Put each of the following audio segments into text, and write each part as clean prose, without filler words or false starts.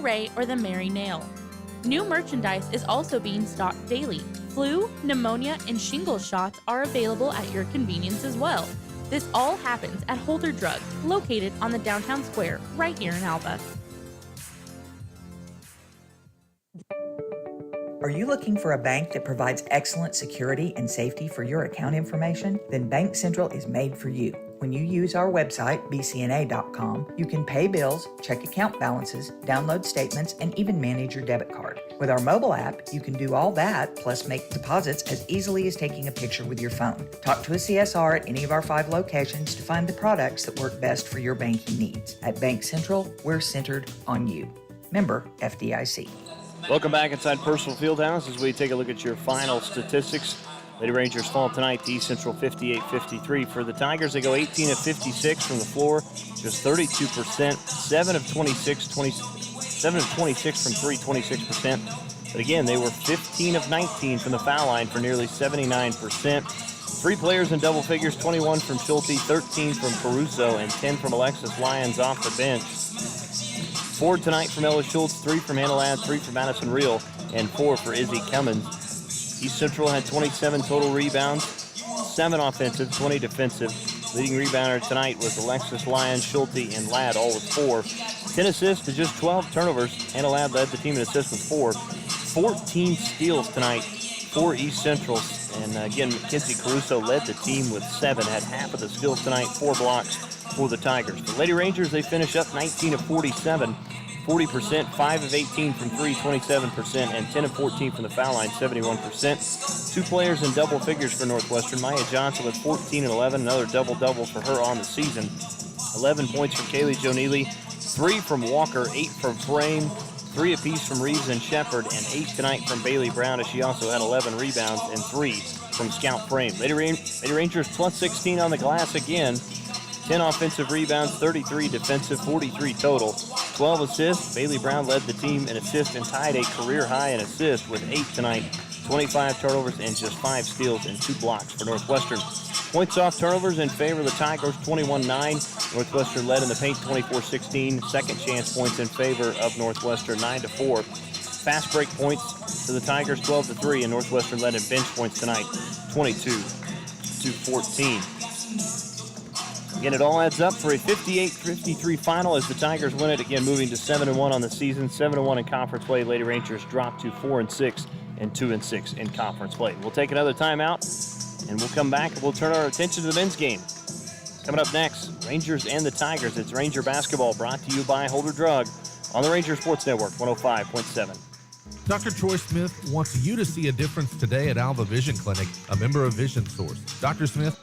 Ray, or the Merry Nail. New merchandise is also being stocked daily. Flu, pneumonia, and shingles shots are available at your convenience as well. This all happens at Holder Drug, located on the downtown square right here in Alva. Are you looking for a bank that provides excellent security and safety for your account information? Then Bank Central is made for you. When you use our website, bcna.com, you can pay bills, check account balances, download statements, and even manage your debit card. With our mobile app, you can do all that, plus make deposits as easily as taking a picture with your phone. Talk to a CSR at any of our 5 locations to find the products that work best for your banking needs. At Bank Central, we're centered on you. Member FDIC. Welcome back inside Personal Fieldhouse as we take a look at your final statistics. Lady Rangers fall tonight to East Central 58-53. For the Tigers, they go 18 of 56 from the floor, just 32%, 7 of 26 from 3, 26%. But again, they were 15 of 19 from the foul line for nearly 79%. 3 players in double figures, 21 from Schulte, 13 from Caruso, and 10 from Alexis Lyons off the bench. 4 tonight from Ella Schultz, 3 from Hannah Ladd, 3 from Madison Reel, and 4 for Izzy Cummins. East Central had 27 total rebounds, 7 offensive, 20 defensive. Leading rebounder tonight was Alexis Lyons, Schulte, and Ladd, all with 4. 10 assists to just 12 turnovers. Hannah Ladd led the team in assists with 4. 14 steals tonight for East Central. And again, Mackenzie Caruso led the team with 7, had half of the steals tonight, 4 blocks for the Tigers. The Lady Rangers, they finish up 19 of 47, 40%, 5 of 18 from 3, 27%, and 10 of 14 from the foul line, 71%. 2 players in double figures for Northwestern. Maya Johnson with 14 and 11, another double-double for her on the season. 11 points from Kaylee Jo Neely, 3 from Walker, 8 from Frame, 3 apiece from Reeves and Shepard, and 8 tonight from Bailey Brown, as she also had 11 rebounds and 3 from Scout Frame. Lady Rangers plus 16 on the glass again. 10 offensive rebounds, 33 defensive, 43 total. 12 assists. Bailey Brown led the team in assists and tied a career high in assists with 8 tonight. 25 turnovers and just 5 steals and 2 blocks for Northwestern. Points off turnovers in favor of the Tigers, 21-9. Northwestern led in the paint, 24-16. Second chance points in favor of Northwestern, 9-4. Fast break points to the Tigers, 12-3, and Northwestern led in bench points tonight, 22-14. Again, it all adds up for a 58-53 final as the Tigers win it. Again, moving to 7-1 on the season, 7-1 in conference play. Lady Rangers drop to 4-6 and 2-6 in conference play. We'll take another timeout, and we'll come back and we'll turn our attention to the men's game. Coming up next, Rangers and the Tigers. It's Ranger basketball brought to you by Holder Drug on the Ranger Sports Network, 105.7. Dr. Troy Smith wants you to see a difference today at Alva Vision Clinic, a member of Vision Source. Dr. Smith?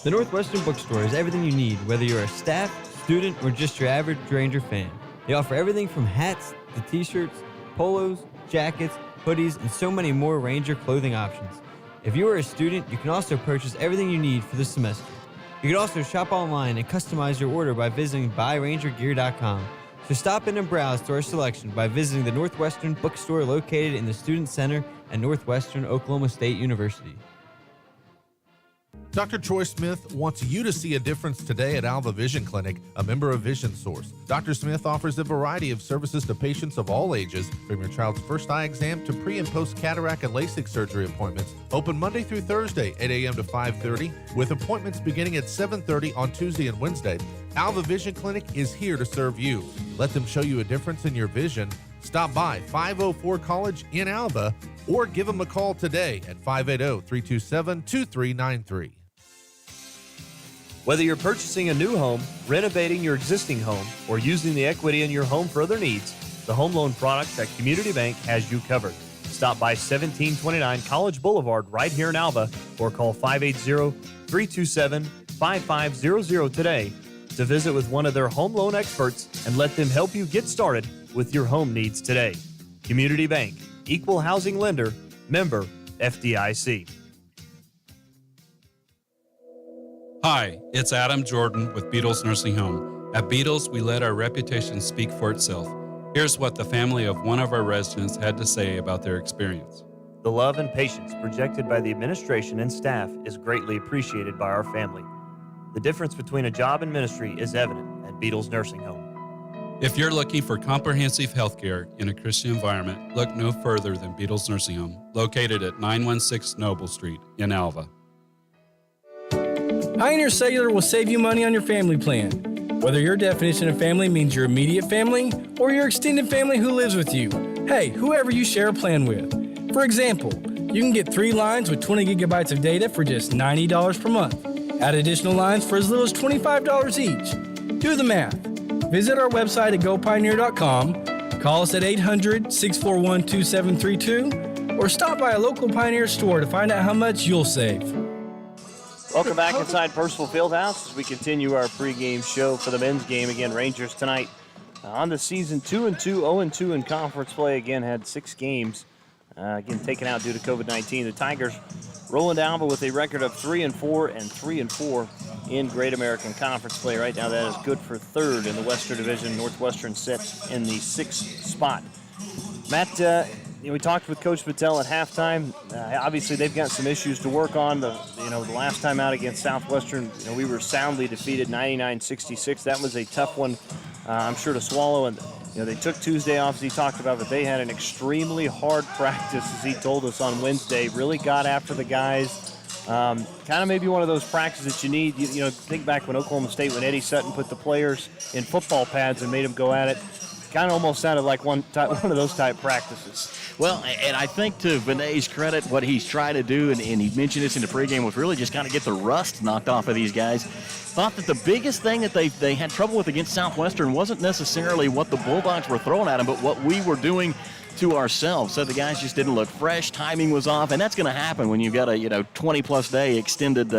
The Northwestern Bookstore is everything you need, whether you're a staff, student, or just your average Ranger fan. They offer everything from hats to t-shirts, polos, jackets, hoodies, and so many more Ranger clothing options. If you are a student, you can also purchase everything you need for the semester. You can also shop online and customize your order by visiting buyrangergear.com. So stop in and browse to our selection by visiting the Northwestern Bookstore located in the Student Center at Northwestern Oklahoma State University. Dr. Troy Smith wants you to see a difference today at Alva Vision Clinic, a member of Vision Source. Dr. Smith offers a variety of services to patients of all ages, from your child's first eye exam to pre- and post-cataract and LASIK surgery appointments. Open Monday through Thursday, 8 a.m. to 5:30, with appointments beginning at 7:30 on Tuesday and Wednesday. Alva Vision Clinic is here to serve you. Let them show you a difference in your vision. Stop by 504 College in Alva or give them a call today at 580-327-2393. Whether you're purchasing a new home, renovating your existing home, or using the equity in your home for other needs, the home loan products at Community Bank has you covered. Stop by 1729 College Boulevard right here in Alva or call 580-327-5500 today to visit with one of their home loan experts and let them help you get started with your home needs today. Community Bank, Equal Housing Lender, member FDIC. Hi, it's Adam Jordan with Beetles Nursing Home. At Beetles, we let our reputation speak for itself. Here's what the family of one of our residents had to say about their experience. The love and patience projected by the administration and staff is greatly appreciated by our family. The difference between a job and ministry is evident at Beetles Nursing Home. If you're looking for comprehensive health care in a Christian environment, look no further than Beetles Nursing Home, located at 916 Noble Street in Alva. Pioneer Cellular will save you money on your family plan. Whether your definition of family means your immediate family or your extended family who lives with you. Hey, whoever you share a plan with. For example, you can get 3 lines with 20 gigabytes of data for just $90 per month. Add additional lines for as little as $25 each. Do the math. Visit our website at gopioneer.com, call us at 800-641-2732, or stop by a local Pioneer store to find out how much you'll save. Welcome back inside Percival Fieldhouse as we continue our pregame show for the men's game. Again, Rangers tonight on the season 2-2, 0-2 in conference play. Again, had 6 games, again taken out due to COVID-19. The Tigers rolling down, but with a record of 3-4 and 3-4 in Great American Conference play. Right now, that is good for 3rd in the Western Division. Northwestern set in the 6th spot. Matt, we talked with Coach Patel at halftime. Obviously, they've got some issues to work on. The last time out against Southwestern, we were soundly defeated, 99-66. That was a tough one, I'm sure, to swallow. And they took Tuesday off, as he talked about, but they had an extremely hard practice, as he told us on Wednesday. Really got after the guys. Kind of maybe one of those practices that you need. Think back when Oklahoma State, when Eddie Sutton put the players in football pads and made them go at it. Kind of almost sounded like one of those type practices. Well, and I think to Vinay's credit, what he's trying to do, and he mentioned this in the pregame, was really just kind of get the rust knocked off of these guys. Thought that the biggest thing that they had trouble with against Southwestern wasn't necessarily what the Bulldogs were throwing at them, but what we were doing to ourselves. So the guys just didn't look fresh, timing was off, and that's going to happen when you've got a 20-plus day extended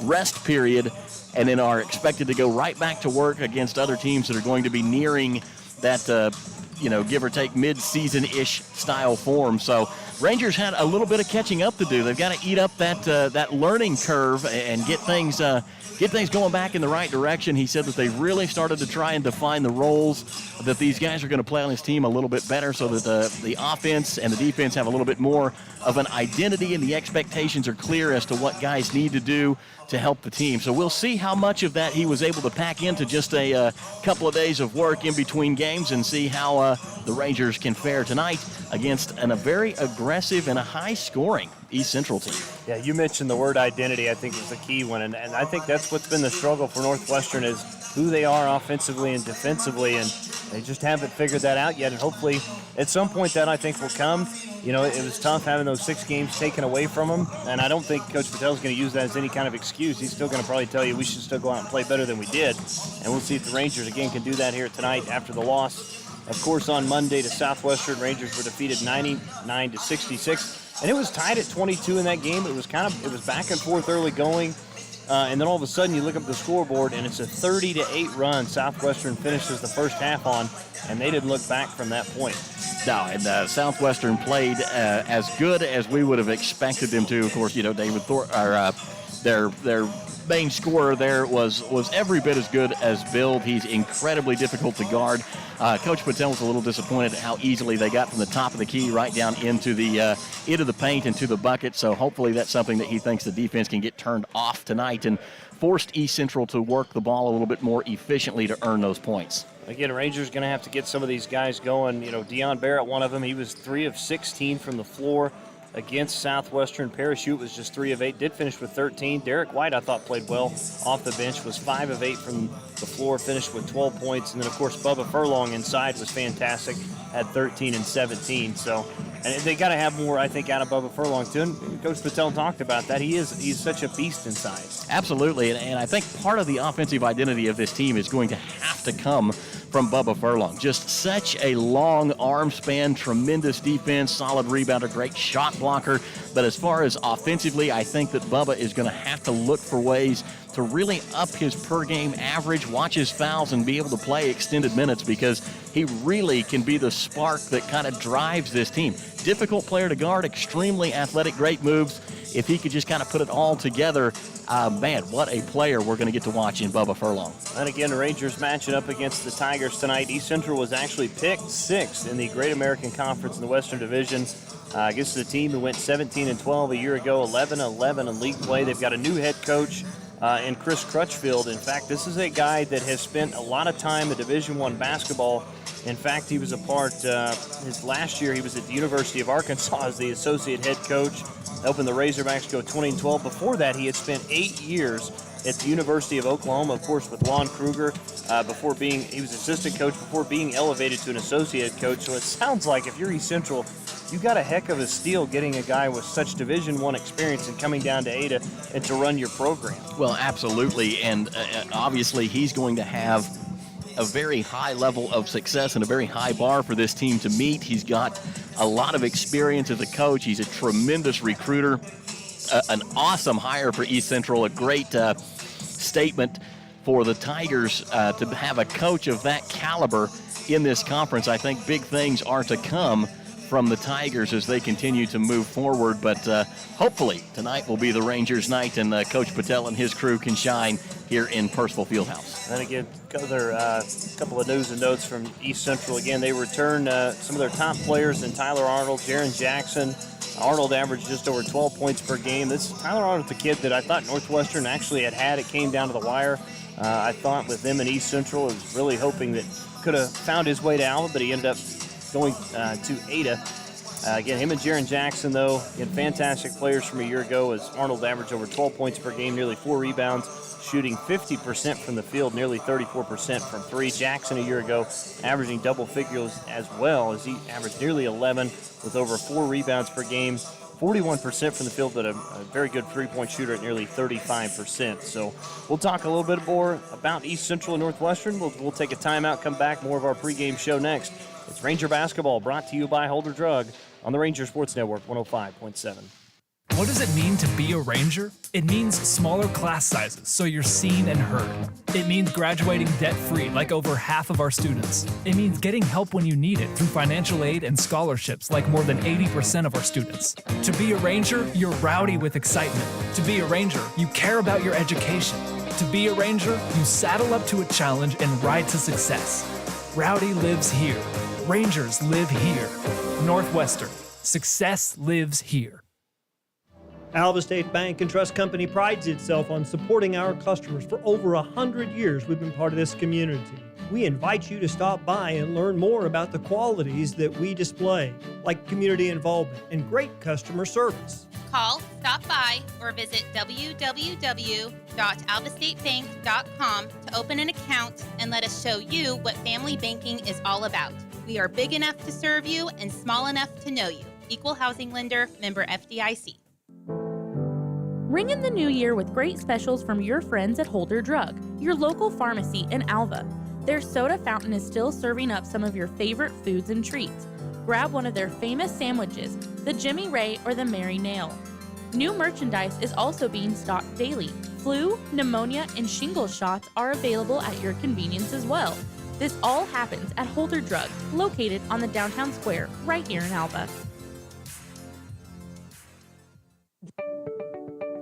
rest period and then are expected to go right back to work against other teams that are going to be nearing that give or take mid-season-ish style form. So Rangers had a little bit of catching up to do. They've got to eat up that learning curve and get things going back in the right direction. He said that they really started to try and define the roles that these guys are going to play on his team a little bit better, so that the offense and the defense have a little bit more of an identity, and the expectations are clear as to what guys need to do to help the team. So we'll see how much of that he was able to pack into just a couple of days of work in between games, and see how the Rangers can fare tonight against a very aggressive and a high-scoring East Central team. Yeah, you mentioned the word identity, I think, is the key one, and I think that's what's been the struggle for Northwestern, is who they are offensively and defensively, and they just haven't figured that out yet, and hopefully at some point that, I think, will come. It was tough having those 6 games taken away from them, and I don't think Coach Patel's going to use that as any kind of excuse. He's still going to probably tell you we should still go out and play better than we did, and we'll see if the Rangers, again, can do that here tonight after the loss. Of course, on Monday to Southwestern, Rangers were defeated 99-66, and it was tied at 22 in that game. It was back and forth early going, and then all of a sudden you look up the scoreboard, and it's a 30-8 run Southwestern finishes the first half on, and they didn't look back from that point. No, and Southwestern played as good as we would have expected them to. Of course, David their main scorer there was every bit as good as Bill. He's incredibly difficult to guard. Coach Patel was a little disappointed at how easily they got from the top of the key right down into the paint and to the bucket. So hopefully that's something that he thinks the defense can get turned off tonight, and forced East Central to work the ball a little bit more efficiently to earn those points. Again, Rangers going to have to get some of these guys going. Deion Barrett, one of them, he was 3 of 16 from the floor against Southwestern. Parachute was just 3 of 8, did finish with 13. Derek White, I thought, played well off the bench, was 5 of 8 from the floor, finished with 12 points. And then, of course, Bubba Furlong inside was fantastic, had 13 and 17. So, and they got to have more, I think, out of Bubba Furlong, too. And Coach Patel talked about that. He's such a beast inside. Absolutely, and I think part of the offensive identity of this team is going to have to come from Bubba Furlong. Just such a long arm span, tremendous defense, solid rebounder, great shot blocker. But as far as offensively, I think that Bubba is going to have to look for ways to really up his per-game average, watch his fouls, and be able to play extended minutes, because he really can be the spark that kind of drives this team. Difficult player to guard, extremely athletic, great moves. If he could just kind of put it all together, man, what a player we're going to get to watch in Bubba Furlong. And again, the Rangers matching up against the Tigers tonight. East Central was actually picked 6th in the Great American Conference in the Western Division. Against the team who went 17-12 a year ago, 11-11 in league play. They've got a new head coach. and Chris Crutchfield. In fact, this is a guy that has spent a lot of time at Division I basketball. In fact, he was a part, his last year he was at the University of Arkansas as the associate head coach, helping the Razorbacks go 20-12. Before that, he had spent 8 years at the University of Oklahoma, of course, with Lon Kruger. He was assistant coach before being elevated to an associate coach. So it sounds like if you're East Central, you got a heck of a steal getting a guy with such Division I experience and coming down to Ada and to run your program. Well, absolutely, and obviously he's going to have a very high level of success and a very high bar for this team to meet. He's got a lot of experience as a coach. He's a tremendous recruiter, an awesome hire for East Central, a great statement for the Tigers to have a coach of that caliber in this conference. I think big things are to come from the Tigers as they continue to move forward, but hopefully tonight will be the Rangers' night, and Coach Patel and his crew can shine here in Percival Fieldhouse. And again, couple of news and notes from East Central. Again, they return some of their top players in Tyler Arnold, Jaron Jackson. Arnold averaged just over 12 points per game. Tyler Arnold's a kid that I thought Northwestern actually had. It came down to the wire. I thought with them in East Central, I was really hoping that could have found his way to Alva, but he ended up going to Ada. Again, him and Jaron Jackson, though, fantastic players from a year ago, as Arnold averaged over 12 points per game, nearly 4 rebounds, shooting 50% from the field, nearly 34% from three. Jackson a year ago averaging double figures as well, as he averaged nearly 11 with over 4 rebounds per game, 41% from the field, but a very good three-point shooter at nearly 35%. So we'll talk a little bit more about East Central and Northwestern. We'll take a timeout, come back, more of our pregame show next. It's Ranger Basketball, brought to you by Holder Drug on the Ranger Sports Network 105.7. What does it mean to be a Ranger? It means smaller class sizes so you're seen and heard. It means graduating debt-free like over half of our students. It means getting help when you need it through financial aid and scholarships like more than 80% of our students. To be a Ranger, you're rowdy with excitement. To be a Ranger, you care about your education. To be a Ranger, you saddle up to a challenge and ride to success. Rowdy lives here. Rangers live here. Northwestern. Success lives here. Alva State Bank and Trust Company prides itself on supporting our customers. For over 100 years, we've been part of this community. We invite you to stop by and learn more about the qualities that we display, like community involvement and great customer service. Call, stop by, or visit www.alvastatebank.com to open an account and let us show you what family banking is all about. We are big enough to serve you and small enough to know you. Equal Housing Lender, member FDIC. Ring in the new year with great specials from your friends at Holder Drug, your local pharmacy in Alva. Their soda fountain is still serving up some of your favorite foods and treats. Grab one of their famous sandwiches, the Jimmy Ray or the Mary Nail. New merchandise is also being stocked daily. Flu, pneumonia, and shingles shots are available at your convenience as well. This all happens at Holder Drug, located on the downtown square right here in Alva.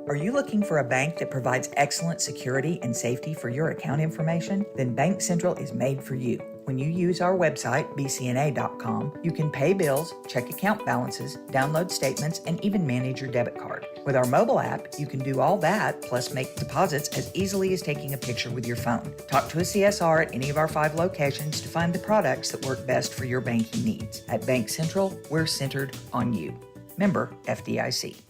Are you looking for a bank that provides excellent security and safety for your account information? Then Bank Central is made for you. When you use our website, bcna.com, you can pay bills, check account balances, download statements, and even manage your debit card. With our mobile app, you can do all that, plus make deposits as easily as taking a picture with your phone. Talk to a CSR at any of our 5 locations to find the products that work best for your banking needs. At Bank Central, we're centered on you. Member FDIC.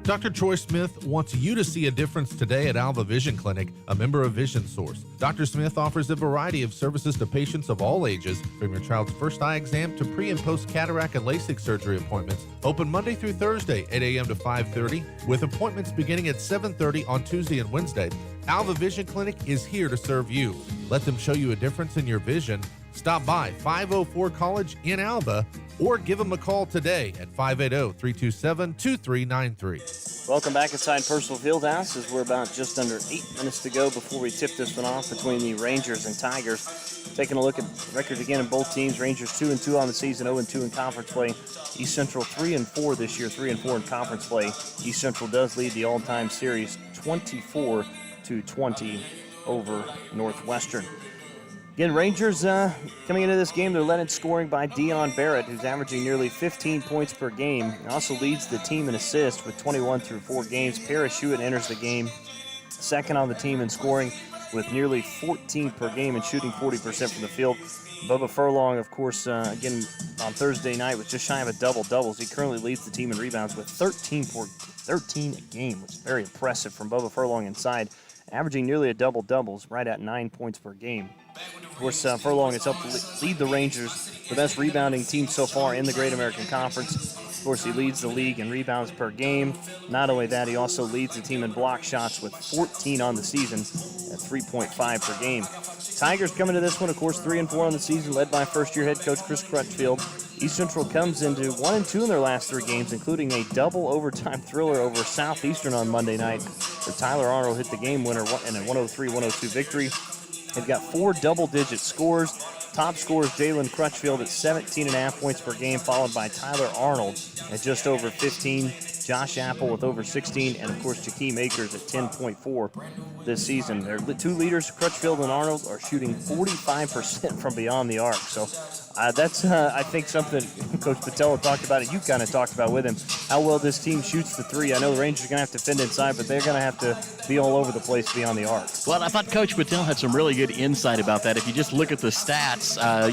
Dr. Troy Smith wants you to see a difference today at Alva Vision Clinic, a member of Vision Source. Dr. Smith offers a variety of services to patients of all ages, from your child's first eye exam to pre- and post-cataract and LASIK surgery appointments. Open Monday through Thursday, 8 a.m. to 5:30, with appointments beginning at 7:30 on Tuesday and Wednesday. Alva Vision Clinic is here to serve you. Let them show you a difference in your vision. Stop by 504 College in Alva or give them a call today at 580-327-2393. Welcome back inside Percival Fieldhouse as we're about just under 8 minutes to go before we tip this one off between the Rangers and Tigers. Taking a look at the record again in both teams. Rangers 2-2 on the season, 0-2 in conference play. East Central 3-4 this year, 3-4 in conference play. East Central does lead the all-time series 24-20 over Northwestern. Again, Rangers coming into this game, they're led in scoring by Dion Barrett, who's averaging nearly 15 points per game. He also leads the team in assists with 21 through 4 games. Paris Hewitt enters the game second on the team in scoring with nearly 14 per game and shooting 40% from the field. Bubba Furlong, of course, again on Thursday night was just shy of a double-doubles. He currently leads the team in rebounds with 13 a game, which is very impressive from Bubba Furlong inside, averaging nearly a double-doubles, right at 9 points per game. Of course, Furlong has helped lead the Rangers, the best rebounding team so far in the Great American Conference. Of course, he leads the league in rebounds per game. Not only that, he also leads the team in block shots with 14 on the season at 3.5 per game. Tigers coming to this one, of course, 3-4 on the season, led by first-year head coach Chris Crutchfield. East Central comes into 1-2 in their last 3 games, including a double overtime thriller over Southeastern on Monday night, where Tyler Arnold hit the game winner in a 103-102 victory. They've got 4 double-digit scores. Top scores Jalen Crutchfield at 17.5 points per game, followed by Tyler Arnold at just over 15, Josh Apple with over 16, and, of course, Jakeem Akers at 10.4 this season. Their 2 leaders, Crutchfield and Arnold, are shooting 45% from beyond the arc. So that's, I think, something Coach Patella talked about, and you kind of talked about with him, how well this team shoots the 3. I know the Rangers are going to have to defend inside, but they're going to have to be all over the place beyond the arc. Well, I thought Coach Patel had some really good insight about that. If you just look at the stats,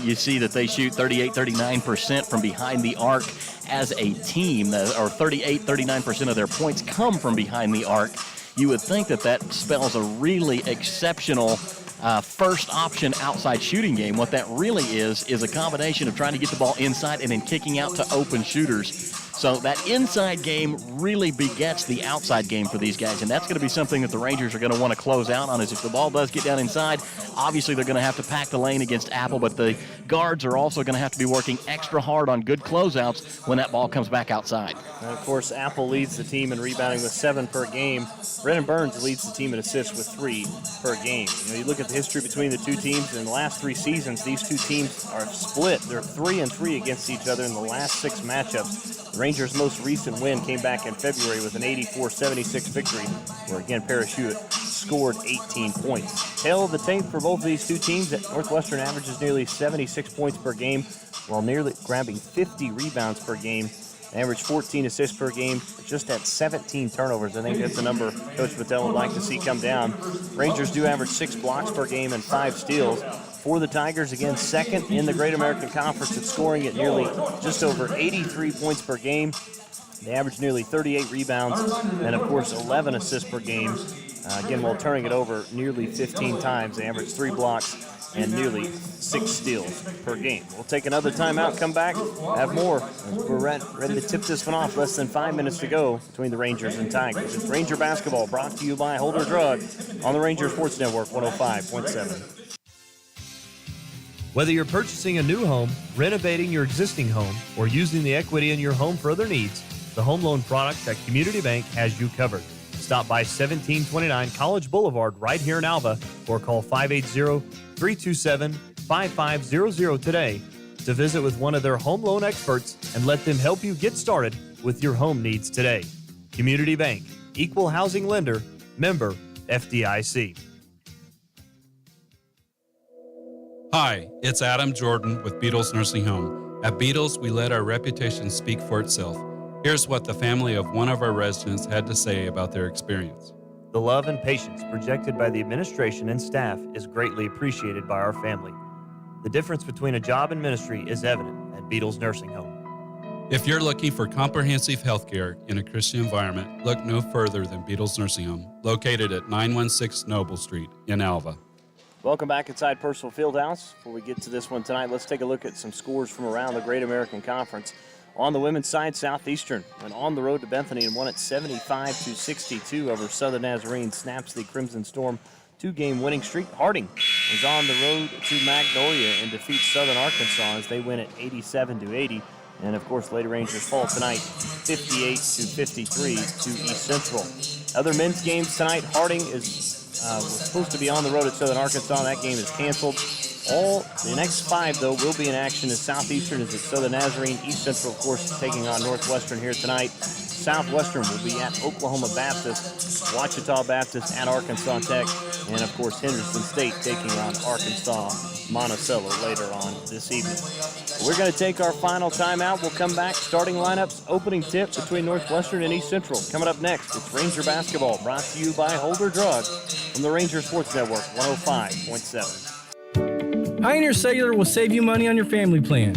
you see that they shoot 38-39% from behind the arc as a team, or 39% of their points come from behind the arc. You would think that that spells a really exceptional first option outside shooting game. What that really is a combination of trying to get the ball inside and then kicking out to open shooters. So that inside game really begets the outside game for these guys, and that's going to be something that the Rangers are going to want to close out on. Is if the ball does get down inside, obviously they're going to have to pack the lane against Apple, but the guards are also going to have to be working extra hard on good closeouts when that ball comes back outside. And, of course, Apple leads the team in rebounding with 7 per game. Brennan Burns leads the team in assists with 3 per game. You look at the history between the two teams. In the last 3 seasons, these two teams are split. They're 3-3 against each other in the last 6 matchups. The Rangers' most recent win came back in February with an 84-76 victory, where, again, Parachute scored 18 points. Tail of the tape for both of these two teams, at Northwestern averages nearly 76 points per game, while nearly grabbing 50 rebounds per game. They average 14 assists per game, just at 17 turnovers. I think that's a number Coach Patel would like to see come down. Rangers do average 6 blocks per game and 5 steals. For the Tigers, again, second in the Great American Conference at scoring at nearly just over 83 points per game. They average nearly 38 rebounds and, of course, 11 assists per game. Again, while turning it over nearly 15 times, they average 3 blocks and nearly 6 steals per game. We'll take another timeout, come back, have more. We're ready to tip this one off. Less than 5 minutes to go between the Rangers and Tigers. It's Ranger Basketball brought to you by Holder Drug on the Ranger Sports Network 105.7. Whether you're purchasing a new home, renovating your existing home, or using the equity in your home for other needs, the home loan products at Community Bank has you covered. Stop by 1729 College Boulevard right here in Alva or call 580-327-5500 today to visit with one of their home loan experts and let them help you get started with your home needs today. Community Bank, Equal Housing Lender, member FDIC. Hi, it's Adam Jordan with Beetles Nursing Home. At Beetles, we let our reputation speak for itself. Here's what the family of one of our residents had to say about their experience. The love and patience projected by the administration and staff is greatly appreciated by our family. The difference between a job and ministry is evident at Beetles Nursing Home. If you're looking for comprehensive health care in a Christian environment, look no further than Beetles Nursing Home, located at 916 Noble Street in Alva. Welcome back inside Purcell Fieldhouse. Before we get to this one tonight, let's take a look at some scores from around the Great American Conference. On the women's side, Southeastern went on the road to Bethany and won it 75-62 over Southern Nazarene, snaps the Crimson Storm 2-game winning streak. Harding is on the road to Magnolia and defeats Southern Arkansas as they win it 87-80. And, of course, Lady Rangers fall tonight 58-53 to East Central. Other men's games tonight, Harding was supposed to be on the road at Southern Arkansas. That game is canceled. The next 5, though, will be in action. As Southeastern is at Southern Nazarene. East Central, of course, taking on Northwestern here tonight. Southwestern will be at Oklahoma Baptist, Ouachita Baptist at Arkansas Tech, and, of course, Henderson State taking on Arkansas Monticello later on this evening. We're going to take our final timeout. We'll come back. Starting lineups, opening tip between Northwestern and East Central. Coming up next, it's Ranger basketball, brought to you by Holder Drug from the Ranger Sports Network, 105.7. Pioneer Cellular will save you money on your family plan.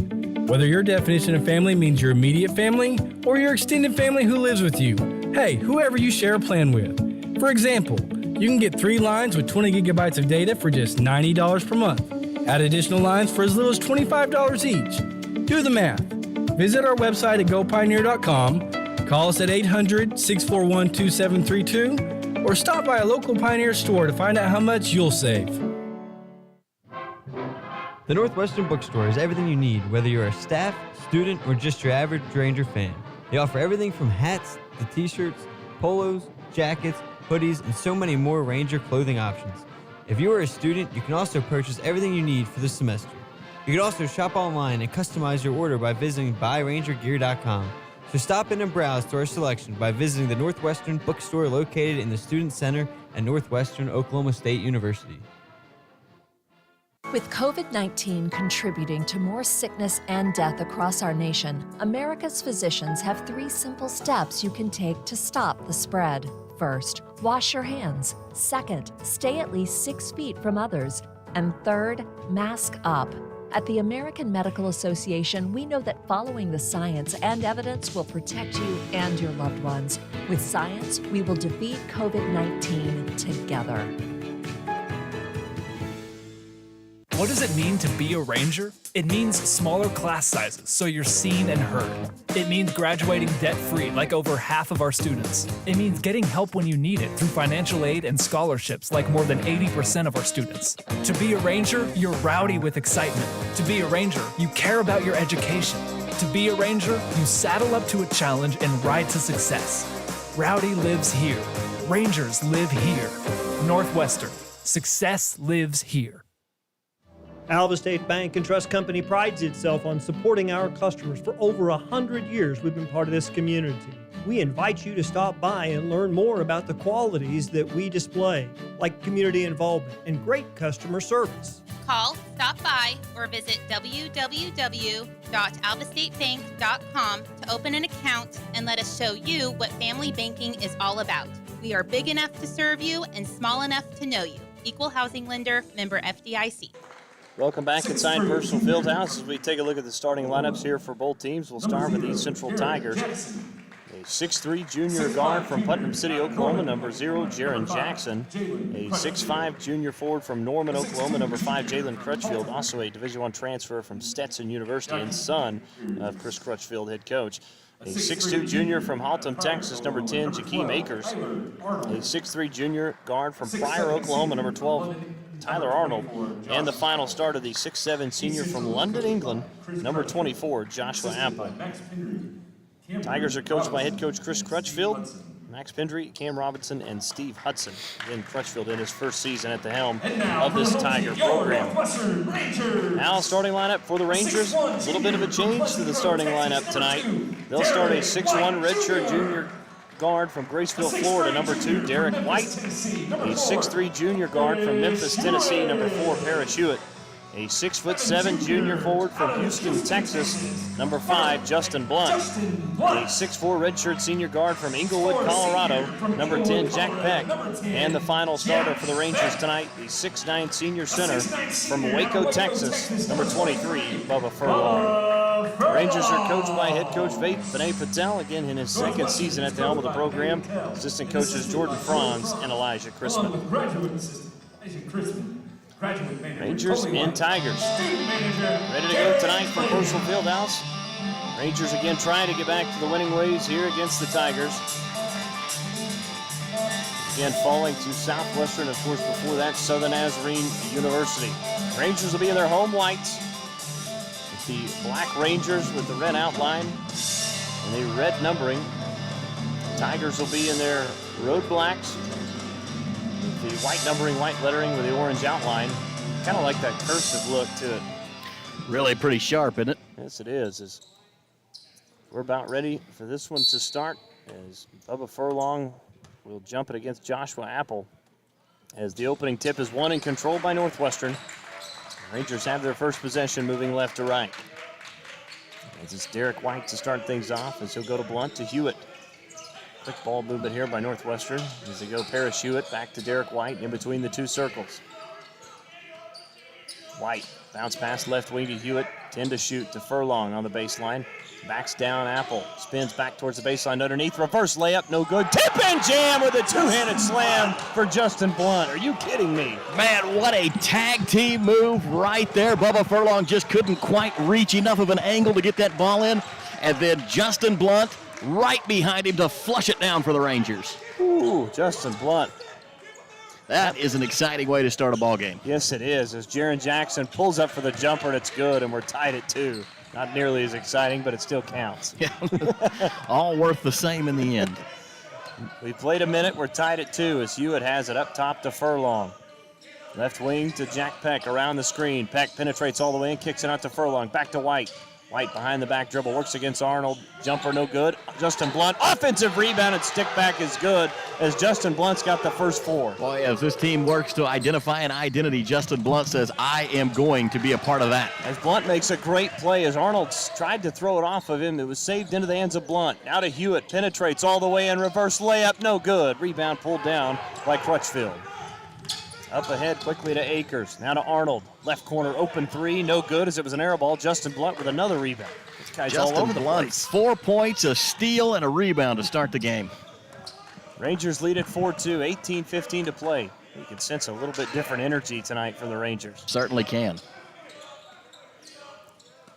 Whether your definition of family means your immediate family or your extended family who lives with you. Hey, whoever you share a plan with. For example, you can get 3 lines with 20 gigabytes of data for just $90 per month. Add additional lines for as little as $25 each. Do the math. Visit our website at gopioneer.com, call us at 800-641-2732, or stop by a local Pioneer store to find out how much you'll save. The Northwestern Bookstore is everything you need, whether you're a staff, student, or just your average Ranger fan. They offer everything from hats to t-shirts, polos, jackets, hoodies, and so many more Ranger clothing options. If you are a student, you can also purchase everything you need for the semester. You can also shop online and customize your order by visiting buyrangergear.com. So stop in and browse to our selection by visiting the Northwestern Bookstore located in the Student Center at Northwestern Oklahoma State University. With COVID-19 contributing to more sickness and death across our nation, America's physicians have 3 simple steps you can take to stop the spread. First, wash your hands. Second, stay at least 6 feet from others. And third, mask up. At the American Medical Association, we know that following the science and evidence will protect you and your loved ones. With science, we will defeat COVID-19 together. What does it mean to be a Ranger? It means smaller class sizes, so you're seen and heard. It means graduating debt-free, like over half of our students. It means getting help when you need it through financial aid and scholarships, like more than 80% of our students. To be a Ranger, you're rowdy with excitement. To be a Ranger, you care about your education. To be a Ranger, you saddle up to a challenge and ride to success. Rowdy lives here. Rangers live here. Northwestern. Success lives here. Alva State Bank and Trust Company prides itself on supporting our customers. For over 100 years, we've been part of this community. We invite you to stop by and learn more about the qualities that we display, like community involvement and great customer service. Call, stop by, or visit www.alvastatebank.com to open an account and let us show you what family banking is all about. We are big enough to serve you and small enough to know you. Equal housing lender, member FDIC. Welcome back inside Personal Fieldhouse as we take a look at the starting lineups here for both teams. We'll start with the East Central Tigers. A 6'3 junior guard from Putnam City, Oklahoma, number 0, Jaron Jackson. A 6'5 junior forward from Norman, Oklahoma, number 5, Jalen Crutchfield, also a Division I transfer from Stetson University and son of Chris Crutchfield, head coach. A 6'2 junior from Haltom, Texas, number 10, Jakeem Akers. A 6'3 junior guard from Pryor, Oklahoma, number 12, Tyler Arnold. And the final start of the 6'7 senior from London, England, number 24, Joshua Apple. Tigers are coached by head coach Chris Crutchfield, Max Pendry, Cam Robinson, and Steve Hudson. Again, Crutchfield in his first season at the helm of this Tiger program. Now, starting lineup for the Rangers. A little bit of a change to the starting lineup tonight. They'll start a 6'1 redshirt junior guard from Graceville, Florida, number 2, Derek White. A 6'3 junior guard from Memphis, Tennessee, number 4, Parrish Hewitt. A 6'7" junior forward from Houston, Texas, number 5, Justin Blunt. A 6'4" redshirt senior guard from Inglewood, Colorado, number 10, Jack Peck. And the final starter for the Rangers tonight, the 6'9" senior center from Waco, Texas, number 23, Bubba Furlong. The Rangers are coached by head coach Vinay Patel, again in his second season at the helm of the program. Assistant coaches Jordan Franz and Elijah Christman. Rangers and Tigers ready to go tonight from Personal Fieldhouse. Rangers again trying to get back to the winning ways here against the Tigers. Again falling to Southwestern, of course, before that Southern Nazarene University. Rangers will be in their home whites with the black Rangers with the red outline and the red numbering. Tigers will be in their road blacks, the white numbering, white lettering with the orange outline. Kind of like that cursive look to it. Really pretty sharp, isn't it? Yes, it is. We're about ready for this one to start as Bubba Furlong will jump it against Joshua Apple. As the opening tip is won and controlled by Northwestern. The Rangers have their first possession moving left to right. As it's Derek White to start things off as he'll go to Blunt to Hewitt. Quick ball movement here by Northwestern as they go Parrish Hewitt back to Derek White in between the two circles. White bounce pass left wing to Hewitt, 10 to shoot to Furlong on the baseline. Backs down Apple, spins back towards the baseline underneath, reverse layup, no good. Tip and jam with a two-handed slam for Justin Blunt. Are you kidding me? Man, what a tag team move right there. Bubba Furlong just couldn't quite reach enough of an angle to get that ball in. And then Justin Blunt right behind him to flush it down for the Rangers. Ooh, Justin Blunt. That is an exciting way to start a ball game. Yes, it is. As Jaron Jackson pulls up for the jumper, and it's good, and we're tied at 2. Not nearly as exciting, but it still counts. Yeah. All worth the same in the end. We played a minute. We're tied at 2 as Hewitt has it up top to Furlong. Left wing to Jack Peck around the screen. Peck penetrates all the way and kicks it out to Furlong. Back to White. White behind the back dribble, works against Arnold. Jumper no good. Justin Blunt, offensive rebound and stick back is good as Justin Blunt's got the first 4. Boy, as this team works to identify an identity, Justin Blunt says, I am going to be a part of that. As Blunt makes a great play as Arnold tried to throw it off of him. It was saved into the hands of Blunt. Now to Hewitt, penetrates all the way in reverse layup, no good. Rebound pulled down by Crutchfield. Up ahead quickly to Akers. Now to Arnold. Left corner open 3. No good as it was an air ball. Justin Blunt with another rebound. This guy's all over the place. 4 points, a steal, and a rebound to start the game. Rangers lead at 4-2. 18-15 to play. You can sense a little bit different energy tonight from the Rangers. Certainly can.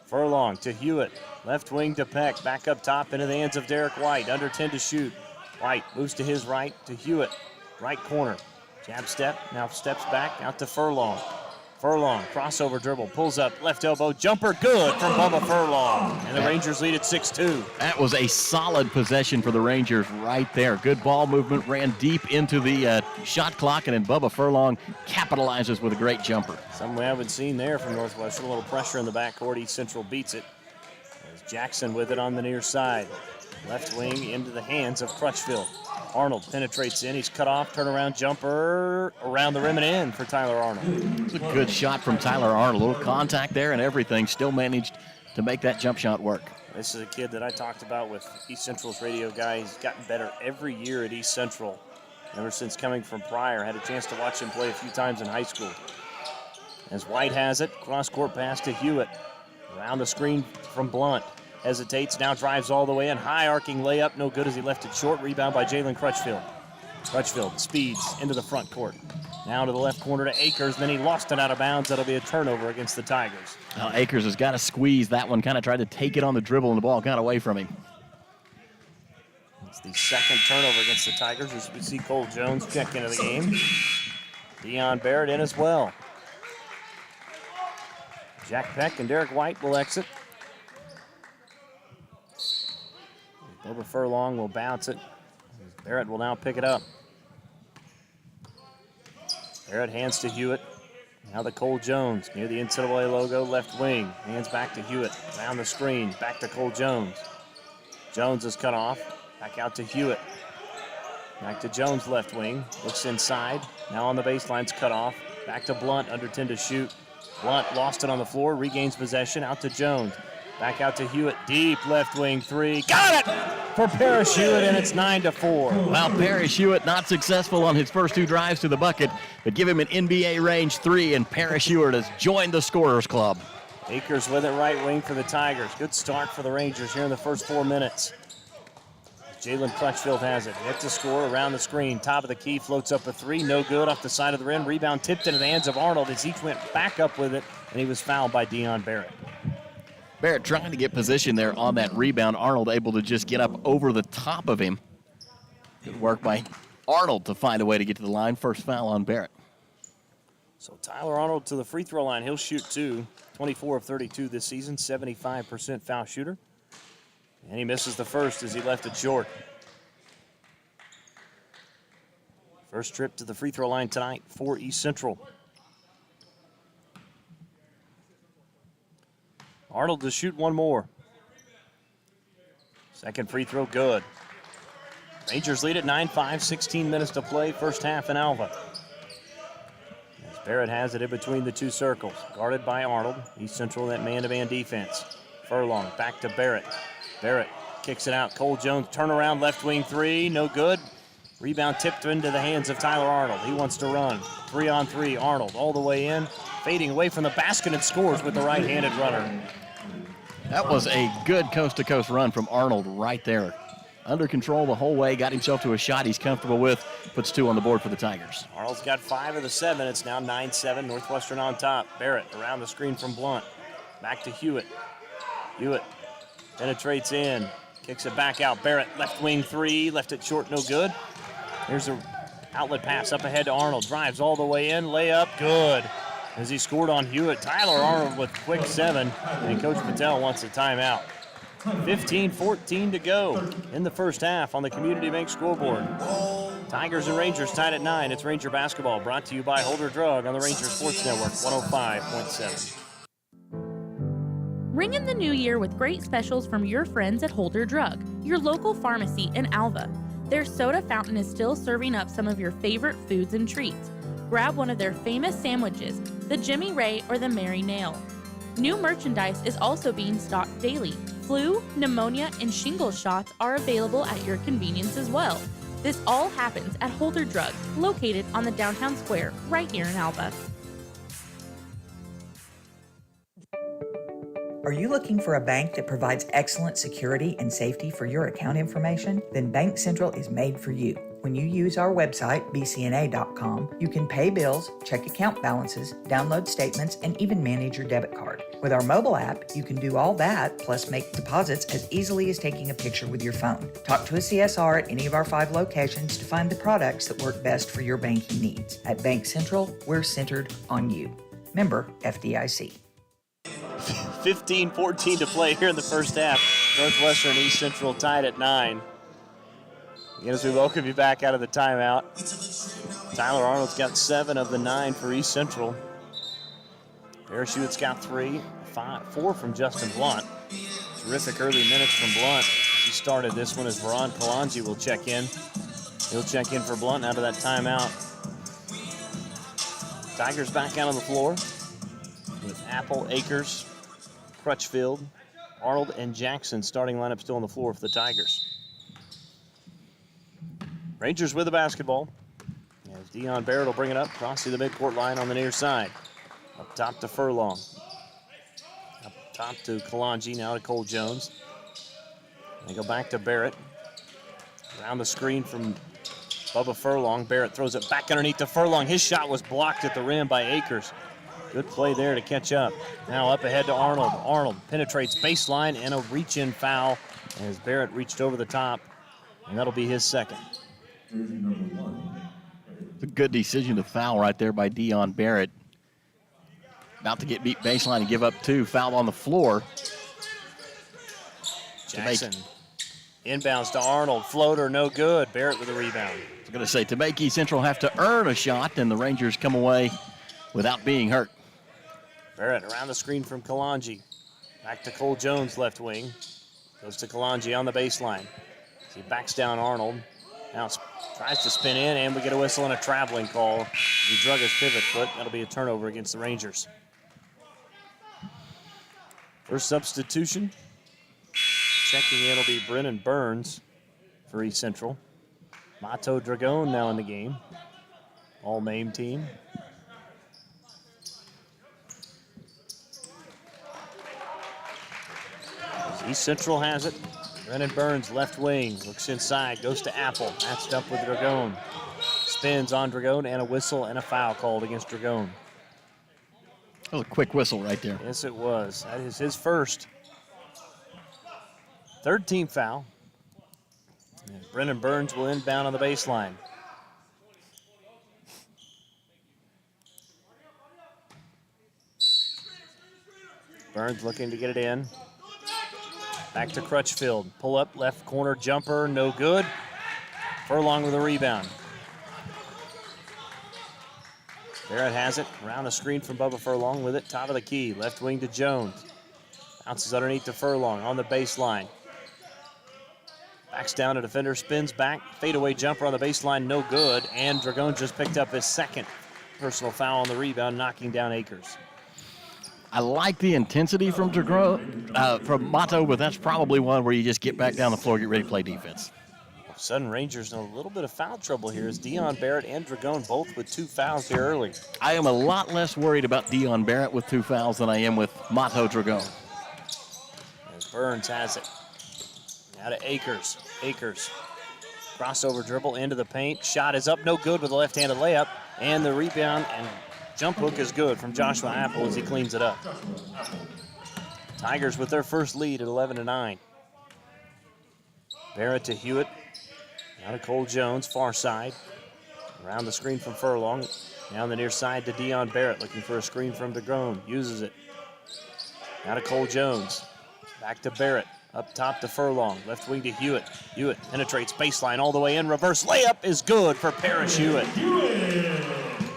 Furlong to Hewitt. Left wing to Peck. Back up top into the hands of Derek White. Under 10 to shoot. White moves to his right to Hewitt. Right corner. Jab step, now steps back, out to Furlong. Furlong, crossover dribble, pulls up, left elbow, jumper, good from Bubba Furlong. And the Rangers lead at 6-2. That was a solid possession for the Rangers right there. Good ball movement, ran deep into the shot clock, and then Bubba Furlong capitalizes with a great jumper. Something we haven't seen there from Northwestern. A little pressure in the backcourt. East Central beats it. There's Jackson with it on the near side. Left wing into the hands of Crutchfield. Arnold penetrates in. He's cut off. Turnaround jumper around the rim and in for Tyler Arnold. It's a good shot from Tyler Arnold. A little contact there and everything. Still managed to make that jump shot work. This is a kid that I talked about with East Central's radio guy. He's gotten better every year at East Central. Ever since coming from Pryor. Had a chance to watch him play a few times in high school. As White has it. Cross-court pass to Hewitt. Around the screen from Blunt. Hesitates, now drives all the way in. High arcing layup, no good as he left it short. Rebound by Jalen Crutchfield. Crutchfield speeds into the front court. Now to the left corner to Akers, then he lost it out of bounds. That'll be a turnover against the Tigers. Now Akers has got to squeeze that one. Kind of tried to take it on the dribble, and the ball got away from him. It's the second turnover against the Tigers as we see Cole Jones check into the game. Deion Barrett in as well. Jack Peck and Derek White will exit. Bubba Furlong will bounce it. Barrett will now pick it up. Barrett hands to Hewitt. Now to Cole Jones near the NCAA logo, left wing. Hands back to Hewitt. Down the screen, back to Cole Jones. Jones is cut off. Back out to Hewitt. Back to Jones, left wing. Looks inside. Now on the baseline's cut off. Back to Blunt, under 10 to shoot. Blunt lost it on the floor, regains possession. Out to Jones. Back out to Hewitt, deep left wing 3. Got it for Parrish Hewitt, and it's 9-4. Well, Parrish Hewitt not successful on his first 2 drives to the bucket, but give him an NBA range 3, and Parrish Hewitt has joined the scorers club. Akers with it right wing for the Tigers. Good start for the Rangers here in the first 4 minutes. Jalen Crutchfield has it. Hit to score around the screen. Top of the key, floats up a 3. No good off the side of the rim. Rebound tipped into the hands of Arnold as he went back up with it, and he was fouled by Deion Barrett. Barrett trying to get position there on that rebound. Arnold able to just get up over the top of him. Good work by Arnold to find a way to get to the line. First foul on Barrett. So Tyler Arnold to the free throw line. He'll shoot 2. 24 of 32 this season, 75% foul shooter. And he misses the first as he left it short. First trip to the free throw line tonight for East Central. Arnold to shoot one more. Second free throw, good. Rangers lead at 9-5, 16 minutes to play, first half in Alva. As Barrett has it in between the two circles, guarded by Arnold. East Central in that man-to-man defense. Furlong back to Barrett. Barrett kicks it out. Cole Jones, turnaround, left wing three, no good. Rebound tipped into the hands of Tyler Arnold. He wants to run. 3-on-3, Arnold all the way in, fading away from the basket and scores with the right-handed runner. That was a good coast-to-coast run from Arnold right there. Under control the whole way, got himself to a shot he's comfortable with, puts 2 on the board for the Tigers. Arnold's got 5 of the 7. It's now 9-7, Northwestern on top. Barrett around the screen from Blunt. Back to Hewitt. Hewitt penetrates in, kicks it back out. Barrett, left wing three, left it short, no good. Here's an outlet pass up ahead to Arnold. Drives all the way in, layup, good. As he scored on Hewitt, Tyler Arnold with quick 7, and Coach Patel wants a timeout. 15-14 to go in the first half on the Community Bank scoreboard. Tigers and Rangers tied at 9. It's Ranger basketball, brought to you by Holder Drug on the Ranger Sports Network, 105.7. Ring in the new year with great specials from your friends at Holder Drug, your local pharmacy in Alva. Their soda fountain is still serving up some of your favorite foods and treats. Grab one of their famous sandwiches, the Jimmy Ray or the Mary Nail. New merchandise is also being stocked daily. Flu, pneumonia, and shingles shots are available at your convenience as well. This all happens at Holder Drug, located on the downtown square right here in Alva. Are you looking for a bank that provides excellent security and safety for your account information? Then Bank Central is made for you. When you use our website, bcna.com, you can pay bills, check account balances, download statements, and even manage your debit card. With our mobile app, you can do all that, plus make deposits as easily as taking a picture with your phone. Talk to a CSR at any of our 5 locations to find the products that work best for your banking needs. At Bank Central, we're centered on you. Member FDIC. 15-14 to play here in the first half. Northwestern and East Central tied at 9. Again, as we welcome you back out of the timeout. Tyler Arnold's got 7 of the 9 for East Central. Parachute's got 3, 4 from Justin Blunt. Terrific early minutes from Blunt. He started this one as Veron Kalanji will check in. He'll check in for Blunt out of that timeout. Tigers back out on the floor with Apple, Akers, Crutchfield, Arnold, and Jackson starting lineup still on the floor for the Tigers. Rangers with the basketball. As Dion Barrett will bring it up, crossing the midcourt line on the near side. Up top to Furlong. Up top to Kalanji, now to Cole Jones. They go back to Barrett. Around the screen from Bubba Furlong. Barrett throws it back underneath to Furlong. His shot was blocked at the rim by Akers. Good play there to catch up. Now up ahead to Arnold. Arnold penetrates baseline and a reach-in foul as Barrett reached over the top, and that'll be his second. It's a good decision to foul right there by Dion Barrett. About to get beat baseline and give up 2. Foul on the floor. Jackson inbounds to Arnold. Floater, no good. Barrett with a rebound. I was going to say, to make East Central have to earn a shot, and the Rangers come away without being hurt. Barrett around the screen from Kalanji. Back to Cole Jones, left wing. Goes to Kalanji on the baseline. He backs down Arnold. Now tries to spin in, and we get a whistle and a traveling call. He drug his pivot foot. That'll be a turnover against the Rangers. First substitution. Checking in will be Brennan Burns for East Central. Mato Dragon now in the game. All MAME team. East Central has it. Brennan Burns, left wing, looks inside, goes to Apple, matched up with Dragon. Spins on Dragon, and a whistle and a foul called against Dragon. That was a quick whistle right there. Yes, it was. That is his first. Third team foul. And Brennan Burns will inbound on the baseline. Burns looking to get it in. Back to Crutchfield. Pull up, left corner jumper, no good. Furlong with a rebound. Barrett has it. Around the screen from Bubba Furlong with it. Top of the key. Left wing to Jones. Bounces underneath to Furlong on the baseline. Backs down, a defender spins back. Fadeaway jumper on the baseline, no good. And Dragon just picked up his second personal foul on the rebound, knocking down Akers. I like the intensity from from Mato, but that's probably one where you just get back down the floor, get ready to play defense. All of a sudden, Rangers in a little bit of foul trouble here as Dion Barrett and Dragon both with 2 fouls here early. I am a lot less worried about Dion Barrett with 2 fouls than I am with Mato Dragon. As Burns has it. Now to Akers. Akers. Crossover dribble into the paint. Shot is up, no good with a left-handed layup. And the rebound and jump hook is good from Joshua Apple as he cleans it up. Tigers with their first lead at 11-9. Barrett to Hewitt. Now to Cole Jones, far side. Around the screen from Furlong. Down the near side to Dion Barrett, looking for a screen from DeGrone. Uses it. Now to Cole Jones. Back to Barrett. Up top to Furlong. Left wing to Hewitt. Hewitt penetrates baseline all the way in. Reverse layup is good for Parrish Hewitt.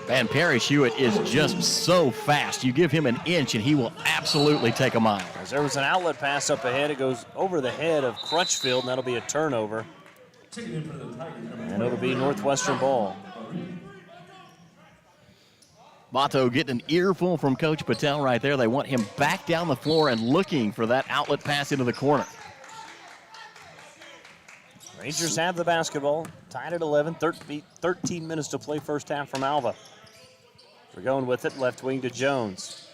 Man, Parrish Hewitt is just so fast. You give him an inch and he will absolutely take a mile. As there was an outlet pass up ahead, it goes over the head of Crutchfield, and that'll be a turnover. And it'll be Northwestern ball. Mato getting an earful from Coach Patel right there. They want him back down the floor and looking for that outlet pass into the corner. Rangers have the basketball, tied at 11, 13 minutes to play first half from Alva. We're going with it, left wing to Jones.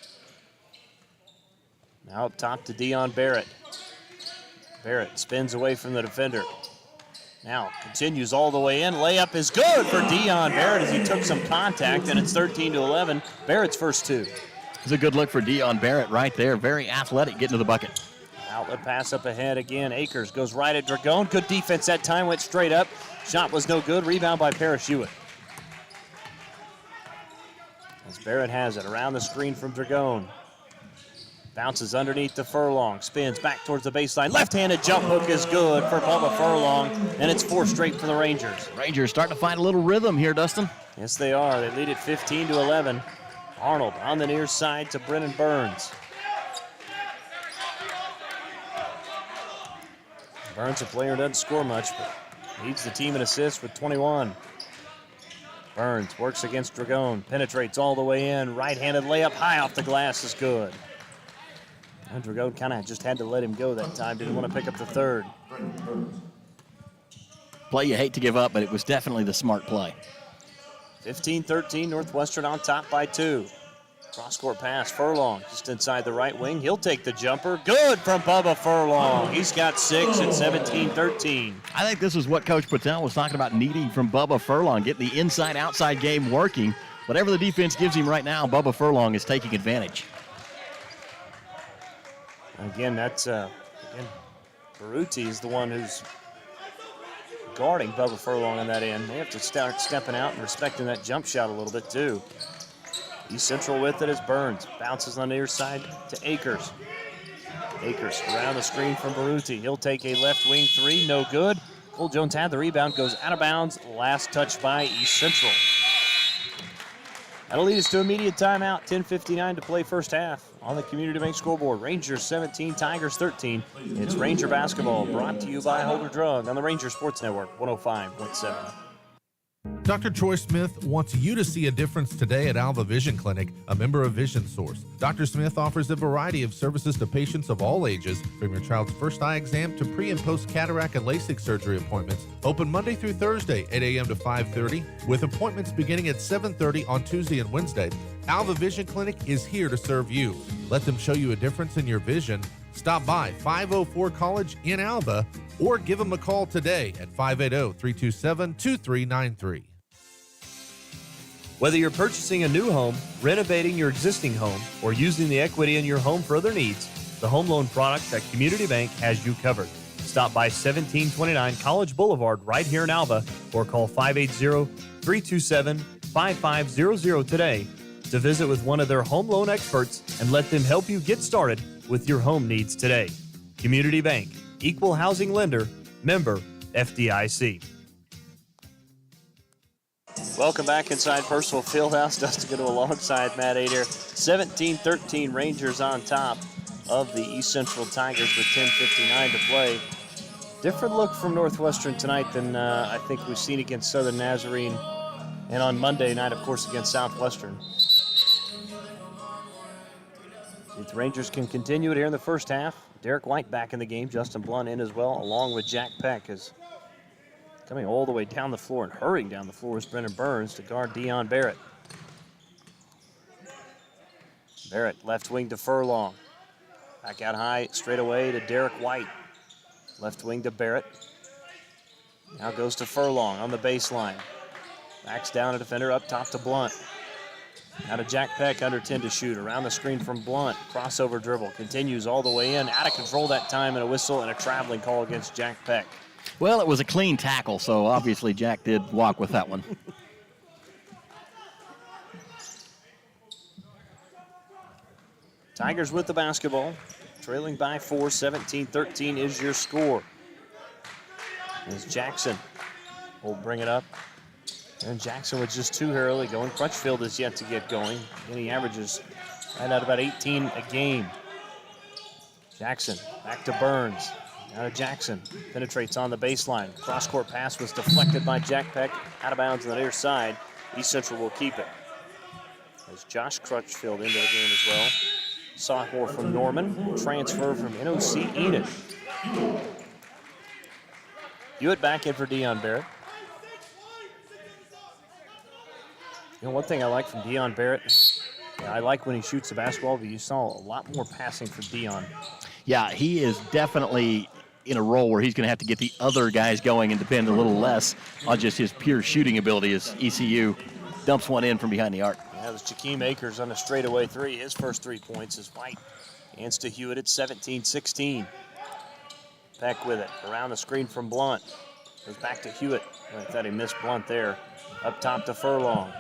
Now up top to Dion Barrett. Barrett spins away from the defender. Now continues all the way in. Layup is good for Dion Barrett as he took some contact, and it's 13-11. Barrett's first 2. It's a good look for Dion Barrett right there. Very athletic, getting to the bucket. Outlet pass up ahead again. Akers goes right at Dragon. Good defense that time, went straight up. Shot was no good. Rebound by Parrish Hewitt. As Barrett has it around the screen from Dragon. Bounces underneath to Furlong. Spins back towards the baseline. Left-handed jump hook is good for Bubba Furlong, and it's 4 straight for the Rangers. Rangers starting to find a little rhythm here, Dustin. Yes, they are. They lead it 15-11. Arnold on the near side to Brennan Burns. Burns, a player, doesn't score much, but leads the team in assists with 21. Burns works against Dragon. Penetrates all the way in. Right-handed layup high off the glass is good. And Dragon kind of just had to let him go that time. Didn't want to pick up the third. Play you hate to give up, but it was definitely the smart play. 15-13, Northwestern on top by 2. Cross-court pass, Furlong just inside the right wing. He'll take the jumper. Good from Bubba Furlong. He's got 6 at 17-13. I think this is what Coach Patel was talking about needing from Bubba Furlong, getting the inside-outside game working. Whatever the defense gives him right now, Bubba Furlong is taking advantage. Again, that's Baruti is the one who's guarding Bubba Furlong on that end. They have to start stepping out and respecting that jump shot a little bit too. East Central with it is Burns. Bounces on the near side to Akers. Akers around the screen from Baruti. He'll take a left wing 3, no good. Cole Jones had the rebound, goes out of bounds. Last touch by East Central. That'll lead us to immediate timeout. 10:59 to play first half on the Community Bank scoreboard. Rangers 17, Tigers 13. It's Ranger basketball brought to you by Holder Drug on the Ranger Sports Network 105.7. Dr. Troy Smith wants you to see a difference today at Alva Vision Clinic, a member of Vision Source. Dr. Smith offers a variety of services to patients of all ages, from your child's first eye exam to pre- and post-cataract and LASIK surgery appointments. Open Monday through Thursday, 8 a.m. to 5:30, with appointments beginning at 7:30 on Tuesday and Wednesday. Alva Vision Clinic is here to serve you. Let them show you a difference in your vision. Stop by 504 College in Alva or give them a call today at 580-327-2393. Whether you're purchasing a new home, renovating your existing home, or using the equity in your home for other needs, the home loan products at Community Bank has you covered. Stop by 1729 College Boulevard right here in Alva or call 580-327-5500 today to visit with one of their home loan experts and let them help you get started with your home needs today. Community Bank, Equal Housing Lender, member FDIC. Welcome back inside Purcell Fieldhouse. Dustin Goodall alongside Matt Adair. 17-13 Rangers on top. of the East Central Tigers with 10:59 to play. Different look from Northwestern tonight than I think we've seen against Southern Nazarene and on Monday night, of course, against Southwestern. See if the Rangers can continue it here in the first half. Derek White back in the game. Justin Blunt in as well, along with Jack Peck. Is coming all the way down the floor and hurrying down the floor is Brennan Burns to guard Dion Barrett. Barrett, left wing to Furlong. Back out high, straight away to Derek White. Left wing to Barrett. Now goes to Furlong on the baseline. Backs down a defender up top to Blunt. Now to Jack Peck, under 10 to shoot. Around the screen from Blunt. Crossover dribble. Continues all the way in. Out of control that time, and a whistle and a traveling call against Jack Peck. Well, it was a clean tackle, so obviously Jack did walk with that one. Tigers with the basketball. Trailing by 4, 17-13 is your score. As Jackson will bring it up. And Jackson with just 2 here early going. Crutchfield is yet to get going. And he averages right at about 18 a game. Jackson back to Burns. Now to Jackson. Penetrates on the baseline. Cross-court pass was deflected by Jack Peck. Out of bounds on the near side. East Central will keep it. As Josh Crutchfield into the game as well. Sophomore from Norman. Transfer from NOC Enid. Hewitt back in for Dion Barrett. You know, one thing I like from Dion Barrett, I like when he shoots the basketball, but you saw a lot more passing from Dion. Yeah, he is definitely in a role where he's going to have to get the other guys going and depend a little less on just his pure shooting ability as ECU dumps one in from behind the arc. That was Jakeem Akers on a straightaway 3. His first 3 points is White. Hands to Hewitt at 17-16. Peck with it. Around the screen from Blunt. Goes back to Hewitt. I thought he missed Blunt there. Up top to Furlong.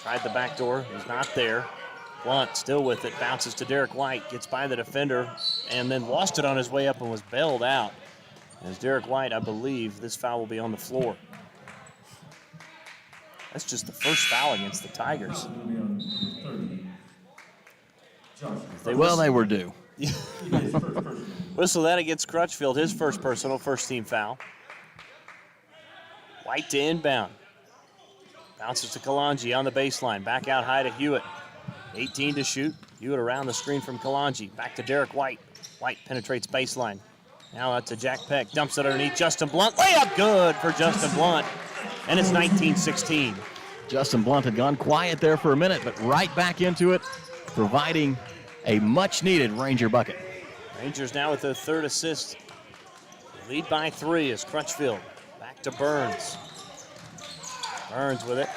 Tried the back door. He's not there. Blunt still with it. Bounces to Derek White. Gets by the defender. And then lost it on his way up and was bailed out. As Derek White, I believe, this foul will be on the floor. That's just the first foul against the Tigers. They were due. Whistle that against Crutchfield, his first personal, first team foul. White to inbound. Bounces to Kalanji on the baseline. Back out high to Hewitt. 18 to shoot. Hewitt around the screen from Kalanji. Back to Derek White. White penetrates baseline. Now out to Jack Peck. Dumps it underneath Justin Blunt. Layup good for Justin Blunt. And it's 19-16. Justin Blunt had gone quiet there for a minute, but right back into it, providing a much-needed Ranger bucket. Rangers now with their 3rd assist. Lead by 3 is Crutchfield. Back to Burns. Burns with it.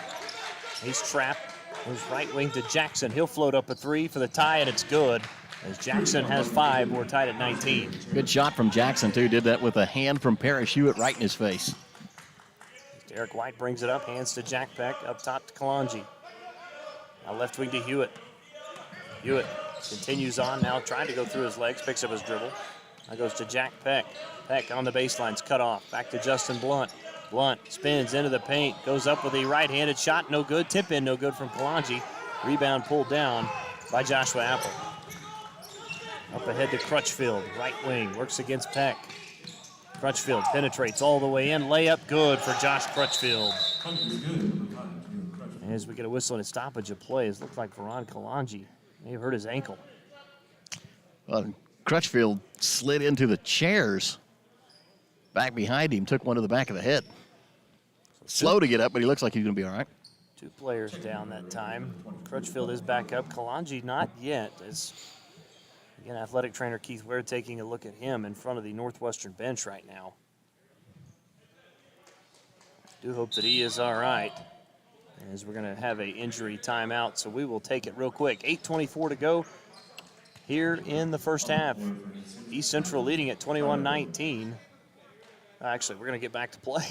He's trapped. Moves right wing to Jackson. He'll float up a 3 for the tie, and it's good. As Jackson has 5, we're tied at 19. Good shot from Jackson, too. Did that with a hand from Parrish Hewitt right in his face. Derek White brings it up, hands to Jack Peck, up top to Kalanji. Now left wing to Hewitt. Hewitt continues on now, trying to go through his legs, picks up his dribble. Now goes to Jack Peck. Peck on the baseline's cut off. Back to Justin Blunt. Blunt spins into the paint, goes up with a right-handed shot, no good. Tip in, no good from Kalanji. Rebound pulled down by Joshua Apple. Up ahead to Crutchfield, right wing, works against Peck. Crutchfield penetrates all the way in. Layup good for Josh Crutchfield. As we get a whistle and a stoppage of play, it looks like Veron Kalanji may have hurt his ankle. Well, Crutchfield slid into the chairs back behind him, took one to the back of the head. Slow to get up, but he looks like he's going to be all right. 2 players down that time. Crutchfield is back up. Kalanji not yet. As again, athletic trainer Keith Ware taking a look at him in front of the Northwestern bench right now. Do hope that he is all right, as we're going to have a injury timeout, so we will take it real quick. 8:24 to go here in the first half. East Central leading at 21-19. Actually, we're going to get back to play.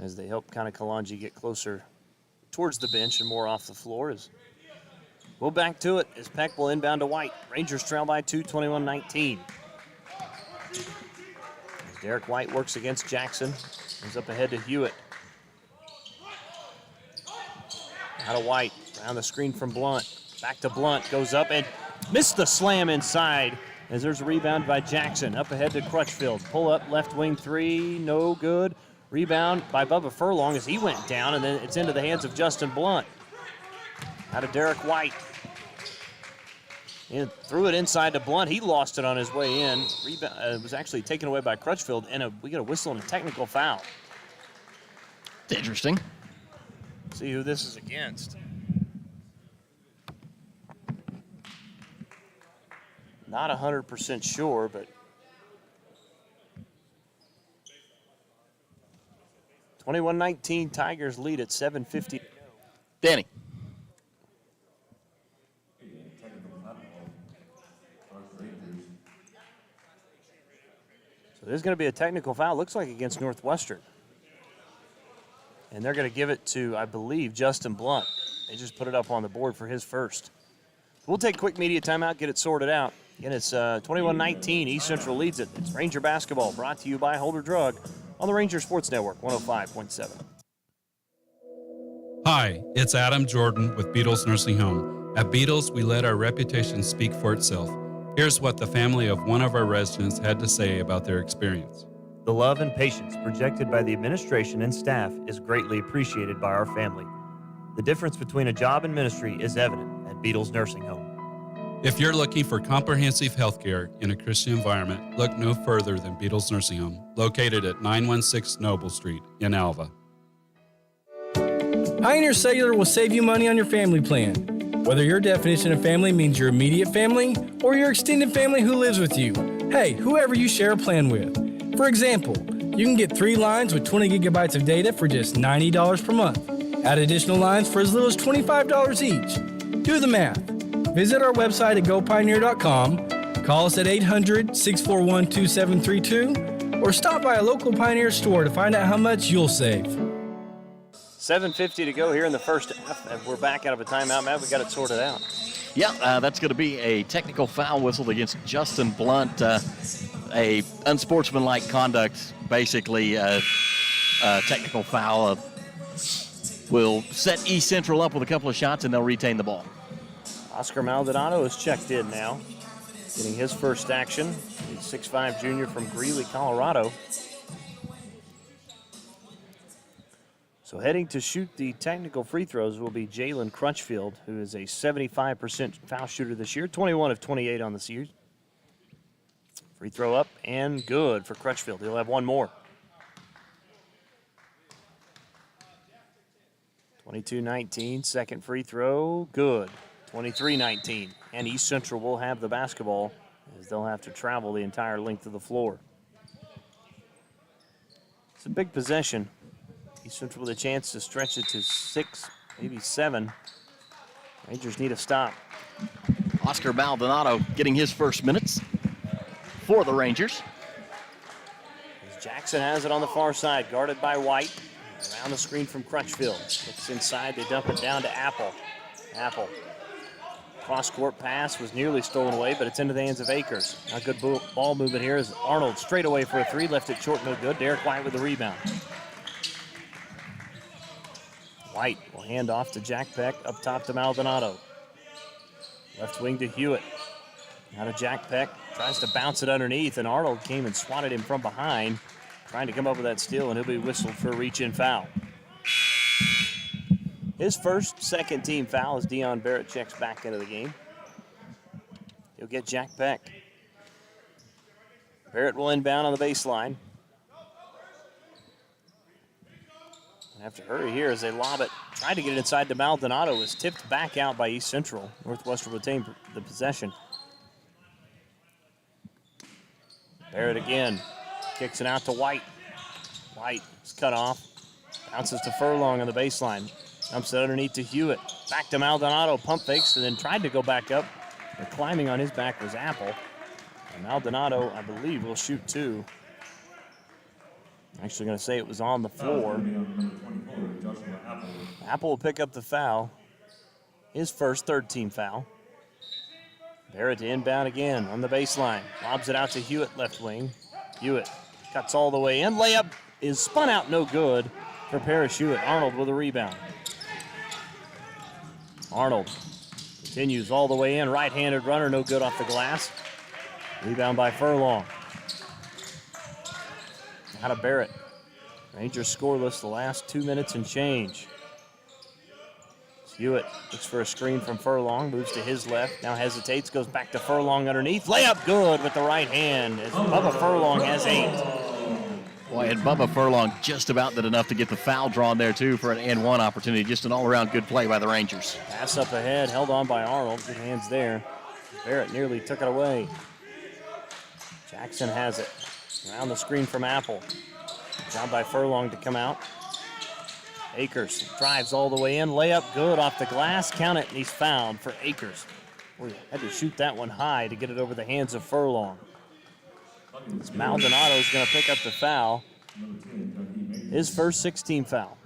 As they help kind of Kalanji get closer towards the bench and more off the floor. As we'll back to it as Peck will inbound to White. Rangers trail by 2, 21-19. Derek White works against Jackson. He's up ahead to Hewitt. Out of White, around the screen from Blunt. Back to Blunt, goes up and missed the slam inside as there's a rebound by Jackson. Up ahead to Crutchfield. Pull up, left wing three, no good. Rebound by Bubba Furlong as he went down, and then it's into the hands of Justin Blunt. Out of Derek White. And threw it inside to Blunt. He lost it on his way in. Rebound it was actually taken away by Crutchfield, and we get a whistle and a technical foul. It's interesting. See who this is against. Not 100% sure, but 21-19, Tigers lead at 7:50. Danny. So there's going to be a technical foul, looks like against Northwestern. And they're going to give it to, I believe, Justin Blunt. They just put it up on the board for his first. We'll take a quick media timeout, get it sorted out. Again, it's 21-19. East Central leads it. It's Ranger basketball brought to you by Holder Drug on the Ranger Sports Network, 105.7. Hi, it's Adam Jordan with Beetles Nursing Home. At Beetles, we let our reputation speak for itself. Here's what the family of one of our residents had to say about their experience. The love and patience projected by the administration and staff is greatly appreciated by our family. The difference between a job and ministry is evident at Beetles Nursing Home. If you're looking for comprehensive health care in a Christian environment, look no further than Beetles Nursing Home, located at 916 Noble Street in Alva. Pioneer Cellular will save you money on your family plan. Whether your definition of family means your immediate family or your extended family who lives with you. Hey, whoever you share a plan with. For example, you can get 3 lines with 20 gigabytes of data for just $90 per month. Add additional lines for as little as $25 each. Do the math. Visit our website at gopioneer.com, call us at 800-641-2732, or stop by a local Pioneer store to find out how much you'll save. 7:50 to go here in the first half, and we're back out of a timeout. Matt, we got it sorted out. Yeah, that's going to be a technical foul whistled against Justin Blunt. A unsportsmanlike conduct, basically a technical foul. Will set East Central up with a couple of shots, and they'll retain the ball. Oscar Maldonado is checked in now, getting his first action. He's 6'5" junior from Greeley, Colorado. So heading to shoot the technical free throws will be Jalen Crutchfield, who is a 75% foul shooter this year, 21 of 28 on the series. Free throw up and good for Crutchfield. He'll have one more. 22-19, second free throw, good. 23-19, and East Central will have the basketball as they'll have to travel the entire length of the floor. It's a big possession. East Central with a chance to stretch it to 6, maybe 7. Rangers need a stop. Oscar Maldonado getting his first minutes for the Rangers. As Jackson has it on the far side, guarded by White. Around the screen from Crutchfield. Looks inside, they dump it down to Apple. Apple. Cross-court pass was nearly stolen away, but it's into the hands of Akers. Now good ball movement here as Arnold straight away for a 3, left it short, no good. Derek White with the rebound. White will hand off to Jack Peck, up top to Maldonado. Left wing to Hewitt. Now to Jack Peck, tries to bounce it underneath, and Arnold came and swatted him from behind, trying to come up with that steal, and he'll be whistled for a reach-in foul. His first second-team foul as Deion Barrett checks back into the game. He'll get Jack Peck. Barrett will inbound on the baseline. Have to hurry here as they lob it. Tried to get it inside to Maldonado. Was tipped back out by East Central. Northwestern retained the possession. Barrett again. Kicks it out to White. White is cut off. Bounces to Furlong on the baseline. Dumps it underneath to Hewitt. Back to Maldonado. Pump fakes and then tried to go back up. But climbing on his back was Apple. And Maldonado, I believe, will shoot 2. Actually going to say it was on the floor. Apple will pick up the foul. His first third-team foul. Barrett to inbound again on the baseline. Lobs it out to Hewitt, left wing. Hewitt cuts all the way in. Layup is spun out, no good for Parrish Hewitt. Arnold with a rebound. Arnold continues all the way in. Right-handed runner, no good off the glass. Rebound by Furlong. Out of Barrett. Rangers scoreless the last 2 minutes and change. Hewitt looks for a screen from Furlong, moves to his left, now hesitates, goes back to Furlong underneath. Layup good with the right hand as Bubba Furlong has 8. Boy, and Bubba Furlong just about did enough to get the foul drawn there, too, for an and-one opportunity. Just an all-around good play by the Rangers. Pass up ahead, held on by Arnold. Good hands there. Barrett nearly took it away. Jackson has it. Around the screen from Apple. Job by Furlong to come out. Akers drives all the way in. Layup good off the glass. Count it, and he's fouled for Akers. Boy, had to shoot that one high to get it over the hands of Furlong. As Maldonado is going to pick up the foul. His first 16 foul.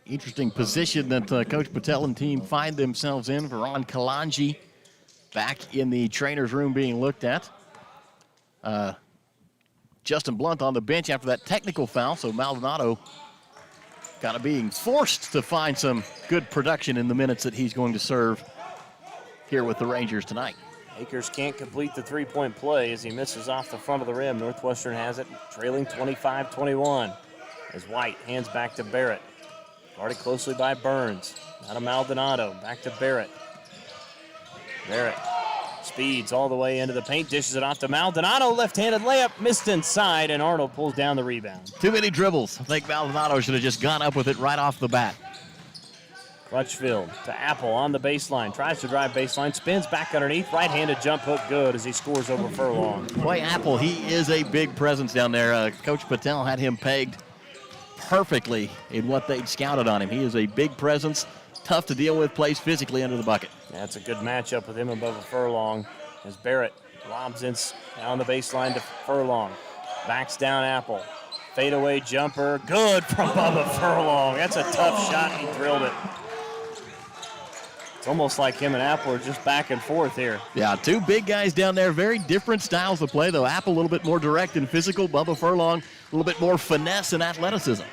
Interesting position that Coach Patel and team find themselves in. Veron Kalanji back in the trainer's room being looked at. Justin Blunt on the bench after that technical foul, so Maldonado kind of being forced to find some good production in the minutes that he's going to serve here with the Rangers tonight. Akers can't complete the three-point play as he misses off the front of the rim. Northwestern has it, trailing 25-21. As White hands back to Barrett. Guarded closely by Burns. Now to Maldonado, back to Barrett. Barrett speeds all the way into the paint, dishes it off to Maldonado. Left-handed layup, missed inside, and Arnold pulls down the rebound. Too many dribbles. I think Maldonado should have just gone up with it right off the bat. Crutchfield to Apple on the baseline. Tries to drive baseline, spins back underneath. Right-handed jump hook good as he scores over Furlong. Boy, Apple, he is a big presence down there. Coach Patel had him pegged perfectly in what they'd scouted on him. He is a big presence, tough to deal with, plays physically under the bucket. That's a good matchup with him above Furlong as Barrett lobs in down the baseline to Furlong. Backs down Apple. Fadeaway jumper, good from Bubba Furlong. That's a tough shot, he drilled it. It's almost like him and Apple are just back and forth here. Yeah, two big guys down there, very different styles of play, though. Apple a little bit more direct and physical, Bubba Furlong a little bit more finesse and athleticism.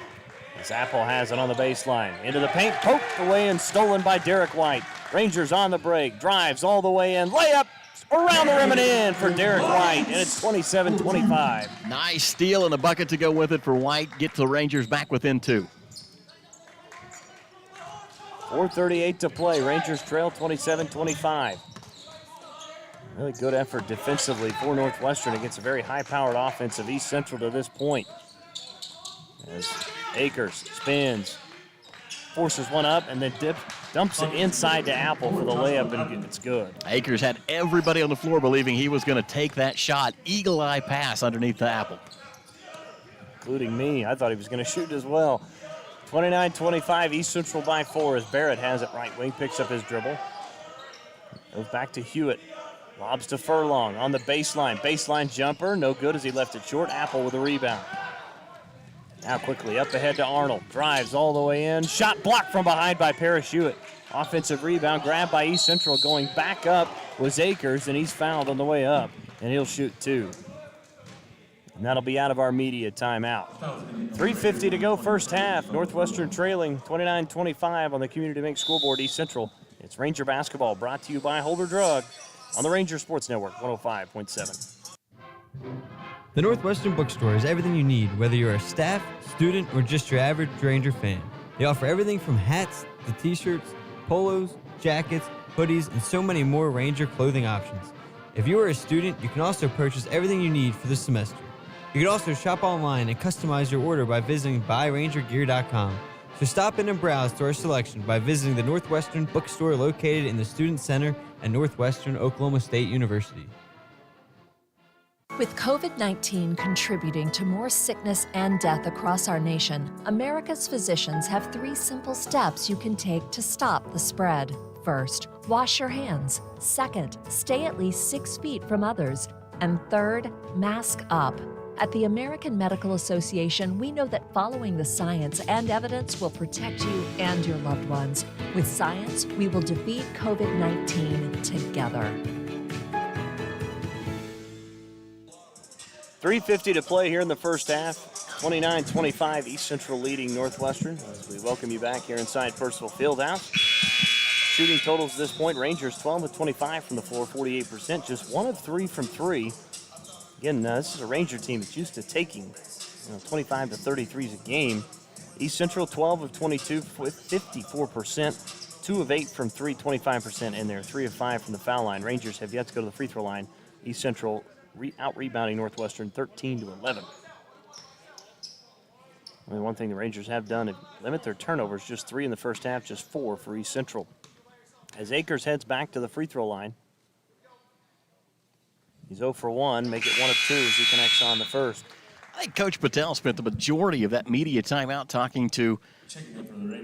As Apple has it on the baseline. Into the paint, poked away and stolen by Derek White. Rangers on the break, drives all the way in, layup, around the rim and in for Derek White, and it's 27-25. Nice steal and a bucket to go with it for White. Get the Rangers back within 2. 4:38 to play. Rangers trail 27-25. Really good effort defensively for Northwestern against a very high-powered offense of East Central to this point. As Akers spins, forces one up, and then dumps it inside to Apple for the layup, and it's good. Akers had everybody on the floor believing he was going to take that shot. Eagle-eye pass underneath the Apple. Including me. I thought he was going to shoot as well. 29-25, East Central by 4 as Barrett has it right wing, picks up his dribble. Goes back to Hewitt. Lobs to Furlong on the baseline. Baseline jumper, no good as he left it short. Apple with a rebound. Now quickly up ahead to Arnold. Drives all the way in. Shot blocked from behind by Parrish Hewitt. Offensive rebound grabbed by East Central. Going back up was Akers, and he's fouled on the way up, and he'll shoot 2. And that'll be out of our media timeout. 3:50 to go first half. Northwestern trailing 29-25 on the Community Bank scoreboard. East Central. It's Ranger basketball brought to you by Holder Drug on the Ranger Sports Network 105.7. The Northwestern Bookstore is everything you need, whether you're a staff, student, or just your average Ranger fan. They offer everything from hats to t-shirts, polos, jackets, hoodies, and so many more Ranger clothing options. If you are a student, you can also purchase everything you need for the semester. You can also shop online and customize your order by visiting buyrangergear.com. So stop in and browse to our selection by visiting the Northwestern Bookstore located in the Student Center at Northwestern Oklahoma State University. With COVID-19 contributing to more sickness and death across our nation, America's physicians have 3 simple steps you can take to stop the spread. First, wash your hands. Second, stay at least 6 feet from others. And third, mask up. At the American Medical Association, we know that following the science and evidence will protect you and your loved ones. With science, we will defeat COVID-19 together. 3:50 to play here in the first half. 29-25, East Central leading Northwestern. As we welcome you back here inside Purcell Fieldhouse. shooting totals at this point. Rangers 12 of 25 from the floor, 48%. Just 1 of 3 from 3. Again, this is a Ranger team that's used to taking 25 to 33s a game. East Central 12 of 22 with 54%. 2 of 8 from 3, 25% in there. 3 of 5 from the foul line. Rangers have yet to go to the free throw line. East Central out-rebounding Northwestern 13 to 11. I mean, one thing the Rangers have done is limit their turnovers. Just 3 in the first half, just 4 for East Central. As Akers heads back to the free throw line. He's 0 for 1, make it 1 of 2 as he connects on the first. I think Coach Patel spent the majority of that media timeout talking to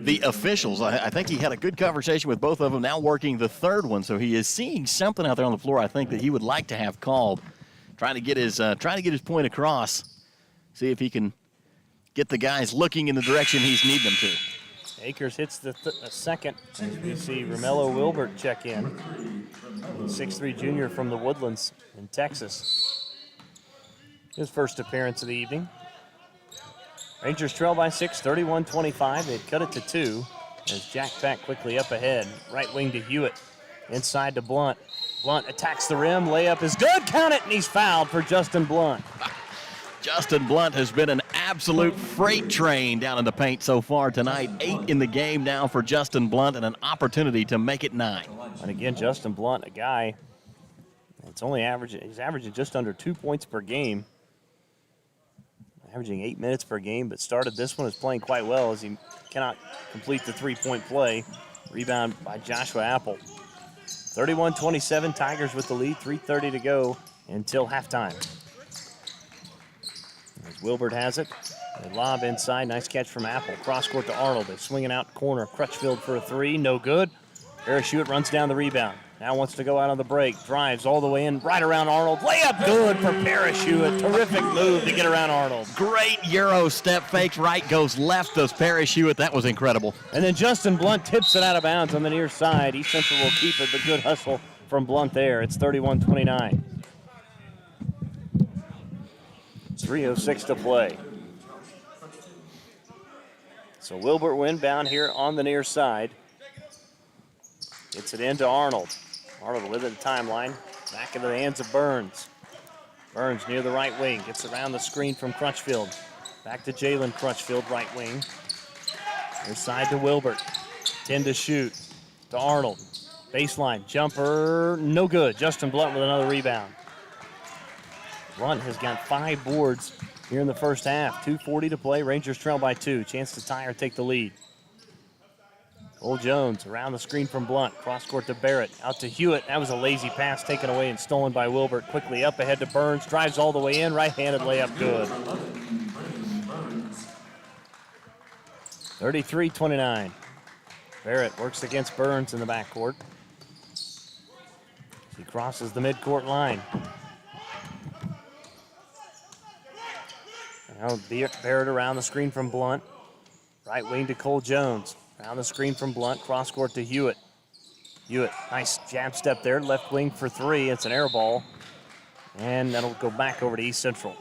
the officials. I think he had a good conversation with both of them, now working the third one. So he is seeing something out there on the floor I think that he would like to have called. Trying to get his point across. See if he can get the guys looking in the direction he's need them to. Akers hits the second. As we see Romello Wilbert check in. 6'3" junior from the Woodlands in Texas. His first appearance of the evening. Rangers trail by 6, 31-25. They've cut it to 2 as Jack Peck quickly up ahead. Right wing to Hewitt. Inside to Blunt. Blunt attacks the rim. Layup is good. Count it, and he's fouled for Justin Blunt. Justin Blunt has been an absolute freight train down in the paint so far tonight. 8 in the game now for Justin Blunt and an opportunity to make it 9. And again, Justin Blunt, a guy that's he's averaging just under 2 points per game. Averaging 8 minutes per game, but started this one as playing quite well as he cannot complete the three-point play. Rebound by Joshua Apple. 31-27, Tigers with the lead, 3:30 to go until halftime. As Wilbert has it, they lob inside, nice catch from Apple. Cross court to Arnold, they're swinging out corner. Crutchfield for a 3, no good. Parachute runs down the rebound. Now wants to go out on the break, drives all the way in, right around Arnold. Layup good for Parachute, a terrific move to get around Arnold. Great Euro step, fakes right, goes left, does Parachute. That was incredible. And then Justin Blunt tips it out of bounds on the near side. East Central will keep it, but good hustle from Blunt there. It's 31-29. 3:06 to play. So Wilbert will inbound here on the near side. Gets it into Arnold. Arnold within the timeline. Back into the hands of Burns. Burns near the right wing. Gets around the screen from Crutchfield. Back to Jalen Crutchfield, right wing. Near side to Wilbert. 10 to shoot. To Arnold. Baseline. Jumper. No good. Justin Blunt with another rebound. Blunt has got 5 boards here in the first half. 2:40 to play. Rangers trail by 2. Chance to tie or take the lead. Cole Jones around the screen from Blunt. Cross court to Barrett. Out to Hewitt. That was a lazy pass taken away and stolen by Wilbert. Quickly up ahead to Burns. Drives all the way in. Right-handed layup good. 33-29. Barrett works against Burns in the backcourt. He crosses the midcourt line. Now Barrett around the screen from Blunt. Right wing to Cole Jones. Around the screen from Blunt. Cross court to Hewitt. Hewitt, nice jab step there. Left wing for 3. It's an air ball. And that'll go back over to East Central.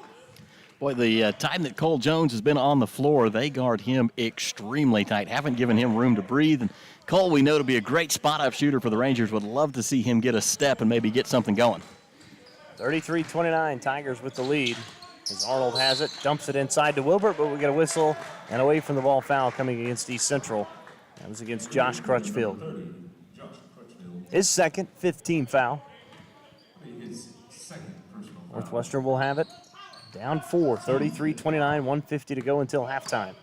Boy, the time that Cole Jones has been on the floor, they guard him extremely tight. Haven't given him room to breathe. And Cole, we know, to be a great spot-up shooter for the Rangers. Would love to see him get a step and maybe get something going. 33-29, Tigers with the lead. As Arnold has it, dumps it inside to Wilbert, but we get a whistle and away from the ball foul coming against East Central. That was against Josh Crutchfield. His second, 15 foul. Northwestern will have it. Down 4, 33-29, 1:50 to go until halftime.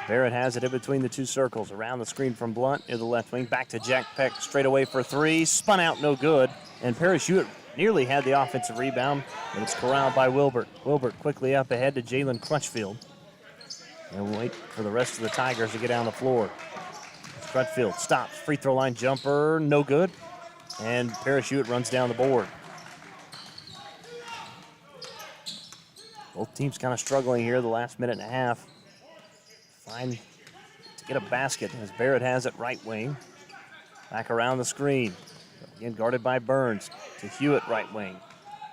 Barrett has it in between the two circles. Around the screen from Blunt near the left wing. Back to Jack Peck, straight away for 3. Spun out, no good. And Parachute nearly had the offensive rebound, but it's corralled by Wilbert. Wilbert quickly up ahead to Jalen Crutchfield. And we'll wait for the rest of the Tigers to get down the floor. Crutchfield stops, free throw line jumper, no good. And Parachute runs down the board. Both teams kind of struggling here the last minute and a half. Fine to get a basket as Barrett has it right wing. Back around the screen. Again guarded by Burns to Hewitt right wing.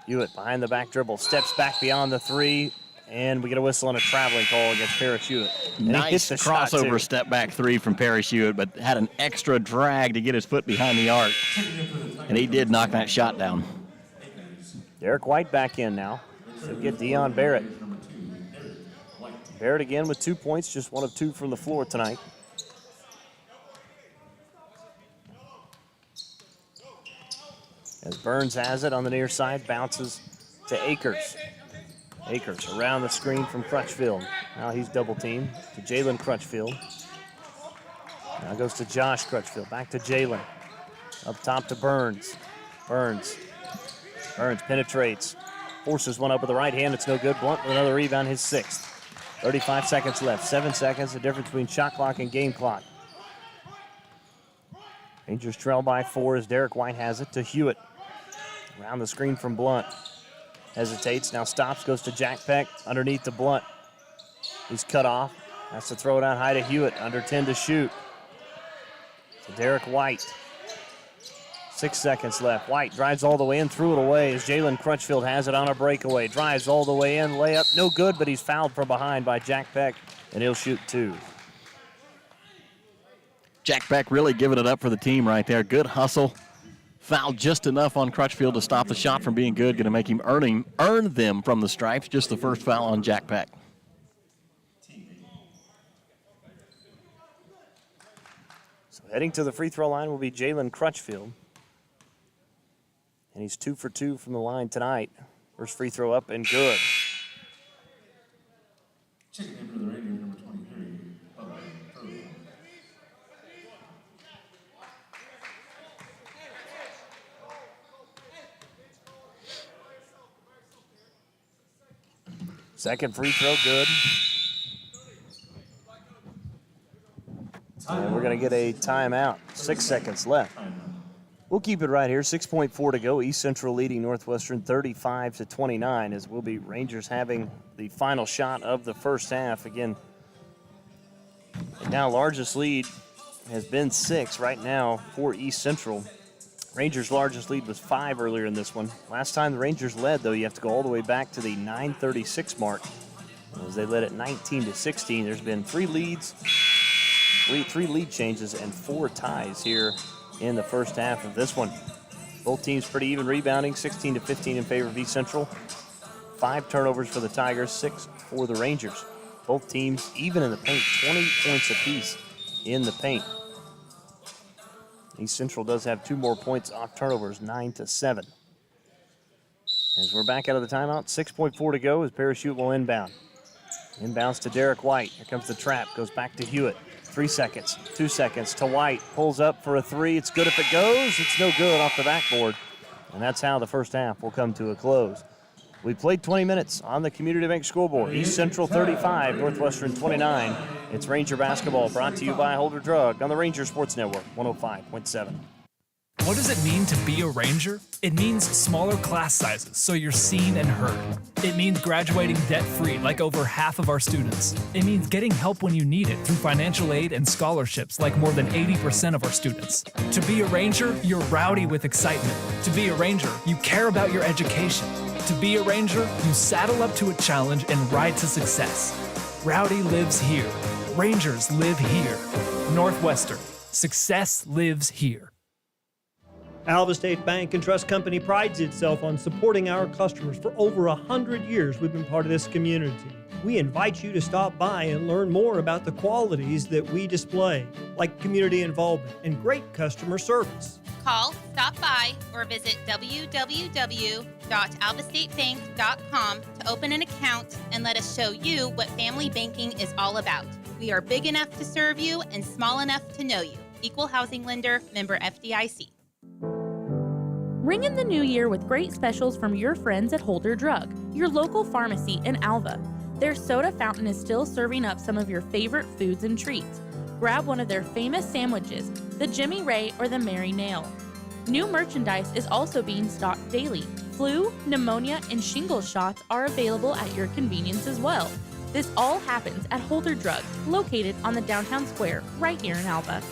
Hewitt behind the back dribble. Steps back beyond the 3 And we get a whistle on a traveling call against Parrish Hewitt. And he Nice hits the shot, crossover too. step back three from Parrish Hewitt, but had an extra drag to get his foot behind the arc. And he did knock that shot down. Derek White back in now. So get Deion Barrett. Barrett again with 2 points, just 1 of 2 from the floor tonight. As Burns has it on the near side, bounces to Akers. Akers around the screen from Crutchfield. Now he's double teamed to Jalen Crutchfield. Now goes to Josh Crutchfield, back to Jalen. Up top to Burns. Burns penetrates, forces one up with the right hand, it's no good. Blunt with another rebound, his 6th. 35 seconds left, 7 seconds, the difference between shot clock and game clock. Rangers trail by 4 as Derek White has it to Hewitt. Around the screen from Blunt. Hesitates, now stops, goes to Jack Peck, underneath to Blunt. He's cut off, has to throw it out high to Hewitt, under 10 to shoot. To Derek White. 6 seconds left. White drives all the way in, threw it away as Jalen Crutchfield has it on a breakaway. Drives all the way in, layup, no good, but he's fouled from behind by Jack Peck, and he'll shoot 2. Jack Beck really giving it up for the team right there. Good hustle. Fouled just enough on Crutchfield to stop the shot from being good. Going to make him earn them from the stripes. Just the first foul on Jack Peck. So heading to the free throw line will be Jalen Crutchfield. And he's 2 for 2 from the line tonight. First free throw up and good. Checking in for the Rangers, number 23. Second free throw, good. And we're going to get a timeout. 6 seconds left. We'll keep it right here. 6.4 to go. East Central leading Northwestern 35-29 as we'll be Rangers having the final shot of the first half. Again, and now largest lead has been 6 right now for East Central. Rangers' largest lead was 5 earlier in this one. Last time the Rangers led, though, you have to go all the way back to the 9:36 mark as they led at 19-16. There's been 3 leads, three lead changes, and 4 ties here in the first half of this one. Both teams pretty even rebounding, 16-15 in favor of East Central. 5 turnovers for the Tigers, 6 for the Rangers. Both teams even in the paint, 20 points apiece in the paint. East Central does have 2 more points off turnovers, 9-7. As we're back out of the timeout, 6.4 to go as Parrish Hewitt will inbound. Inbounds to Derek White. Here comes the trap, goes back to Hewitt. 3 seconds, 2 seconds to White. Pulls up for a 3. It's good if it goes. It's no good off the backboard. And that's how the first half will come to a close. We played 20 minutes on the Community Bank scoreboard. East Central 35, Northwestern 29. It's Ranger basketball brought to you by Holder Drug on the Ranger Sports Network, 105.7. What does it mean to be a Ranger? It means smaller class sizes so you're seen and heard. It means graduating debt-free like over half of our students. It means getting help when you need it through financial aid and scholarships like more than 80% of our students. To be a Ranger, you're rowdy with excitement. To be a Ranger, you care about your education. To be a Ranger, you saddle up to a challenge and ride to success. Rowdy lives here. Rangers live here. Northwestern. Success lives here. Alva State Bank and Trust Company prides itself on supporting our customers. For over 100 years, we've been part of this community. We invite you to stop by and learn more about the qualities that we display, like community involvement and great customer service. Call, stop by, or visit www.alvastatebank.com to open an account and let us show you what family banking is all about. We are big enough to serve you and small enough to know you. Equal Housing Lender, member FDIC. Ring in the new year with great specials from your friends at Holder Drug, your local pharmacy in Alva. Their soda fountain is still serving up some of your favorite foods and treats. Grab one of their famous sandwiches, the Jimmy Ray or the Mary Nail. New merchandise is also being stocked daily. Flu, pneumonia, and shingles shots are available at your convenience as well. This all happens at Holder Drug, located on the downtown square right here in Alva.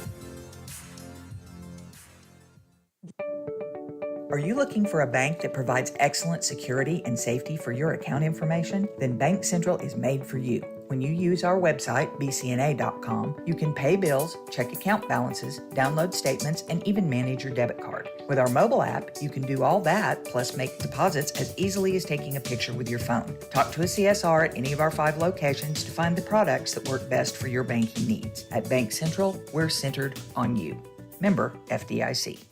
Are you looking for a bank that provides excellent security and safety for your account information? Then Bank Central is made for you. When you use our website, bcna.com, you can pay bills, check account balances, download statements, and even manage your debit card. With our mobile app, you can do all that, plus make deposits as easily as taking a picture with your phone. Talk to a CSR at any of our 5 locations to find the products that work best for your banking needs. At Bank Central, we're centered on you. Member FDIC.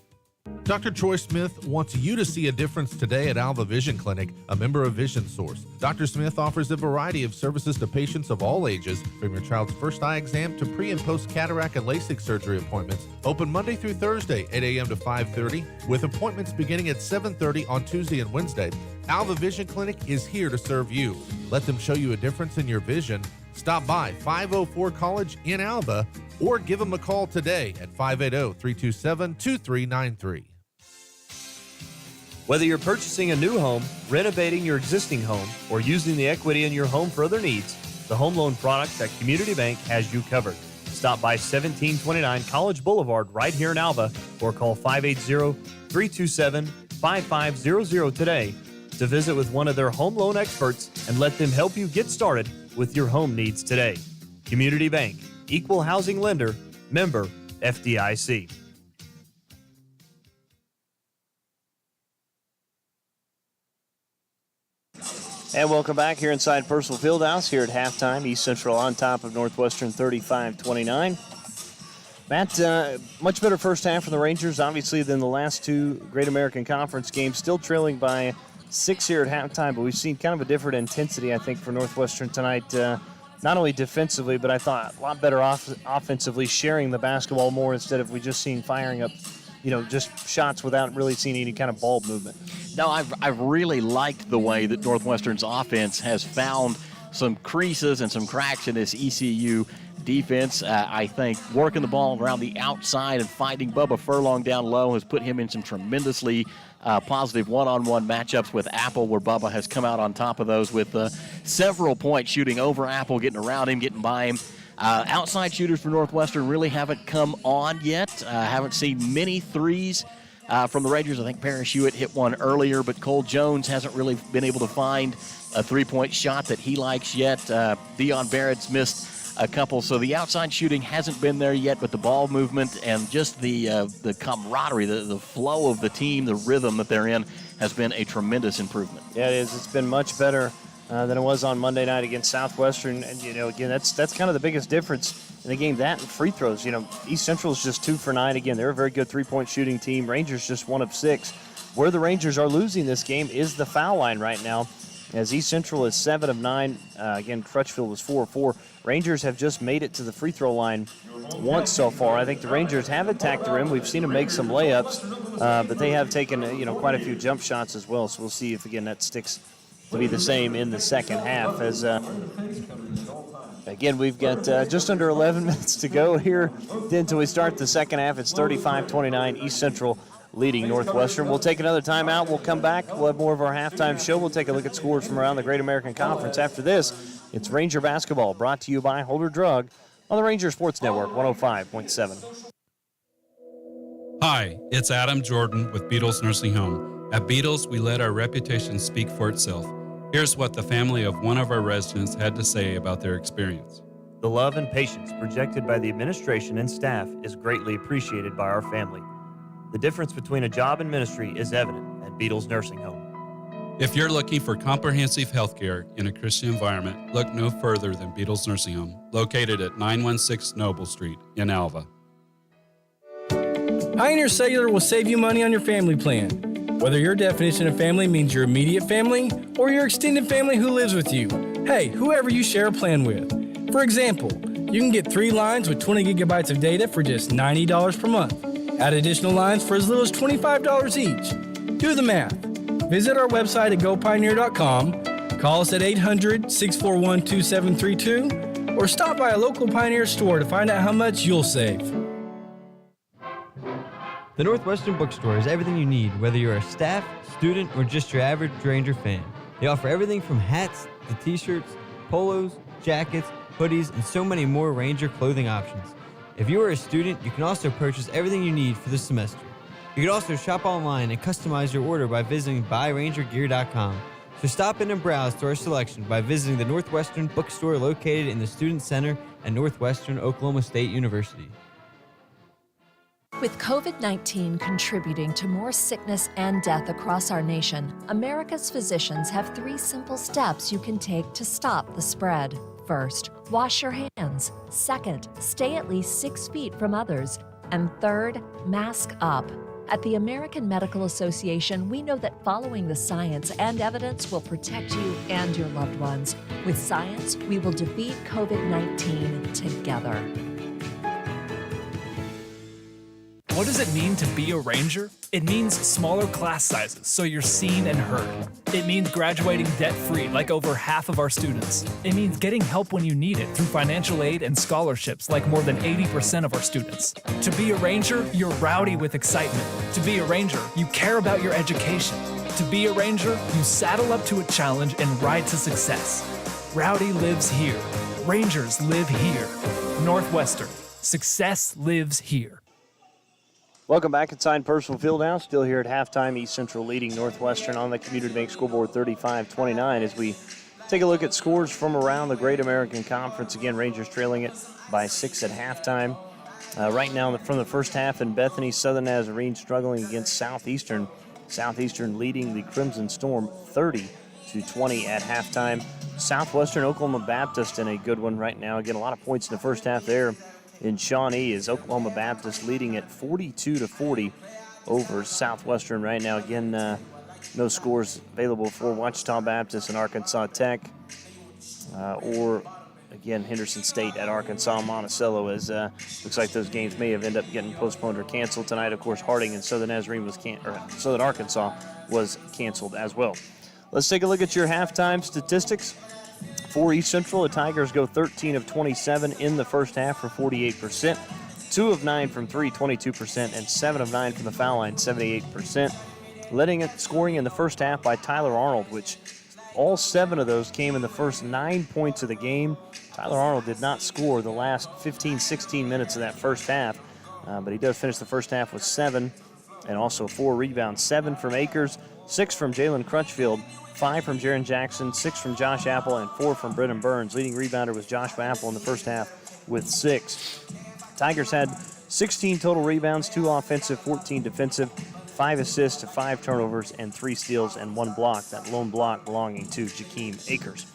Dr. Troy Smith wants you to see a difference today at Alva Vision Clinic, a member of Vision Source. Dr. Smith offers a variety of services to patients of all ages, from your child's first eye exam to pre- and post-cataract and LASIK surgery appointments. Open Monday through Thursday, 8 a.m. to 5:30, with appointments beginning at 7:30 on Tuesday and Wednesday. Alva Vision Clinic is here to serve you. Let them show you a difference in your vision. Stop by 504 College in Alva or give them a call today at 580-327-2393. Whether you're purchasing a new home, renovating your existing home, or using the equity in your home for other needs, the home loan products at Community Bank has you covered. Stop by 1729 College Boulevard right here in Alva or call 580-327-5500 today to visit with one of their home loan experts and let them help you get started with your home needs today. Community Bank, Equal Housing Lender, member FDIC. And welcome back here inside Purcell Fieldhouse here at halftime. East Central on top of Northwestern 35-29. Matt, much better first half for the Rangers, obviously, than the last 2 Great American Conference games. Still trailing by 6 here at halftime, but we've seen kind of a different intensity, I think, for Northwestern tonight. Not only defensively, but I thought a lot better offensively, sharing the basketball more instead of we just seen firing up, just shots without really seeing any kind of ball movement. No, I've really liked the way that Northwestern's offense has found some creases and some cracks in this ECU defense. I think working the ball around the outside and finding Bubba Furlong down low has put him in some tremendously positive one-on-one matchups with Apple, where Bubba has come out on top of those with several points, shooting over Apple, getting around him, getting by him. Outside shooters for Northwestern really haven't come on yet. Haven't seen many threes from the Rangers. I think Parrish Hewitt hit one earlier, but Cole Jones hasn't really been able to find a three-point shot that he likes yet. Dion Barrett's missed a couple, so the outside shooting hasn't been there yet, but the ball movement and just the camaraderie, the flow of the team, the rhythm that they're in has been a tremendous improvement. Yeah, it is. It's been much better than it was on Monday night against Southwestern. And, again, that's kind of the biggest difference in the game, that and free throws. East Central is just 2 for 9. Again, they're a very good three-point shooting team. Rangers just 1 of 6. Where the Rangers are losing this game is the foul line right now, as East Central is 7 of 9. Again, Crutchfield was 4 of 4. Rangers have just made it to the free throw line once so far. I think the Rangers have attacked the rim. We've seen them make some layups, but they have taken quite a few jump shots as well. So we'll see if, again, that sticks to be the same in the second half. As again, we've got just under 11 minutes to go here until we start the second half. It's 35-29, East Central leading Northwestern. We'll take another timeout. We'll come back. We'll have more of our halftime show. We'll take a look at scores from around the Great American Conference. After this, it's Ranger Basketball, brought to you by Holder Drug on the Ranger Sports Network 105.7. Hi, it's Adam Jordan with Beetles Nursing Home. At Beetles, we let our reputation speak for itself. Here's what the family of one of our residents had to say about their experience. The love and patience projected by the administration and staff is greatly appreciated by our family. The difference between a job and ministry is evident at Beetles Nursing Home. If you're looking for comprehensive health care in a Christian environment, look no further than Beetles Nursing Home, located at 916 Noble Street in Alva. Pioneer Cellular will save you money on your family plan. Whether your definition of family means your immediate family or your extended family who lives with you. Hey, whoever you share a plan with. For example, you can get 3 lines with 20 gigabytes of data for just $90 per month. Add additional lines for as little as $25 each. Do the math. Visit our website at gopioneer.com, call us at 800-641-2732, or stop by a local Pioneer store to find out how much you'll save. The Northwestern Bookstore is everything you need, whether you're a staff, student, or just your average Ranger fan. They offer everything from hats to t-shirts, polos, jackets, hoodies, and so many more Ranger clothing options. If you are a student, you can also purchase everything you need for the semester. You can also shop online and customize your order by visiting buyrangergear.com. So stop in and browse to our selection by visiting the Northwestern bookstore located in the Student Center at Northwestern Oklahoma State University. With COVID-19 contributing to more sickness and death across our nation, America's physicians have 3 simple steps you can take to stop the spread. First, wash your hands. Second, stay at least 6 feet from others. And third, mask up. At the American Medical Association, we know that following the science and evidence will protect you and your loved ones. With science, we will defeat COVID-19 together. What does it mean to be a Ranger? It means smaller class sizes so you're seen and heard. It means graduating debt-free like over half of our students. It means getting help when you need it through financial aid and scholarships like more than 80% of our students. To be a Ranger, you're rowdy with excitement. To be a Ranger, you care about your education. To be a Ranger, you saddle up to a challenge and ride to success. Rowdy lives here. Rangers live here. Northwestern. Success lives here. Welcome back inside Personal Fieldhouse. Still here at halftime. East Central leading Northwestern on the Community Bank scoreboard 35-29 as we take a look at scores from around the Great American Conference. Again, Rangers trailing it by 6 at halftime. Right now from the first half in Bethany, Southern Nazarene struggling against Southeastern. Southeastern leading the Crimson Storm 30-20 at halftime. Southwestern Oklahoma Baptist in a good one right now. Again, a lot of points in the first half there. In Shawnee is Oklahoma Baptist leading at 42-40 over Southwestern right now. Again, no scores available for Wichita Baptist and Arkansas Tech, or again Henderson State at Arkansas Monticello. As looks like those games may have ended up getting postponed or canceled tonight. Of course, Harding and Southern Nazarene Southern Arkansas was canceled as well. Let's take a look at your halftime statistics. For East Central, the Tigers go 13 of 27 in the first half for 48%, 2 of 9 from 3, 22%, and 7 of 9 from the foul line, 78%. Letting it scoring in the first half by Tyler Arnold, which all 7 of those came in the first 9 points of the game. Tyler Arnold did not score the last 15, 16 minutes of that first half, but he does finish the first half with 7 and also 4 rebounds, 7 from Akers, 6 from Jalen Crutchfield, 5 from Jaron Jackson, 6 from Josh Apple, and 4 from Brennan Burns. Leading rebounder was Joshua Apple in the first half with 6. Tigers had 16 total rebounds, 2 offensive, 14 defensive, 5 assists, 5 turnovers, and 3 steals and 1 block. That lone block belonging to Jakeem Akers.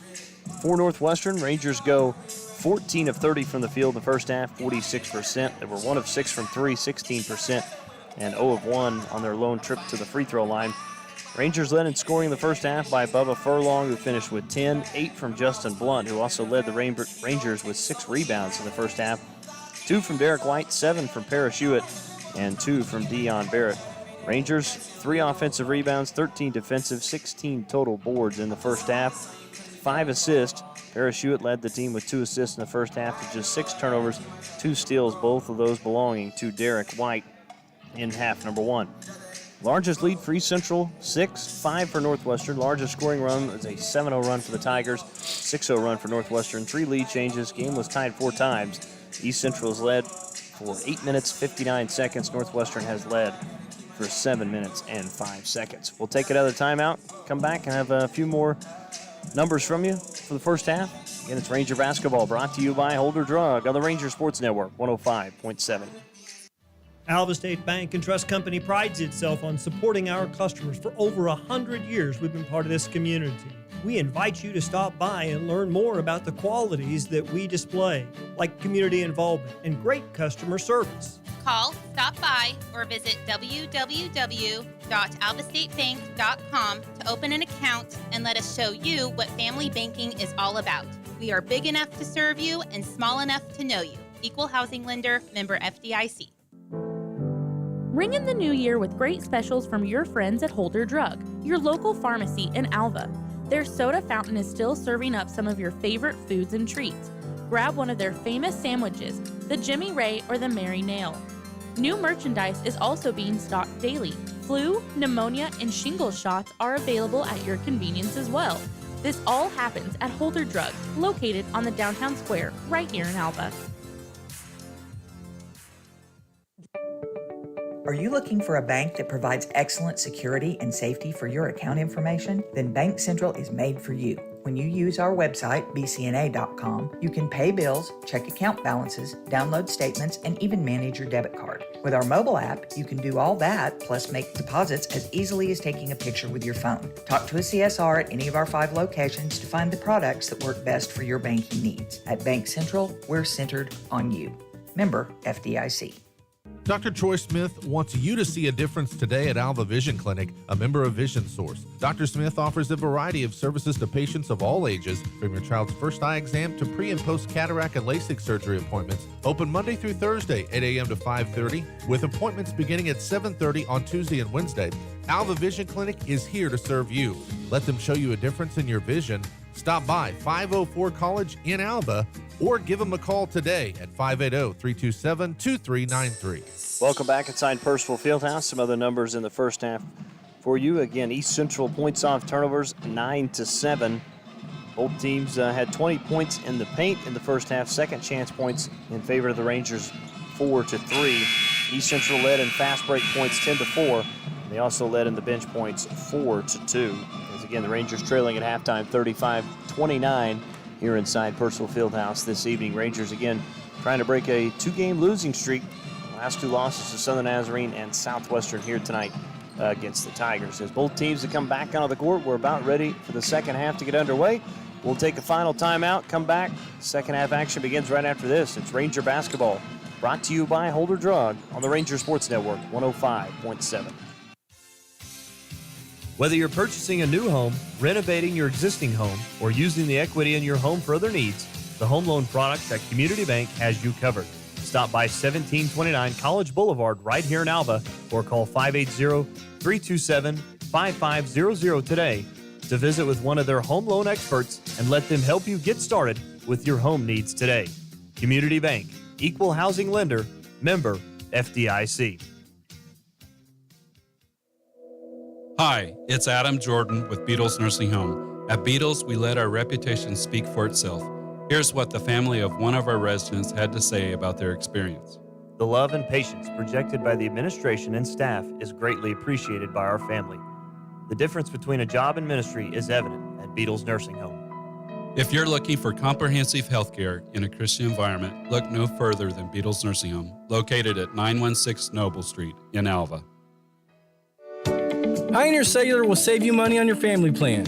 For Northwestern, Rangers go 14 of 30 from the field in the first half, 46%. They were 1 of 6 from 3, 16%, and 0 of 1 on their lone trip to the free throw line. Rangers led in scoring in the first half by Bubba Furlong, who finished with 10, 8 from Justin Blunt, who also led the Rangers with 6 rebounds in the first half, 2 from Derek White, 7 from Parrish Hewitt, and 2 from Dion Barrett. Rangers, 3 offensive rebounds, 13 defensive, 16 total boards in the first half, 5 assists. Parrish Hewitt led the team with 2 assists in the first half with just 6 turnovers, 2 steals, both of those belonging to Derek White in half number 1. Largest lead for East Central, 6-5 for Northwestern. Largest scoring run is a 7-0 run for the Tigers, 6-0 run for Northwestern. 3 lead changes. Game was tied 4 times. East Central has led for 8 minutes, 59 seconds. Northwestern has led for 7 minutes and 5 seconds. We'll take another timeout, come back, and have a few more numbers from you for the first half. Again, it's Ranger Basketball brought to you by Holder Drug on the Ranger Sports Network, 105.7. Alva State Bank and Trust Company prides itself on supporting our customers. For over 100 years, we've been part of this community. We invite you to stop by and learn more about the qualities that we display, like community involvement and great customer service. Call, stop by, or visit www.alvastatebank.com to open an account and let us show you what family banking is all about. We are big enough to serve you and small enough to know you. Equal housing lender, member FDIC. Ring in the new year with great specials from your friends at Holder Drug, your local pharmacy in Alva. Their soda fountain is still serving up some of your favorite foods and treats. Grab one of their famous sandwiches, the Jimmy Ray or the Mary Nail. New merchandise is also being stocked daily. Flu, pneumonia, and shingles shots are available at your convenience as well. This all happens at Holder Drug, located on the downtown square right here in Alva. Are you looking for a bank that provides excellent security and safety for your account information? Then Bank Central is made for you. When you use our website, bcna.com, you can pay bills, check account balances, download statements, and even manage your debit card. With our mobile app, you can do all that, plus make deposits as easily as taking a picture with your phone. Talk to a CSR at any of our 5 locations to find the products that work best for your banking needs. At Bank Central, we're centered on you. Member FDIC. Dr. Troy Smith wants you to see a difference today at Alva Vision Clinic, a member of Vision Source. Dr. Smith offers a variety of services to patients of all ages, from your child's first eye exam to pre and post cataract and LASIK surgery appointments. Open Monday through Thursday, 8 a.m. to 5:30, with appointments beginning at 7:30 on Tuesday and Wednesday. Alva Vision Clinic is here to serve you. Let them show you a difference in your vision. Stop by 504 College in Alva or give them a call today at 580-327-2393. Welcome back inside Percival Fieldhouse. Some other numbers in the first half for you. Again, East Central points off turnovers, 9-7. Both teams had 20 points in the paint in the first half. Second chance points in favor of the Rangers, 4-3. East Central led in fast break points, 10-4. They also led in the bench points, 4-2. As again, the Rangers trailing at halftime, 35-29 here inside Percival Fieldhouse this evening. Rangers again trying to break a 2-game losing streak. Last 2 losses to Southern Nazarene and Southwestern here tonight against the Tigers. As both teams have come back onto the court, we're about ready for the second half to get underway. We'll take a final timeout, come back. Second half action begins right after this. It's Ranger basketball, brought to you by Holder Drug on the Ranger Sports Network, 105.7. Whether you're purchasing a new home, renovating your existing home, or using the equity in your home for other needs, the home loan products at Community Bank has you covered. Stop by 1729 College Boulevard right here in Alva or call 580-327-5500 today to visit with one of their home loan experts and let them help you get started with your home needs today. Community Bank, Equal Housing Lender, member FDIC. Hi, it's Adam Jordan with Beetles Nursing Home. At Beetles, we let our reputation speak for itself. Here's what the family of one of our residents had to say about their experience. The love and patience projected by the administration and staff is greatly appreciated by our family. The difference between a job and ministry is evident at Beetles Nursing Home. If you're looking for comprehensive health care in a Christian environment, look no further than Beetles Nursing Home, located at 916 Noble Street in Alva. Pioneer Cellular will save you money on your family plan.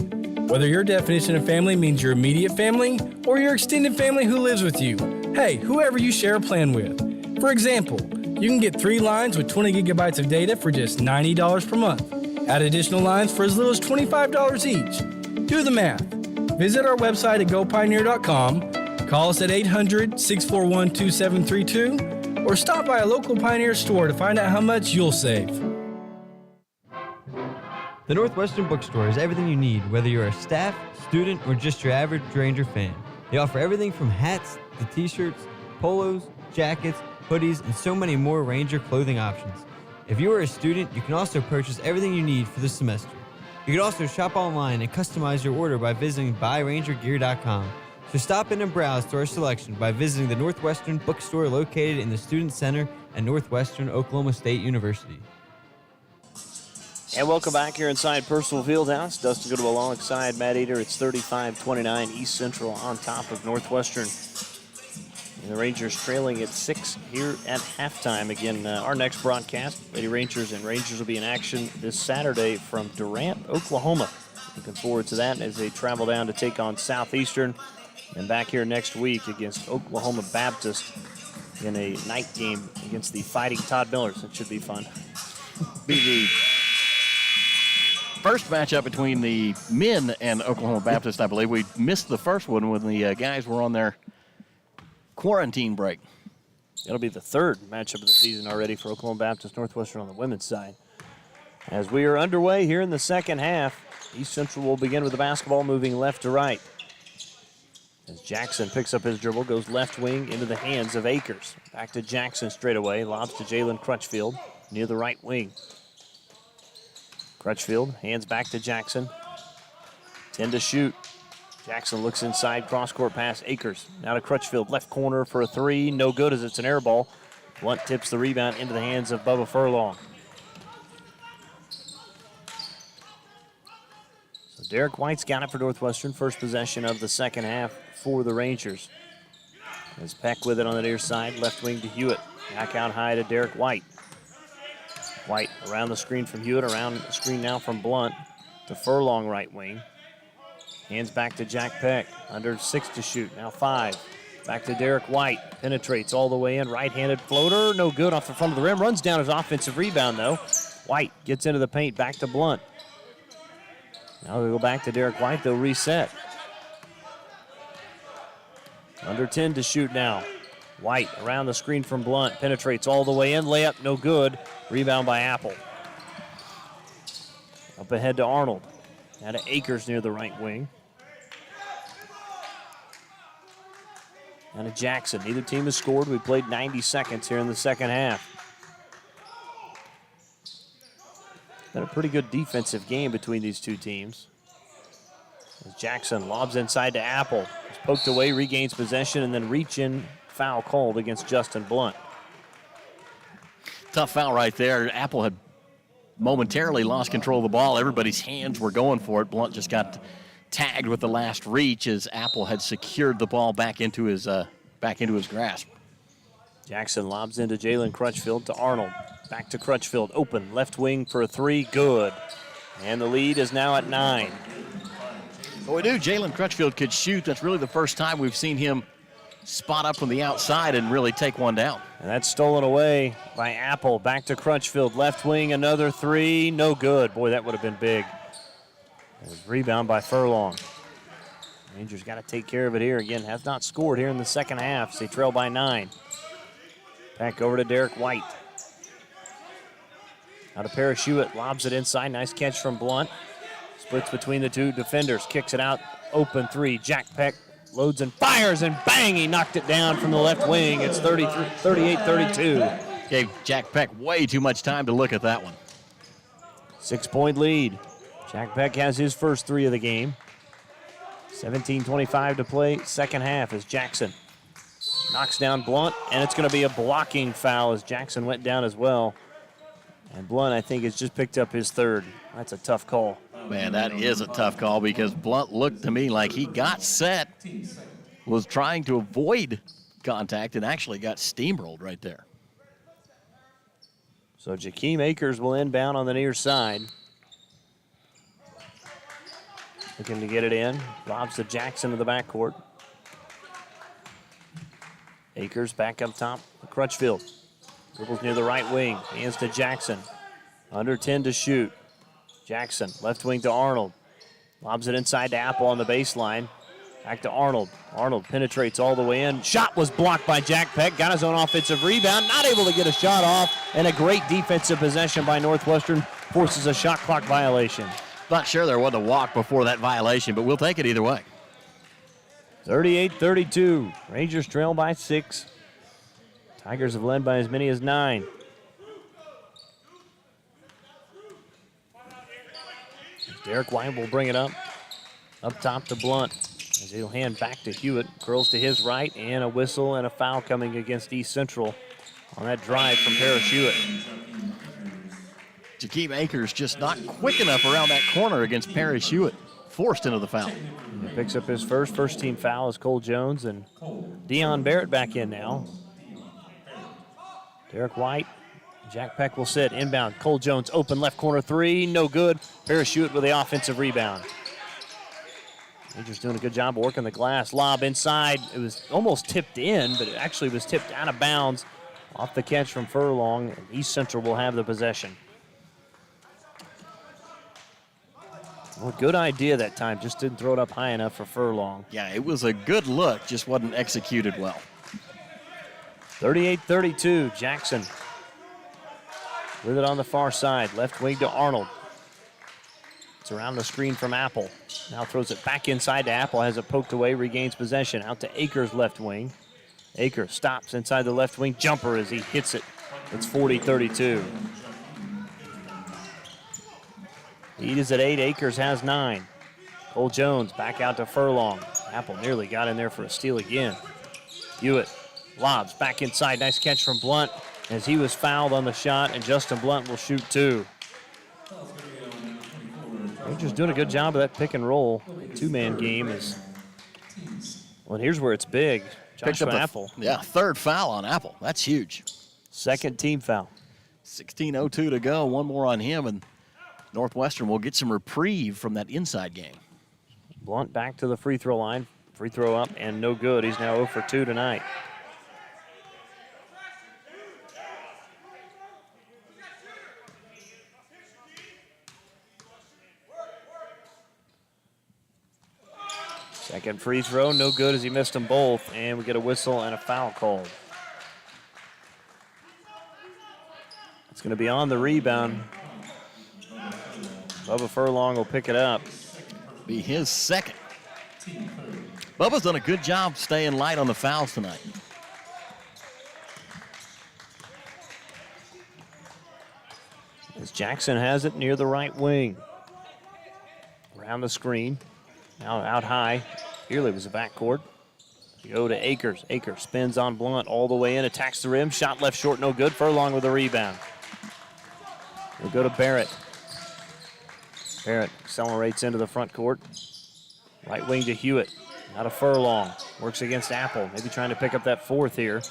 Whether your definition of family means your immediate family or your extended family who lives with you. Hey, whoever you share a plan with. For example, you can get 3 lines with 20 gigabytes of data for just $90 per month. Add additional lines for as little as $25 each. Do the math. Visit our website at gopioneer.com, call us at 800-641-2732, or stop by a local Pioneer store to find out how much you'll save. The Northwestern Bookstore is everything you need, whether you're a staff, student, or just your average Ranger fan. They offer everything from hats to t-shirts, polos, jackets, hoodies, and so many more Ranger clothing options. If you are a student, you can also purchase everything you need for the semester. You can also shop online and customize your order by visiting buyrangergear.com. So stop in and browse to our selection by visiting the Northwestern Bookstore located in the Student Center at Northwestern Oklahoma State University. And welcome back here inside Percival Fieldhouse. Dustin Goodall alongside Matt Eder. It's 35-29, East Central on top of Northwestern. And the Rangers trailing at 6 here at halftime. Again, our next broadcast, Lady Rangers and Rangers will be in action this Saturday from Durant, Oklahoma. Looking forward to that as they travel down to take on Southeastern. And back here next week against Oklahoma Baptist in a night game against the Fighting Todd Millers. It should be fun. Be the first matchup between the men and Oklahoma Baptist, I believe. We missed the first one when the guys were on their quarantine break. It'll be the third matchup of the season already for Oklahoma Baptist Northwestern on the women's side. As we are underway here in the second half, East Central will begin with the basketball moving left to right. As Jackson picks up his dribble, goes left wing into the hands of Akers. Back to Jackson straight away, lobs to Jalen Crutchfield near the right wing. Crutchfield hands back to Jackson. 10 to shoot. Jackson looks inside, cross-court pass, Akers. Now to Crutchfield, left corner for a 3. No good as it's an air ball. Blunt tips the rebound into the hands of Bubba Furlong. So Derek White's got it for Northwestern. First possession of the second half for the Rangers. As Peck with it on the near side, left wing to Hewitt. Back out high to Derek White. White around the screen from Hewitt, around the screen now from Blunt to Furlong right wing. Hands back to Jack Peck, under 6 to shoot, now 5. Back to Derek White, penetrates all the way in, right-handed floater, no good off the front of the rim, runs down his offensive rebound though. White gets into the paint, back to Blunt. Now we go back to Derek White, they'll reset. Under 10 to shoot now. White around the screen from Blunt, penetrates all the way in, layup no good, rebound by Apple. Up ahead to Arnold, now to Akers near the right wing. Now to Jackson, neither team has scored. We played 90 seconds here in the second half. Been a pretty good defensive game between these two teams. As Jackson lobs inside to Apple. He's poked away, regains possession, and then reach in foul called against Justin Blunt. Tough foul right there. Apple had momentarily lost control of the ball. Everybody's hands were going for it. Blunt just got tagged with the last reach as Apple had secured the ball back into his grasp. Jackson lobs into Jalen Crutchfield to Arnold. Back to Crutchfield, open, left wing for a 3, good. And the lead is now at 9. Well, we knew Jalen Crutchfield could shoot. That's really the first time we've seen him spot up from the outside and really take one down. And that's stolen away by Apple. Back to Crutchfield, left wing, another 3, no good. Boy, that would have been big. It was rebound by Furlong. Rangers got to take care of it here. Again, has not scored here in the second half, so they trail by 9. Back over to Derek White. Now to Parrish Hewitt, lobs it inside. Nice catch from Blunt. Splits between the two defenders, kicks it out, open 3. Jack Peck loads and fires, and bang, he knocked it down from the left wing. It's 38-32. Gave Jack Peck way too much time to look at that one. 6-point lead. Jack Peck has his first 3 of the game. 17:25 to play, second half as Jackson knocks down Blunt, and it's going to be a blocking foul as Jackson went down as well. And Blunt, I think, has just picked up his 3rd. That's a tough call. Man, that is a tough call because Blunt looked to me like he got set, was trying to avoid contact, and actually got steamrolled right there. So Jakeem Akers will inbound on the near side. Looking to get it in. Lobs to Jackson to the backcourt. Akers back up top. Crutchfield. Dribbles near the right wing. Hands to Jackson. Under 10 to shoot. Jackson, left wing to Arnold. Lobs it inside to Apple on the baseline. Back to Arnold. Arnold penetrates all the way in. Shot was blocked by Jack Peck. Got his own offensive rebound. Not able to get a shot off. And a great defensive possession by Northwestern. Forces a shot clock violation. Not sure there wasn't a walk before that violation, but we'll take it either way. 38-32. Rangers trail by 6. Tigers have led by as many as 9. Derek White will bring it up top to Blunt. As he'll hand back to Hewitt. Curls to his right, and a whistle and a foul coming against East Central on that drive from Parrish Hewitt. Jakeem Akers just not quick enough around that corner against Parrish Hewitt. Forced into the foul. He picks up his first team foul as Cole Jones, and Deion Barrett back in now. Derek White, Jack Peck will sit, inbound. Cole Jones open left corner 3, no good. Parrish Hewitt with the offensive rebound. Rangers doing a good job of working the glass. Lob inside, it was almost tipped in, but it actually was tipped out of bounds off the catch from Furlong. And East Central will have the possession. Well, good idea that time, just didn't throw it up high enough for Furlong. Yeah, it was a good look, just wasn't executed well. 38-32, Jackson with it on the far side. Left wing to Arnold. It's around the screen from Apple. Now throws it back inside to Apple, has it poked away, regains possession. Out to Akers left wing. Akers stops inside the left wing jumper as he hits it. It's 40-32. Lead is at 8, Akers has 9. Cole Jones back out to Furlong. Apple nearly got in there for a steal again. Hewitt lobs back inside, nice catch from Blunt. as he was fouled on the shot, and Justin Blunt will shoot 2. Rangers doing a good job of that pick and roll. Two-man game is, well, here's where it's big. Joshua Apple. Third foul on Apple. That's huge. Second team foul. 16:02 to go. One more on him, and Northwestern will get some reprieve from that inside game. Blunt back to the free throw line. Free throw up and no good. He's now 0 for 2 tonight. Second free throw, no good as he missed them both, and we get a whistle and a foul called. It's going to be on the rebound. Bubba Furlong will pick it up. Be his second. Bubba's done a good job staying light on the fouls tonight. As Jackson has it near the right wing. Around the screen. Now out high. Here was a backcourt. You go to Akers. Akers spins on Blunt all the way in, attacks the rim. Shot left short, no good. Furlong with a rebound. We'll go to Barrett. Barrett accelerates into the front court. Right wing to Hewitt. Now to Furlong. Works against Apple. Maybe trying to pick up that fourth here.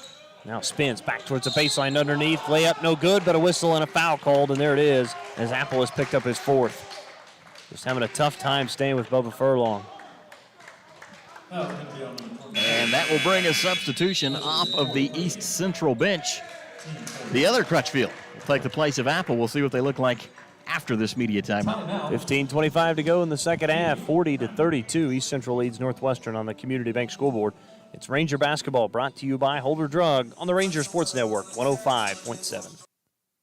Now spins back towards the baseline underneath. Layup no good, but a whistle and a foul called, and there it is as Apple has picked up his fourth. Just having a tough time staying with Bubba Furlong. And that will bring a substitution off of the East Central bench. The other Crutchfield will take the place of Apple. We'll see what they look like after this media timeout. 15:25 to go in the second half. 40-32. East Central leads Northwestern on the Community Bank Scoreboard. It's Ranger basketball brought to you by Holder Drug on the Ranger Sports Network 105.7.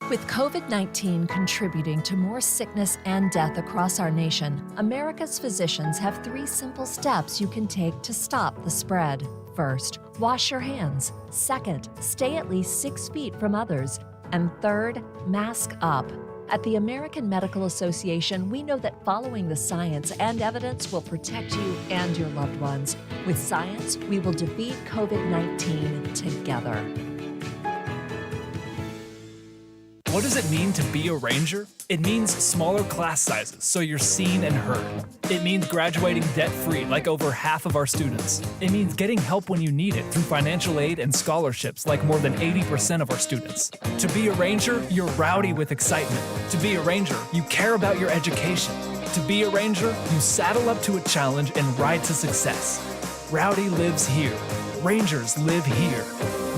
With COVID-19 contributing to more sickness and death across our nation, America's physicians have 3 simple steps you can take to stop the spread. First, wash your hands. Second, stay at least 6 feet from others. And third, mask up. At the American Medical Association, we know that following the science and evidence will protect you and your loved ones. With science, we will defeat COVID-19 together. What does it mean to be a Ranger? It means smaller class sizes so you're seen and heard. It means graduating debt-free like over half of our students. It means getting help when you need it through financial aid and scholarships like more than 80% of our students. To be a Ranger, you're rowdy with excitement. To be a Ranger, you care about your education. To be a Ranger, you saddle up to a challenge and ride to success. Rowdy lives here. Rangers live here.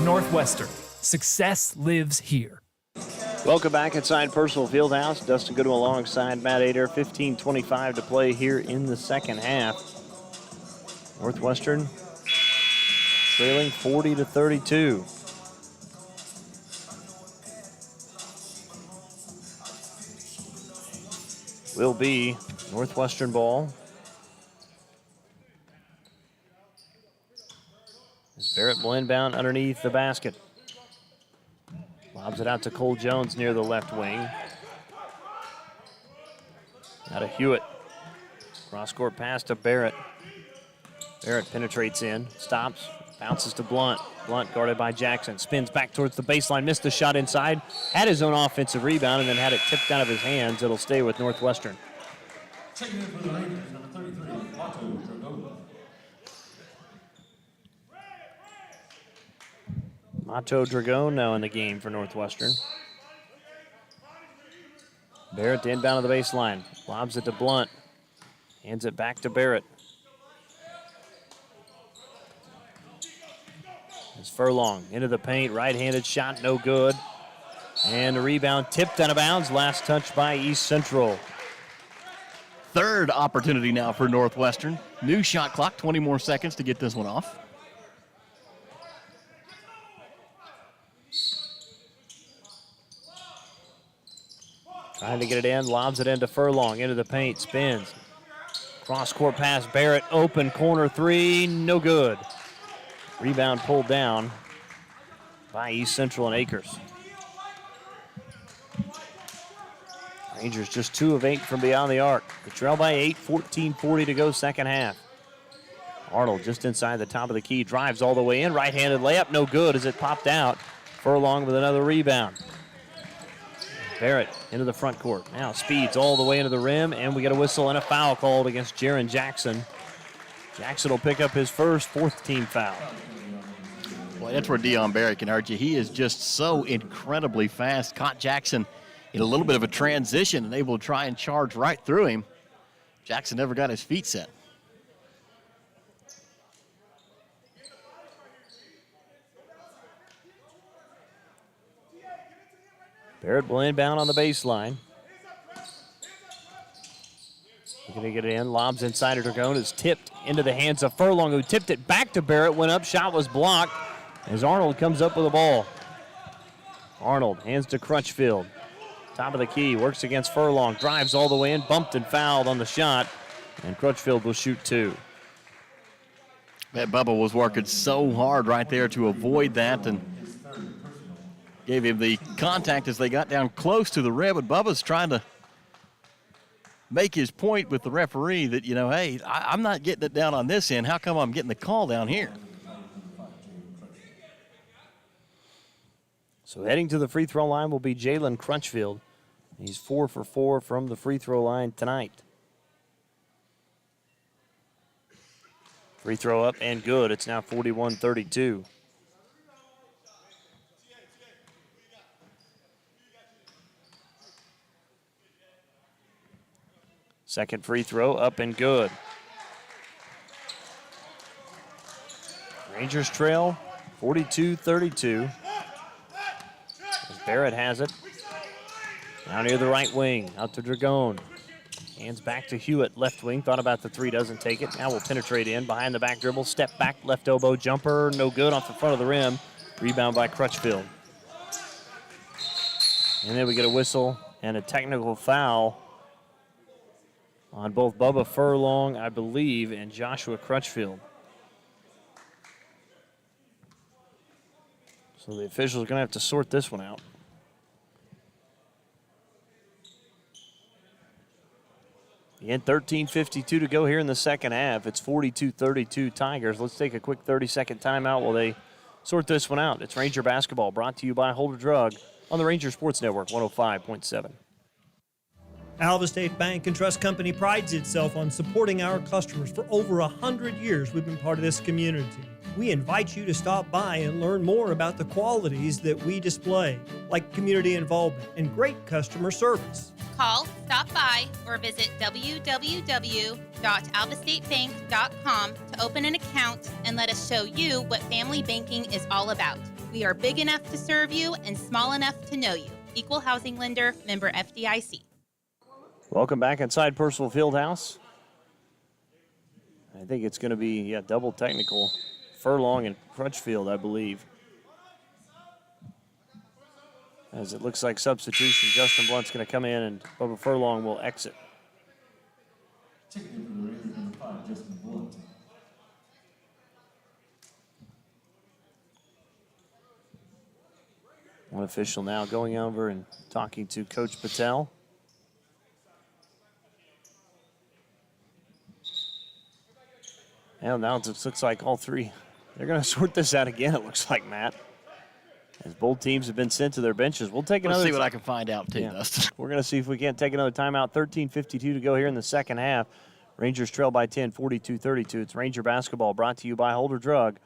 Northwestern. Success lives here. Welcome back inside Personal Fieldhouse. Dustin Goodwin alongside Matt Adair. 15:25 to play here in the second half. Northwestern trailing 40-32. Will be Northwestern ball. As Barrett will inbound underneath the basket. Lobs it out to Cole Jones near the left wing. Now to Hewitt. Cross-court pass to Barrett. Barrett penetrates in, stops, bounces to Blunt. Blunt guarded by Jackson. Spins back towards the baseline, missed the shot inside. Had his own offensive rebound and then had it tipped out of his hands. It'll stay with Northwestern. Checking in for the Rangers, number 33, Otto Dragola. Mato Dragon now in the game for Northwestern. Barrett to inbound of the baseline. Lobs it to Blunt. Hands it back to Barrett. It's Furlong into the paint. Right-handed shot, no good. And the rebound tipped out of bounds. Last touch by East Central. Third opportunity now for Northwestern. New shot clock, 20 more seconds to get this one off. Trying to get it in, lobs it into Furlong, into the paint, spins. Cross-court pass, Barrett, open, corner three, no good. Rebound pulled down by East Central and Akers. Rangers just 2 of 8 from beyond the arc. They trail by 8, 14:40 to go second half. Arnold just inside the top of the key, drives all the way in, right-handed layup, no good as it popped out. Furlong with another rebound. Barrett into the front court. Now speeds all the way into the rim, and we get a whistle and a foul called against Jaron Jackson. Jackson will pick up his first fourth-team foul. Boy, that's where Deion Barrett can hurt you. He is just so incredibly fast. Caught Jackson in a little bit of a transition and able to try and charge right through him. Jackson never got his feet set. Barrett will inbound on the baseline. Going to get it in. Lobs inside to Dragone. Is tipped into the hands of Furlong, who tipped it back to Barrett. Went up. Shot was blocked as Arnold comes up with the ball. Arnold hands to Crutchfield. Top of the key. Works against Furlong. Drives all the way in. Bumped and fouled on the shot. And Crutchfield will shoot two. That Bubba was working so hard right there to avoid that and gave him the contact as they got down close to the rim. And Bubba's trying to make his point with the referee that, you know, hey, I'm not getting it down on this end. How come I'm getting the call down here? So heading to the free throw line will be Jalen Crutchfield. He's 4 for 4 from the free throw line tonight. Free throw up and good. It's now 41-32. Second free throw up and good. Rangers trail 42-32. As Barrett has it. Now near the right wing, out to Dragone. Hands back to Hewitt, left wing. Thought about the three, doesn't take it. Now will penetrate in, behind the back dribble. Step back, left elbow jumper, no good off the front of the rim. Rebound by Crutchfield. And then we get a whistle and a technical foul on both Bubba Furlong, I believe, and Joshua Crutchfield. So the officials are going to have to sort this one out. Again, 13:52 to go here in the second half. It's 42-32 Tigers. Let's take a quick 30-second timeout while they sort this one out. It's Ranger basketball brought to you by Holder Drug on the Ranger Sports Network 105.7. Alva State Bank and Trust Company prides itself on supporting our customers. For over 100 years, we've been part of this community. We invite you to stop by and learn more about the qualities that we display, like community involvement and great customer service. Call, stop by, or visit www.alvastatebank.com to open an account and let us show you what family banking is all about. We are big enough to serve you and small enough to know you. Equal housing lender, member FDIC. Welcome back inside Percival Fieldhouse. I think it's going to be double technical. Furlong and Crutchfield, I believe. As it looks like substitution, Justin Blunt's going to come in and Bubba Furlong will exit. One official now going over and talking to Coach Patel. And now it looks like all three, they're going to sort this out again, it looks like, Matt. As both teams have been sent to their benches. We'll take another. Let's see what I can find out, too, Dustin. We're going to see if we can't take another timeout. 13:52 to go here in the second half. Rangers trail by 10, 42-32. It's Ranger basketball brought to you by Holder Drug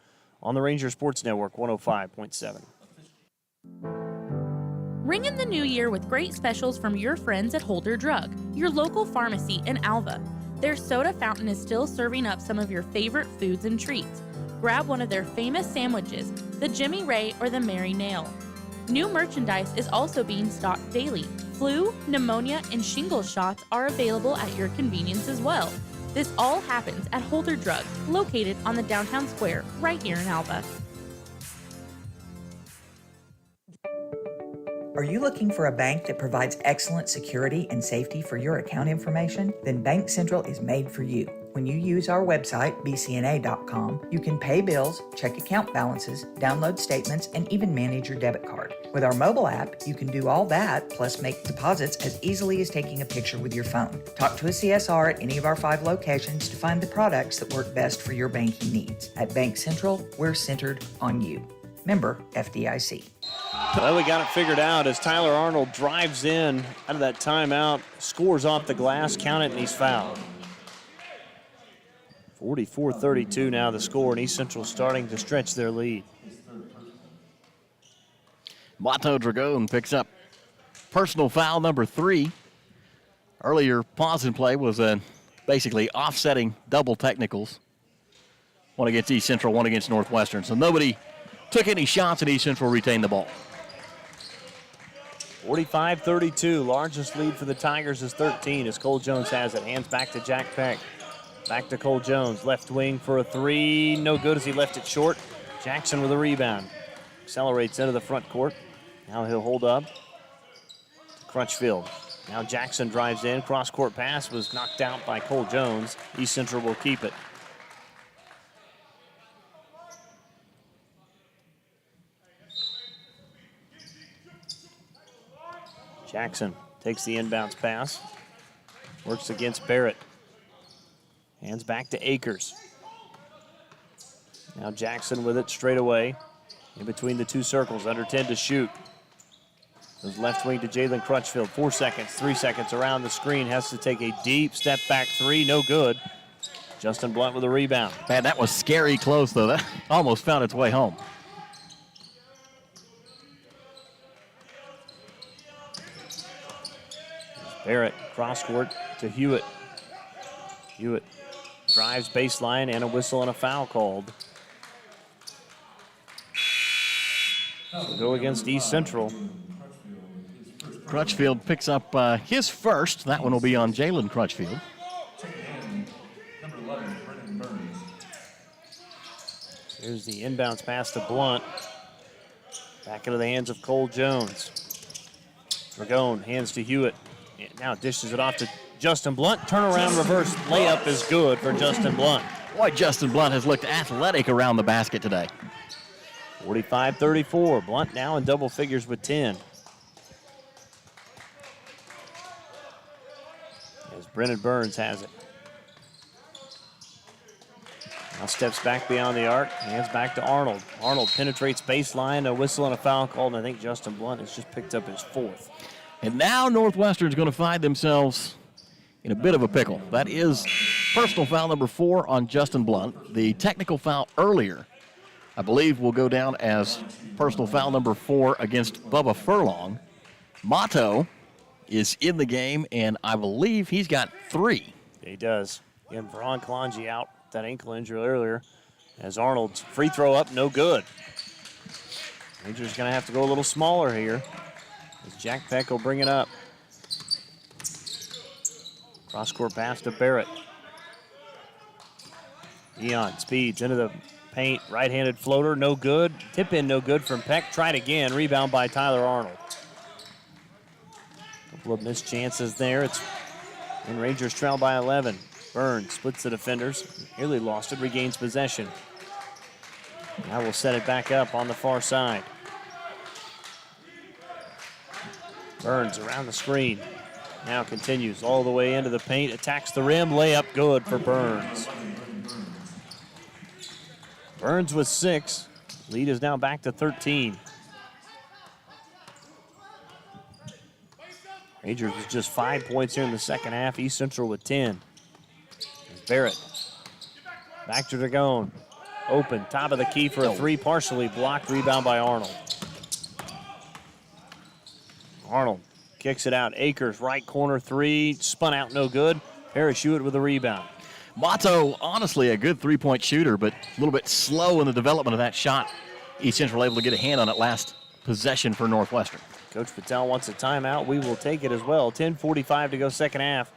on the Ranger Sports Network 105.7. Ring in the new year with great specials from your friends at Holder Drug, your local pharmacy in Alva. Their soda fountain is still serving up some of your favorite foods and treats. Grab one of their famous sandwiches, the Jimmy Ray or the Mary Nail. New merchandise is also being stocked daily. Flu, pneumonia, and shingles shots are available at your convenience as well. This all happens at Holder Drug, located on the downtown square right here in Alva. Are you looking for a bank that provides excellent security and safety for your account information? Then Bank Central is made for you. When you use our website, bcna.com, you can pay bills, check account balances, download statements, and even manage your debit card. With our mobile app, you can do all that, plus make deposits as easily as taking a picture with your phone. Talk to a CSR at any of our 5 locations to find the products that work best for your banking needs. At Bank Central, we're centered on you. Member FDIC. Well, we got it figured out as Tyler Arnold drives in out of that timeout, scores off the glass, count it, and he's fouled. 44-32 now the score, and East Central starting to stretch their lead. Mato Dragon picks up personal foul number 3. Earlier pause and play was basically offsetting double technicals. One against East Central, one against Northwestern. So nobody took any shots, and East Central retained the ball. 45-32, largest lead for the Tigers is 13 as Cole Jones has it. Hands back to Jack Peck. Back to Cole Jones, left wing for a 3. No good as he left it short. Jackson with a rebound. Accelerates into the front court. Now he'll hold up. Crutchfield. Now Jackson drives in. Cross-court pass was knocked out by Cole Jones. East Central will keep it. Jackson takes the inbounds pass. Works against Barrett. Hands back to Akers. Now Jackson with it straight away. In between the two circles, under 10 to shoot. Goes left wing to Jalen Crutchfield. 4 seconds, 3 seconds around the screen. Has to take a deep step back 3, no good. Justin Blunt with a rebound. Man, that was scary close, though. That almost found its way home. Barrett, cross court to Hewitt. Hewitt drives baseline and a whistle and a foul called. So go against East Central. Crutchfield picks up his first. That one will be on Jalen Crutchfield. Here's the inbounds pass to Blunt. Back into the hands of Cole Jones. Dragon hands to Hewitt. Now dishes it off to Justin Blunt. Turnaround reverse layup is good for Justin Blunt. Boy, Justin Blunt has looked athletic around the basket today. 45-34. Blunt now in double figures with 10. As Brennan Burns has it. Now steps back beyond the arc. Hands back to Arnold. Arnold penetrates baseline. A whistle and a foul called, and I think Justin Blunt has just picked up his 4th. And now Northwestern's going to find themselves in a bit of a pickle. That is personal foul number 4 on Justin Blunt. The technical foul earlier, I believe, will go down as personal foul number 4 against Bubba Furlong. Mato is in the game, and I believe he's got 3. He does. And Veron Kalanji out with that ankle injury earlier. As Arnold's free throw up, no good. Rangers going to have to go a little smaller here. As Jack Peck will bring it up. Cross-court pass to Barrett. Eon speeds into the paint. Right-handed floater, no good. Tip in, no good from Peck. Tried again. Rebound by Tyler Arnold. Couple of missed chances there. And Rangers trail by 11. Burns splits the defenders. Nearly lost it, regains possession. Now we'll set it back up on the far side. Burns around the screen. Now continues all the way into the paint. Attacks the rim. Layup good for Burns. Burns with 6. Lead is now back to 13. Rangers with just 5 points here in the second half. East Central with 10. Barrett. Back to Dragon. Open. Top of the key for a 3. Partially blocked. Rebound by Arnold. Arnold kicks it out. Akers, right corner 3. Spun out, no good. Parrish Hewitt with a rebound. Mato, honestly, a good three-point shooter, but a little bit slow in the development of that shot. East Central able to get a hand on it last possession for Northwestern. Coach Patel wants a timeout. We will take it as well. 10:45 to go second half.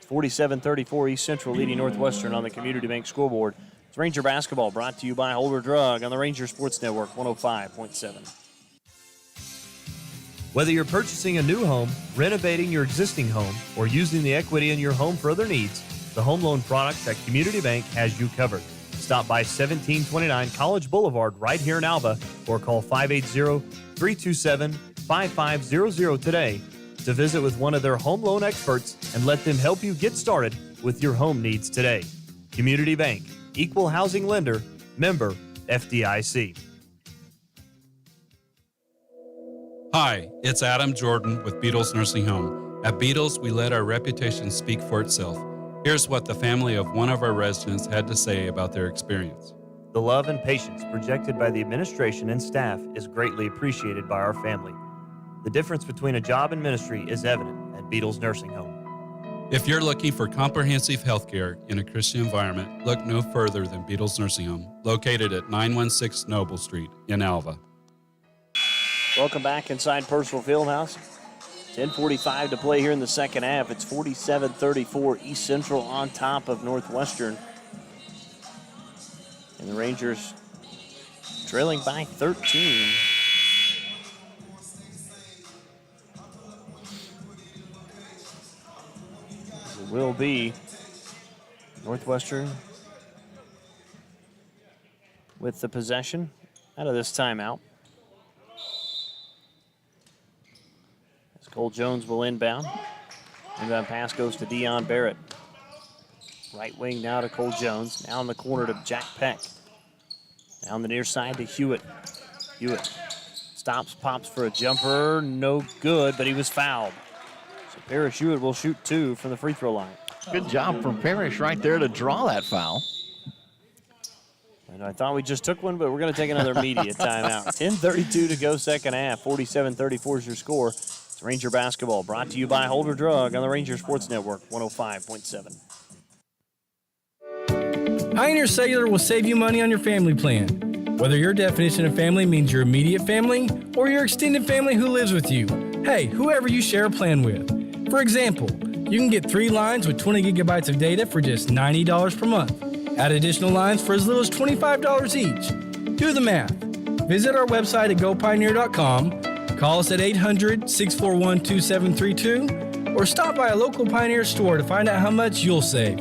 47-34 East Central leading Northwestern on the Community Bank scoreboard. It's Ranger basketball brought to you by Holder Drug on the Ranger Sports Network 105.7. Whether you're purchasing a new home, renovating your existing home, or using the equity in your home for other needs, the home loan products at Community Bank has you covered. Stop by 1729 College Boulevard right here in Alva or call 580-327-5500 today to visit with one of their home loan experts and let them help you get started with your home needs today. Community Bank, Equal Housing Lender, member FDIC. Hi, it's Adam Jordan with Beetles Nursing Home. At Beetles, we let our reputation speak for itself. Here's what the family of one of our residents had to say about their experience. The love and patience projected by the administration and staff is greatly appreciated by our family. The difference between a job and ministry is evident at Beetles Nursing Home. If you're looking for comprehensive health care in a Christian environment, look no further than Beetles Nursing Home, located at 916 Noble Street in Alva. Welcome back inside Purcell Fieldhouse. 10:45 to play here in the second half. It's 47-34 East Central on top of Northwestern. And the Rangers trailing by 13. It will be Northwestern with the possession out of this timeout. As Cole Jones will inbound. Inbound pass goes to Deion Barrett. Right wing now to Cole Jones. Now in the corner to Jack Peck. Down the near side to Hewitt. Hewitt stops, pops for a jumper. No good, but he was fouled. So Parrish Hewitt will shoot two from the free throw line. Good job from Parrish right there to draw that foul. And I thought we just took one, but we're going to take another media timeout. 10:32 to go second half. 47-34 is your score. It's Ranger basketball brought to you by Holder Drug on the Ranger Sports Network 105.7. Pioneer Cellular will save you money on your family plan. Whether your definition of family means your immediate family or your extended family who lives with you. Hey, whoever you share a plan with. For example, you can get 3 lines with 20 gigabytes of data for just $90 per month. Add additional lines for as little as $25 each. Do the math. Visit our website at gopioneer.com, call us at 800-641-2732, or stop by a local Pioneer store to find out how much you'll save.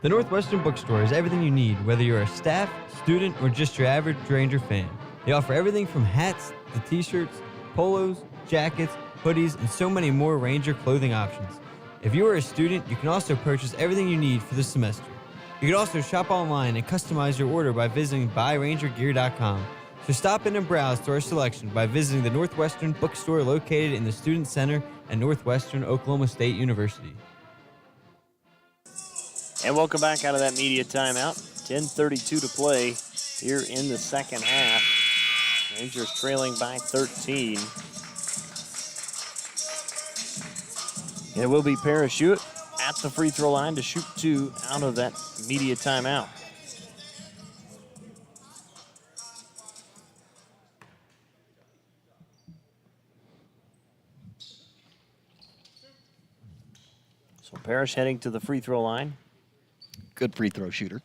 The Northwestern Bookstore is everything you need, whether you're a staff, student, or just your average Ranger fan. They offer everything from hats to t-shirts, polos, jackets, hoodies, and so many more Ranger clothing options. If you are a student, you can also purchase everything you need for the semester. You can also shop online and customize your order by visiting buyrangergear.com. So stop in and browse through our selection by visiting the Northwestern Bookstore located in the Student Center at Northwestern Oklahoma State University. And welcome back out of that media timeout. 10:32 to play here in the second half. Rangers trailing by 13. And it will be Parrish Hewitt at the free throw line to shoot two out of that media timeout. So Parrish heading to the free throw line. Good free throw shooter.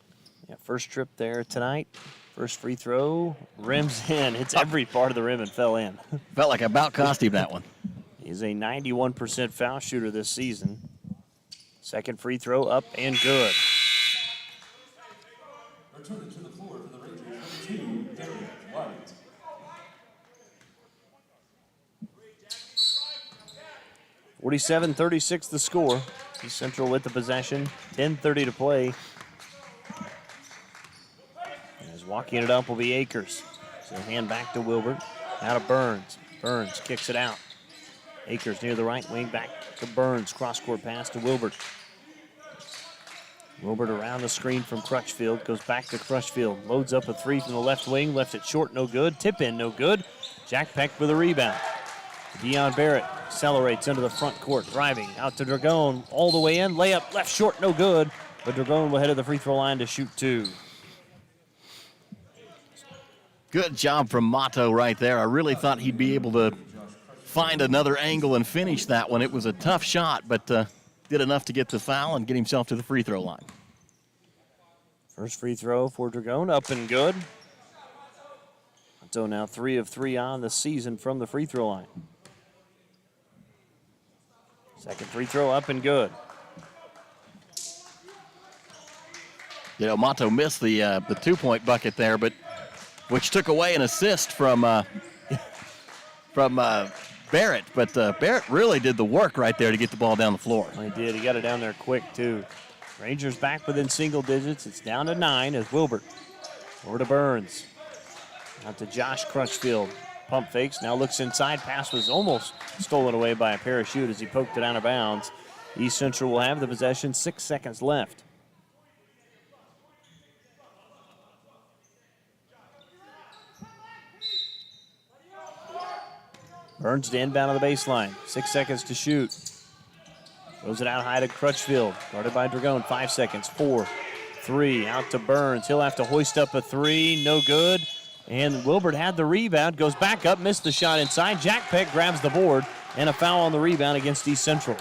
Yeah, first trip there tonight. First free throw, rims in. Hits every part of the rim and fell in. Felt like about cost him that one. He's a 91% foul shooter this season. Second free throw up and good. Returning to the floor for the Rangers, 2, Derek White. $47-36 the score. East Central with the possession. 10:30 to play. As walking it up will be Akers. So hand back to Wilbert. Now to Burns. Burns kicks it out. Akers near the right wing, back to Burns. Cross-court pass to Wilbert. Wilbert around the screen from Crutchfield. Goes back to Crutchfield. Loads up a three from the left wing. Left it short, no good. Tip in, no good. Jack Peck with a rebound. Deion Barrett accelerates into the front court, driving out to Dragone. All the way in. Layup left short, no good. But Dragone will head to the free throw line to shoot two. Good job from Mato right there. I really thought he'd be able to find another angle and finish that one. It was a tough shot, but did enough to get the foul and get himself to the free throw line. First free throw for Dragone, up and good. So now 3 of 3 on the season from the free throw line. Second free throw, up and good. You know, Mato missed the 2-point bucket there, but which took away an assist from Barrett. But Barrett really did the work right there to get the ball down the floor. He did. He got it down there quick, too. Rangers back within single digits. It's down to 9 as Wilbert. Over to Burns. Out to Josh Crutchfield. pump fakes, now looks inside. Pass was almost stolen away by a Parachute as he poked it out of bounds. East Central will have the possession, 6 seconds left. Burns to inbound on the baseline. 6 seconds to shoot. Throws it out high to Crutchfield. Guarded by Dragone. 5 seconds. 4, 3. Out to Burns. He'll have to hoist up a 3. No good. And Wilbert had the rebound. Goes back up. Missed the shot inside. Jack Peck grabs the board. And a foul on the rebound against East Central.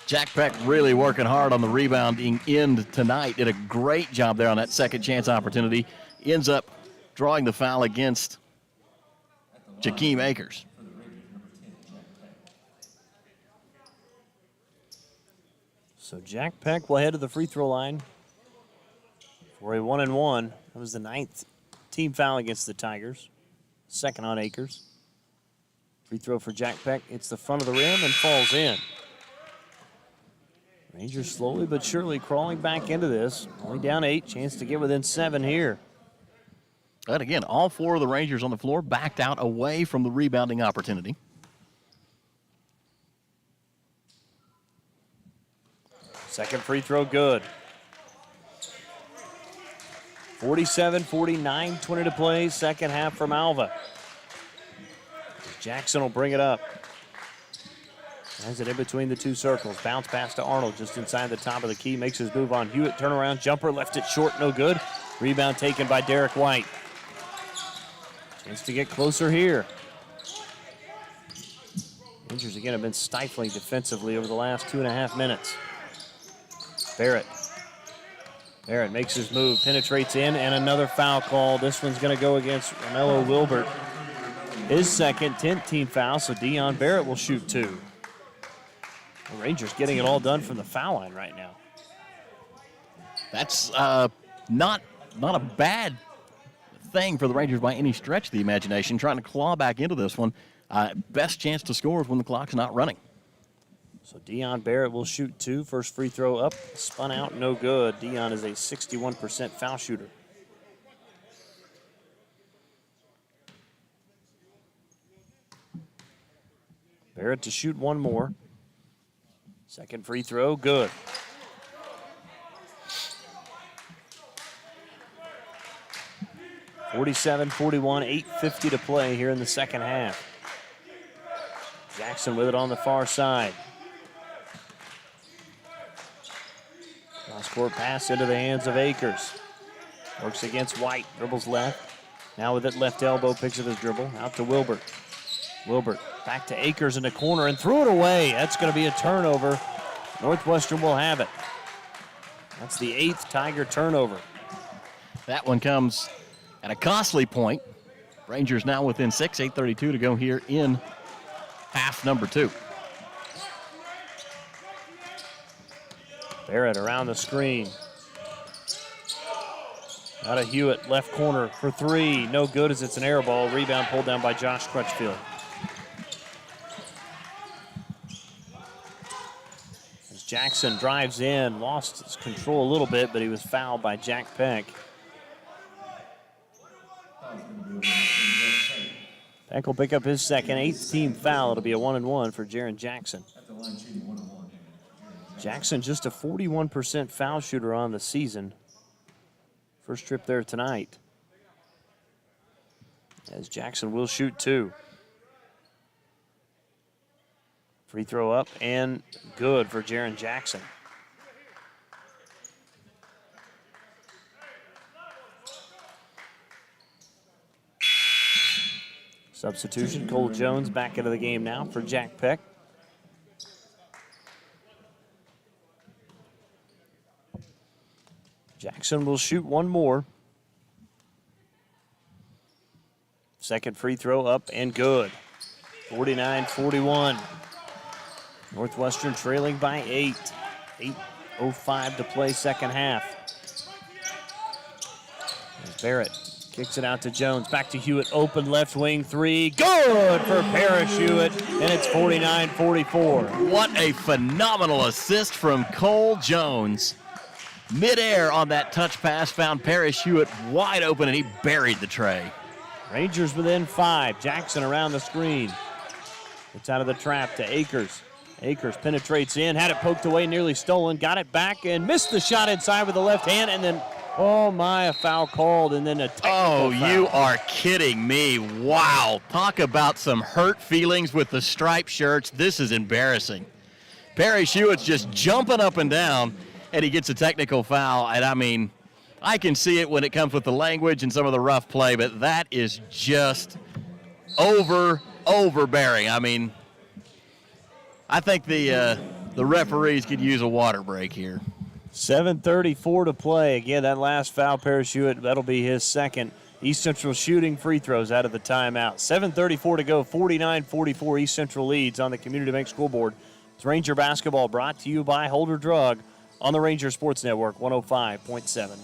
Jack Peck really working hard on the rebounding end tonight. Did a great job there on that second chance opportunity. Ends up drawing the foul against Jakeem Akers. So Jack Peck will head to the free throw line for a 1-and-1. That was the 9th team foul against the Tigers. Second on Akers. Free throw for Jack Peck. It's the front of the rim and falls in. Rangers slowly but surely crawling back into this. Only down 8. Chance to get within 7 here. But again, all 4 of the Rangers on the floor backed out away from the rebounding opportunity. Second free throw good. 47-40, 9:20 to play. Second half from Alva. Jackson will bring it up. Has it in between the two circles. Bounce pass to Arnold just inside the top of the key. Makes his move on Hewitt. Turnaround jumper. Left it short. No good. Rebound taken by Derek White. Chance to get closer here. Rangers again have been stifling defensively over the last 2.5 minutes. Barrett makes his move, penetrates in, and another foul call. This one's going to go against Romello Wilbert. His second, 10th team foul, so Dion Barrett will shoot 2. The Rangers getting it all done from the foul line right now. That's not a bad thing for the Rangers by any stretch of the imagination, trying to claw back into this one. Best chance to score is when the clock's not running. So Dion Barrett will shoot 2. First free throw up, spun out, no good. Dion is a 61% foul shooter. Barrett to shoot 1 more. Second free throw, good. (47-41), 8:50 to play here in the second half. Jackson with it on the far side. Cross-court pass into the hands of Akers. Works against White, dribbles left. Now with it left elbow, picks up his dribble. Out to Wilbert. Wilbert back to Akers in the corner and threw it away. That's going to be a turnover. Northwestern will have it. That's the 8th Tiger turnover. That one comes at a costly point. Rangers now within 6, 8:32 to go here in half number 2. Barrett around the screen. Out of Hewitt, left corner for 3. No good as it's an air ball. Rebound pulled down by Josh Crutchfield. As Jackson drives in, lost his control a little bit, but he was fouled by Jack Peck. Peck will pick up his second, 8th team foul. It'll be a 1-and-1 for Jaron Jackson. Jackson just a 41% foul shooter on the season. First trip there tonight. As Jackson will shoot 2. Free throw up and good for Jaron Jackson. Substitution, Cole Jones back into the game now for Jack Peck. Jackson will shoot 1 more. Second free throw up and good. 49-41. Northwestern trailing by 8. 8:05 to play second half. As Barrett kicks it out to Jones. Back to Hewitt. Open left wing 3. Good for Parrish Hewitt. And it's 49-44. What a phenomenal assist from Cole Jones. Midair on that touch pass, found Parrish Hewitt wide open, and he buried the tray. Rangers within 5. Jackson around the screen. It's out of the trap to Akers. Akers penetrates in, had it poked away, nearly stolen, got it back and missed the shot inside with the left hand, and then, oh my, a foul called, and then a technical foul. You are kidding me. Wow. Talk about some hurt feelings with the striped shirts. This is embarrassing. Perry Hewitt's just jumping up and down, and he gets a technical foul, and I mean, I can see it when it comes with the language and some of the rough play, but that is just overbearing. I mean, I think the referees could use a water break here. 7:34 to play. Again, that last foul, Perry Hewitt, that'll be his second. East Central shooting free throws out of the timeout. 7:34 to go, 49-44. East Central leads on the Community Bank scoreboard. It's Ranger basketball brought to you by Holder Drug on the Ranger Sports Network 105.7.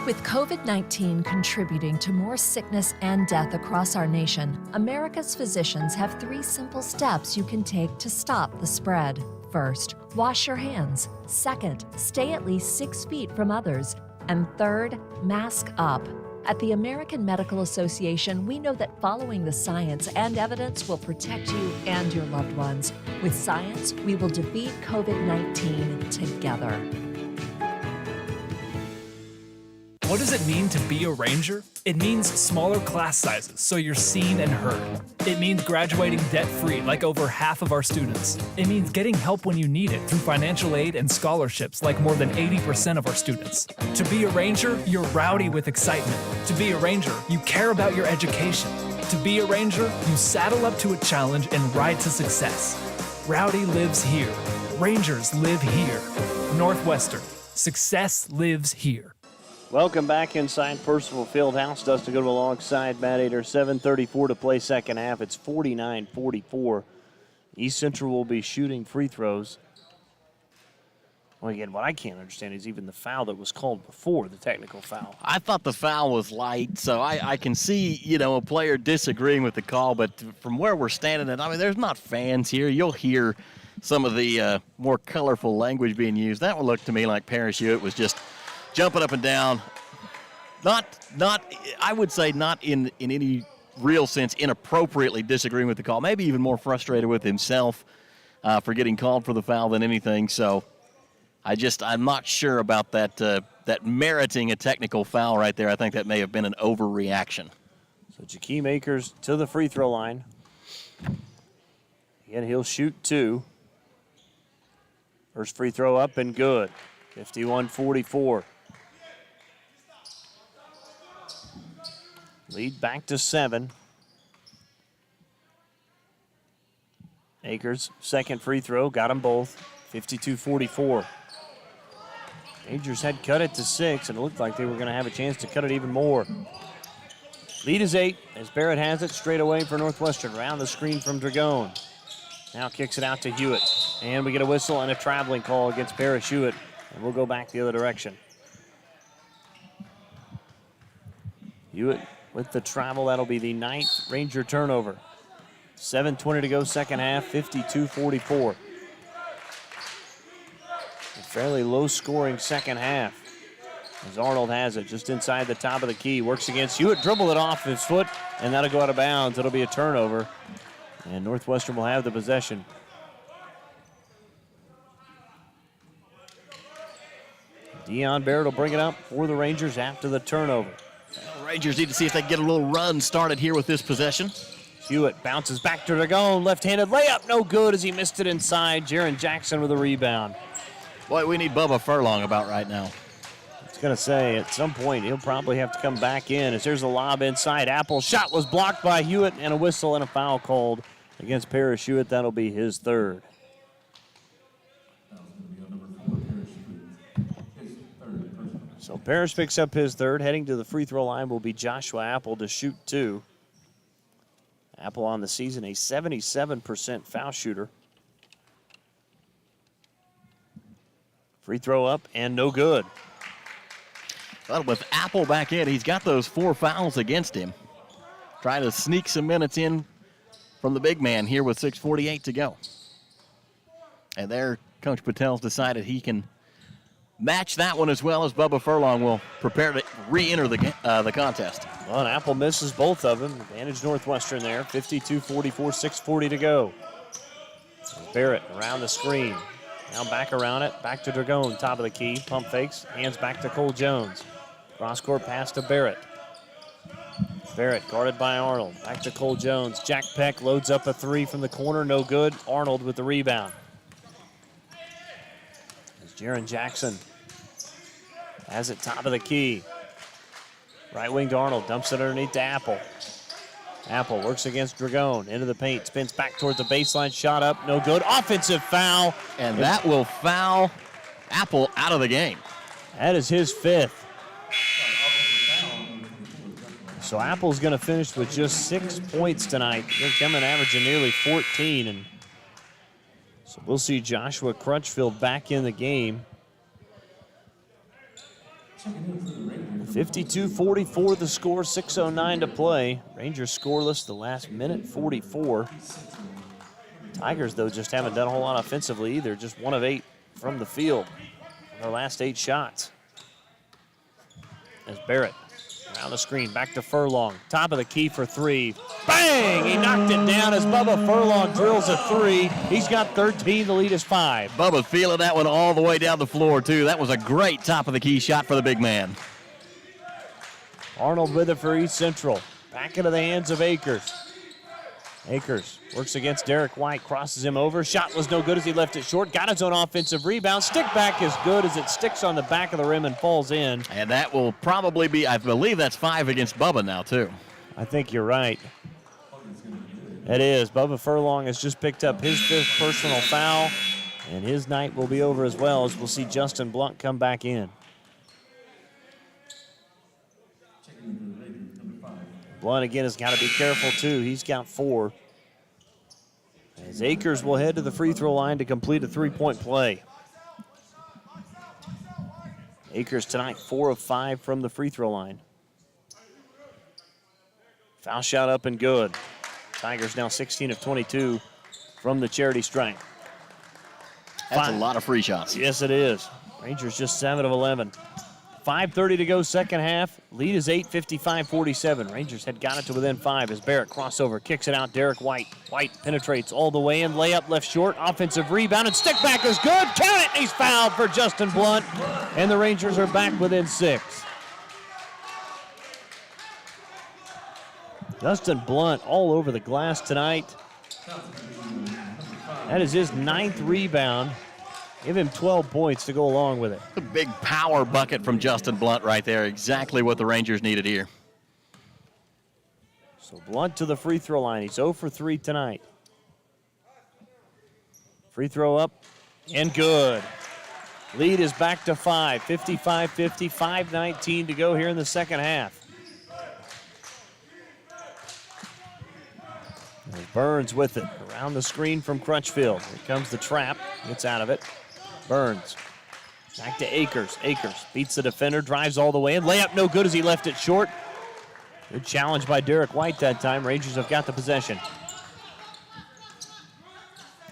With COVID-19 contributing to more sickness and death across our nation, America's physicians have 3 simple steps you can take to stop the spread. First, wash your hands. Second, stay at least 6 feet from others. And third, mask up. At the American Medical Association, we know that following the science and evidence will protect you and your loved ones. With science, we will defeat COVID-19 together. What does it mean to be a Ranger? It means smaller class sizes so you're seen and heard. It means graduating debt-free like over half of our students. It means getting help when you need it through financial aid and scholarships like more than 80% of our students. To be a Ranger, you're rowdy with excitement. To be a Ranger, you care about your education. To be a Ranger, you saddle up to a challenge and ride to success. Rowdy lives here. Rangers live here. Northwestern. Success lives here. Welcome back inside Percival Fieldhouse. Dustin Goodwin alongside Matt Ader. 7:34 to play second half. It's 49-44. East Central will be shooting free throws. Well, again, what I can't understand is even the foul that was called before, the technical foul. I thought the foul was light, so I can see, a player disagreeing with the call, but from where we're standing, and I mean, there's not fans here. You'll hear some of the more colorful language being used. That would look to me like Parrish Hewitt was just jumping up and down, I would say not in any real sense inappropriately disagreeing with the call, maybe even more frustrated with himself for getting called for the foul than anything. So I'm not sure about that meriting a technical foul right there. I think that may have been an overreaction. So Jakeem Akers to the free throw line. Again, he'll shoot 2. First free throw up and good. 51-44. Lead back to 7. Akers, second free throw, got them both. 52-44. Rangers had cut it to 6, and it looked like they were going to have a chance to cut it even more. Lead is 8 as Barrett has it straight away for Northwestern. Around the screen from Dragone. Now kicks it out to Hewitt. And we get a whistle and a traveling call against Parrish Hewitt. And we'll go back the other direction. Hewitt with the travel. That'll be the 9th Ranger turnover. 7:20 to go second half, 52-44. A fairly low-scoring second half. As Arnold has it just inside the top of the key. Works against Hewitt, dribble it off his foot, and that'll go out of bounds. It'll be a turnover. And Northwestern will have the possession. Deion Barrett will bring it up for the Rangers after the turnover. Well, Rangers need to see if they can get a little run started here with this possession. Hewitt bounces back to Dragone. Left-handed layup, no good as he missed it inside. Jaron Jackson with a rebound. Boy, we need Bubba Furlong about right now. I was going to say, at some point, he'll probably have to come back in as there's a lob inside. Apple's shot was blocked by Hewitt, and a whistle and a foul called against Parrish Hewitt. That'll be his 3rd. So Parrish picks up his 3rd. Heading to the free throw line will be Joshua Apple to shoot 2. Apple on the season, a 77% foul shooter. Free throw up and no good. But with Apple back in, he's got those 4 fouls against him. Trying to sneak some minutes in from the big man here with 6:48 to go. And there, Coach Patel's decided he can match that one as well as Bubba Furlong will prepare to re-enter the contest. Well, and Apple misses both of them. Advantage Northwestern there. 52-44, 6:40 to go. Barrett around the screen. Now back around it. Back to Dragon, top of the key. Pump fakes. Hands back to Cole Jones. Cross-court pass to Barrett. Barrett guarded by Arnold. Back to Cole Jones. Jack Peck loads up a three from the corner. No good. Arnold with the rebound. As Jaron Jackson has it top of the key. Right wing to Arnold. Dumps it underneath to Apple. Apple works against Dragon. Into the paint. Spins back towards the baseline. Shot up. No good. Offensive foul. And that will foul Apple out of the game. That is his fifth. So Apple's going to finish with just 6 points tonight. They're coming averaging nearly 14. And so we'll see Joshua Crutchfield back in the game. 52-44 the score, 6:09 to play. Rangers scoreless the last minute, 44. Tigers, though, just haven't done a whole lot offensively either. Just 1 of 8 from the field on their last 8 shots. As Barrett around the screen, back to Furlong. Top of the key for three. Bang! He knocked it down as Bubba Furlong drills a three. He's got 13. The lead is 5. Bubba's feeling that one all the way down the floor, too. That was a great top of the key shot for the big man. Arnold with it for East Central. Back into the hands of Akers. Akers works against Derek White, crosses him over. Shot was no good as he left it short. Got his own offensive rebound. Stick back is good as it sticks on the back of the rim and falls in. And that will probably be, I believe that's 5 against Bubba now, too. I think you're right. It is. Bubba Furlong has just picked up his 5th personal foul, and his night will be over as well as we'll see Justin Blunt come back in. Blunt again has got to be careful too. He's got 4. As Akers will head to the free throw line to complete a 3-point play. Akers tonight 4 of 5 from the free throw line. Foul shot up and good. Tigers now 16 of 22 from the charity stripe. That's a lot of free shots. Yes, it is. Rangers just 7 of 11. 5:30 to go, second half. Lead is 8, 55-47. Rangers had got it to within 5 as Barrett crossover, kicks it out. Derek White. White penetrates all the way in. Layup left short. Offensive rebound and stick back is good. Count it. He's fouled for Justin Blunt. And the Rangers are back within 6. Justin Blunt all over the glass tonight. That is his 9th rebound. Give him 12 points to go along with it. A big power bucket from Justin Blunt right there. Exactly what the Rangers needed here. So Blunt to the free throw line. He's 0 for 3 tonight. Free throw up and good. Lead is back to 5. 55-50, 5:19 to go here in the second half. There's Burns with it. Around the screen from Crutchfield. Here comes the trap. Gets out of it. Burns. Back to Akers. Akers beats the defender, drives all the way in. Layup no good as he left it short. Good challenge by Derek White that time. Rangers have got the possession.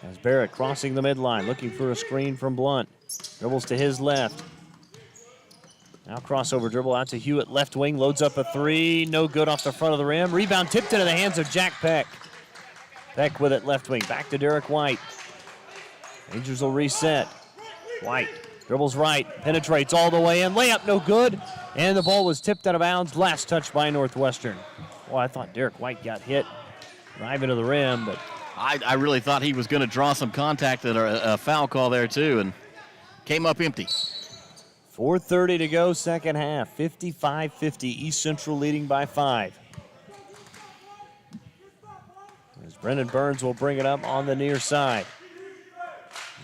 As Barrett crossing the midline, looking for a screen from Blunt. Dribbles to his left. Now crossover dribble out to Hewitt, left wing, loads up a 3. No good off the front of the rim. Rebound tipped into the hands of Jack Peck. Peck with it, left wing, back to Derek White. Rangers will reset. White dribbles right, penetrates all the way in. Layup no good, and the ball was tipped out of bounds. Last touch by Northwestern. Well, I thought Derek White got hit driving to the rim, but I really thought he was going to draw some contact at a foul call there too, and came up empty. 4:30 to go, second half. 55-50, East Central leading by 5. As Brendan Burns will bring it up on the near side.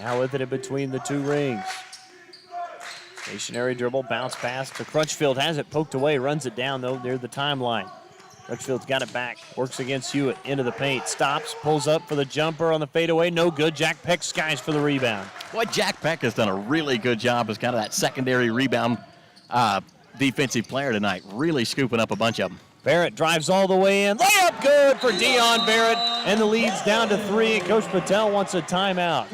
Now with it in between the 2 rings. Stationary dribble, bounce pass to Crutchfield. Has it poked away, runs it down though near the timeline. Crutchfield's got it back, works against Hewitt, into the paint, stops, pulls up for the jumper on the fadeaway, no good. Jack Peck skies for the rebound. Boy, Jack Peck has done a really good job as kind of that secondary rebound defensive player tonight, really scooping up a bunch of them. Barrett drives all the way in. Layup good for Dion Barrett, and the lead's down to 3. Coach Patel wants a timeout.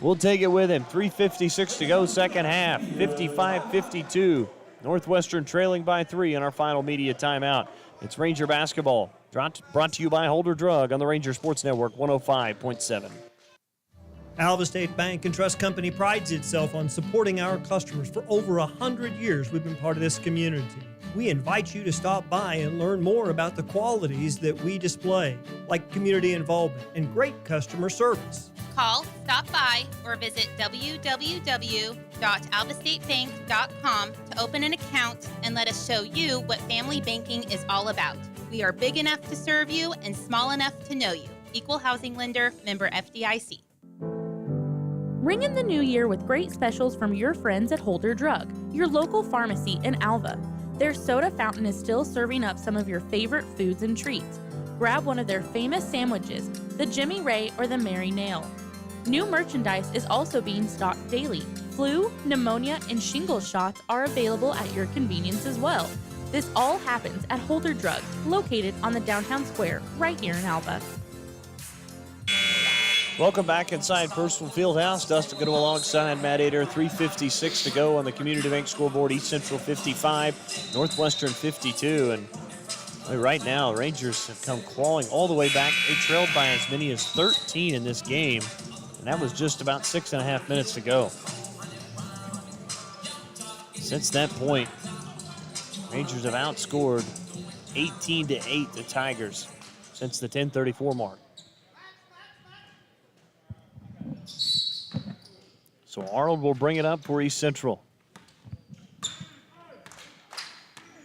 We'll take it with him. 3:56 to go, second half. 55-52. Northwestern trailing by 3 in our final media timeout. It's Ranger basketball, brought to you by Holder Drug on the Ranger Sports Network 105.7. Alva State Bank and Trust Company prides itself on supporting our customers. For over 100 years, we've been part of this community. We invite you to stop by and learn more about the qualities that we display, like community involvement and great customer service. Call, stop by, or visit www.alvastatebank.com to open an account and let us show you what family banking is all about. We are big enough to serve you and small enough to know you. Equal housing lender, member FDIC. Ring in the new year with great specials from your friends at Holder Drug, your local pharmacy in Alva. Their soda fountain is still serving up some of your favorite foods and treats. Grab one of their famous sandwiches, the Jimmy Ray or the Mary Nail. New merchandise is also being stocked daily. Flu, pneumonia, and shingles shots are available at your convenience as well. This all happens at Holder Drug, located on the downtown square right here in Alva. Welcome back inside Purcell Fieldhouse. Dustin Goodall alongside Matt Ader. 3:56 to go on the Community Bank scoreboard. East Central 55, Northwestern 52. And right now, Rangers have come clawing all the way back. They trailed by as many as 13 in this game. And that was just about 6.5 minutes to go. Since that point, Rangers have outscored 18-8 the Tigers since the 10:34 mark. So Arnold will bring it up for East Central.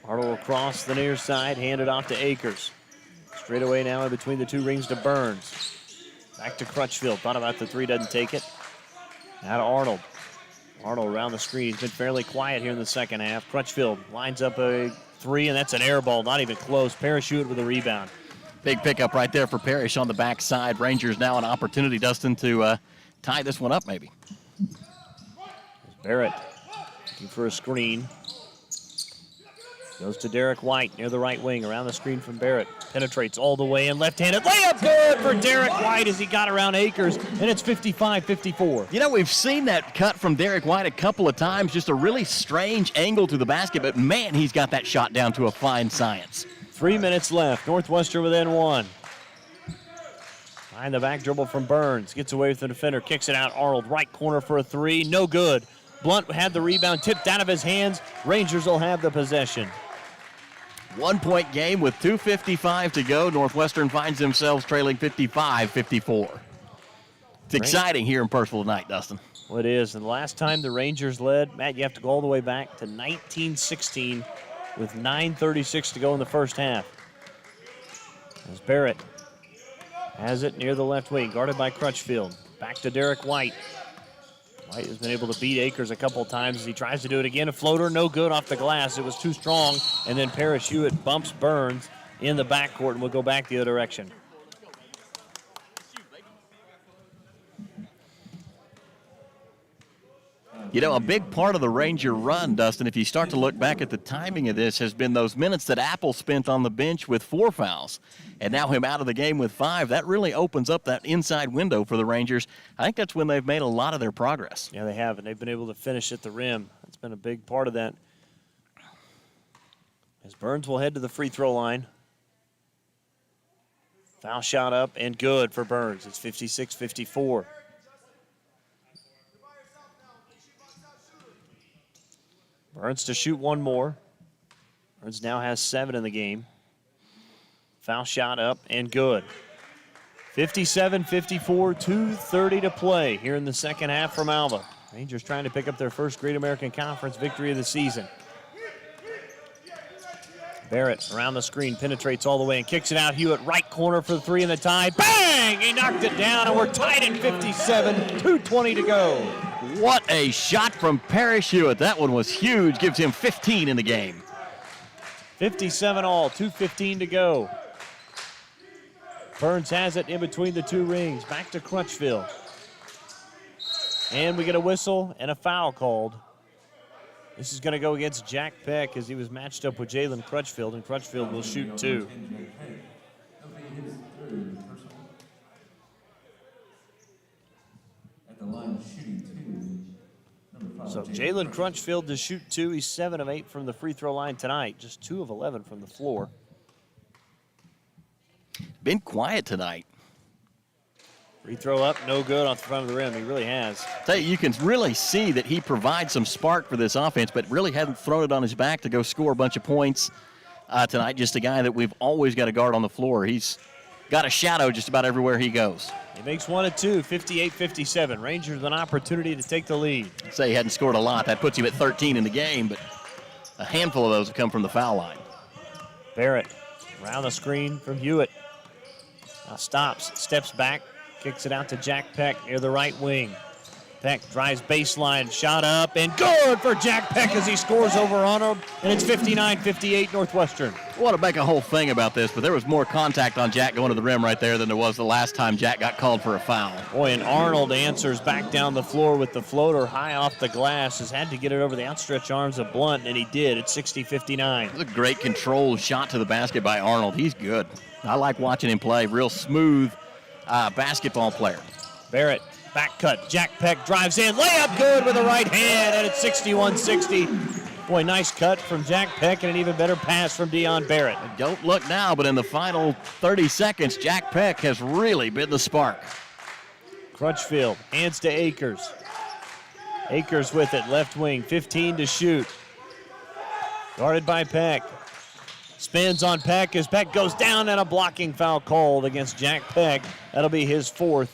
Arnold will cross the near side, hand it off to Akers. Straight away now in between the two rings to Burns. Back to Crutchfield. Thought about the three, doesn't take it. Now to Arnold. Arnold around the screen. He's been fairly quiet here in the second half. Crutchfield lines up a three, and that's an air ball, not even close. Parachute with a rebound. Big pickup right there for Parrish on the backside. Rangers now an opportunity, Dustin, to tie this one up maybe. Barrett looking for a screen. Goes to Derek White near the right wing, around the screen from Barrett. Penetrates all the way in, left-handed layup good for Derek White as he got around Akers, and it's 55-54. You know, we've seen that cut from Derek White a couple of times, just a really strange angle to the basket, but man, he's got that shot down to a fine science. 3 minutes left, Northwestern within one. Behind the back dribble from Burns, gets away with the defender, kicks it out, Arnold, right corner for a three, no good. Blunt had the rebound tipped out of his hands. Rangers will have the possession. 1 point game with 2:55 to go. Northwestern finds themselves trailing 55-54. It's exciting here in Purcell tonight, Dustin. Well, it is. And the last time the Rangers led, Matt, you have to go all the way back to 1916 with 9:36 to go in the first half. As Barrett has it near the left wing, guarded by Crutchfield. Back to Derek White. White has been able to beat Akers a couple of times as he tries to do it again. A floater, no good off the glass. It was too strong. And then Parrish Hewitt bumps Burns in the backcourt, and we'll go back the other direction. You know, a big part of the Ranger run, Dustin, if you start to look back at the timing of this, has been those minutes that Apple spent on the bench with 4 fouls. And now him out of the game with 5. That really opens up that inside window for the Rangers. I think that's when they've made a lot of their progress. Yeah, they have, and they've been able to finish at the rim. That's been a big part of that. As Burns will head to the free throw line. Foul shot up and good for Burns. It's 56-54. Burns to shoot one more. Burns now has 7 in the game. Foul shot up and good. 57-54, 2:30 to play here in the second half from Alva. Rangers trying to pick up their first Great American Conference victory of the season. Barrett around the screen, penetrates all the way and kicks it out. Hewitt right corner for the three in the tie. Bang! He knocked it down, and we're tied at 57, 2:20 to go. What a shot from Parrish Hewitt. That one was huge. Gives him 15 in the game. 57 all, 2:15 to go. Burns has it in between the two rings. Back to Crutchfield. And we get a whistle and a foul called. This is going to go against Jack Peck as he was matched up with Jalen Crutchfield, and Crutchfield will shoot 2. So Jalen Crutchfield to shoot 2. He's 7 of 8 from the free throw line tonight. Just 2 of 11 from the floor. Been quiet tonight. Free throw up, no good off the front of the rim. He really has. Tell you can really see that he provides some spark for this offense, but really hasn't thrown it on his back to go score a bunch of points tonight. Just a guy that we've always got to guard on the floor. He's got a shadow just about everywhere he goes. He makes 1 of 2, 58-57. Rangers with an opportunity to take the lead. Say he hadn't scored a lot. That puts him at 13 in the game, but a handful of those have come from the foul line. Barrett around the screen from Hewitt. Now stops, steps back, kicks it out to Jack Peck near the right wing. Peck drives baseline, shot up, and good for Jack Peck as he scores over Arnold, and it's 59-58 Northwestern. I want to make a whole thing about this, but there was more contact on Jack going to the rim right there than there was the last time Jack got called for a foul. Boy, and Arnold answers back down the floor with the floater high off the glass. Has had to get it over the outstretched arms of Blunt, and he did. It's 60-59. It was a great controlled shot to the basket by Arnold. He's good. I like watching him play. Real smooth basketball player. Barrett, back cut. Jack Peck drives in. Layup good with the right hand, and it's 61-60. Boy, nice cut from Jack Peck and an even better pass from Deion Barrett. Don't look now, but in the final 30 seconds, Jack Peck has really been the spark. Crutchfield hands to Akers. Akers with it, left wing, 15 to shoot. Guarded by Peck. Spins on Peck as Peck goes down, and a blocking foul called against Jack Peck. That'll be his 4th,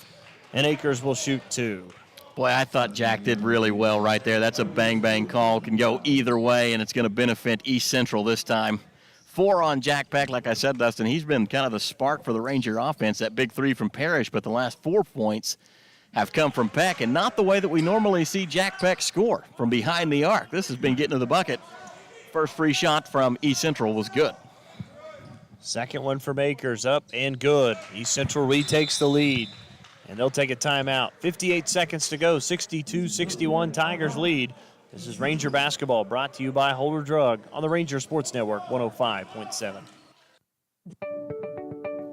and Akers will shoot 2. Boy, I thought Jack did really well right there. That's a bang-bang call. Can go either way, and it's going to benefit East Central this time. 4 on Jack Peck, like I said, Dustin. He's been kind of the spark for the Ranger offense, that big 3 from Parrish, but the last 4 points have come from Peck, and not the way that we normally see Jack Peck score, from behind the arc. This has been getting to the bucket. First free shot from East Central was good. Second one from Akers, up and good. East Central retakes the lead, and they'll take a timeout. 58 seconds to go, 62-61 Tigers lead. This is Ranger basketball brought to you by Holder Drug on the Ranger Sports Network 105.7.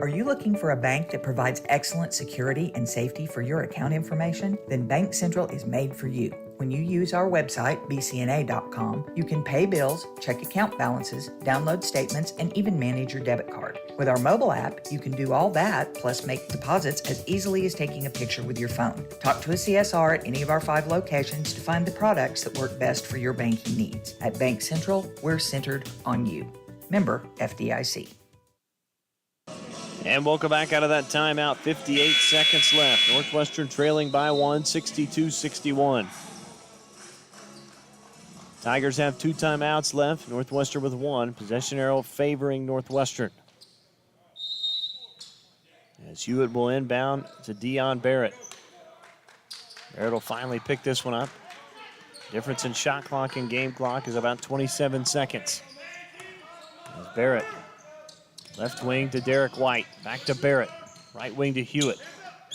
Are you looking for a bank that provides excellent security and safety for your account information? Then Bank Central is made for you. When you use our website, bcna.com, you can pay bills, check account balances, download statements, and even manage your debit card. With our mobile app, you can do all that, plus make deposits as easily as taking a picture with your phone. Talk to a CSR at any of our 5 locations to find the products that work best for your banking needs. At Bank Central, we're centered on you. Member FDIC. And welcome back out of that timeout. 58 seconds left. Northwestern trailing by 1, 62-61. Tigers have 2 timeouts left. Northwestern with 1. Possession arrow favoring Northwestern. As Hewitt will inbound to Deion Barrett. Barrett will finally pick this one up. Difference in shot clock and game clock is about 27 seconds. As Barrett, left wing to Derek White. Back to Barrett. Right wing to Hewitt.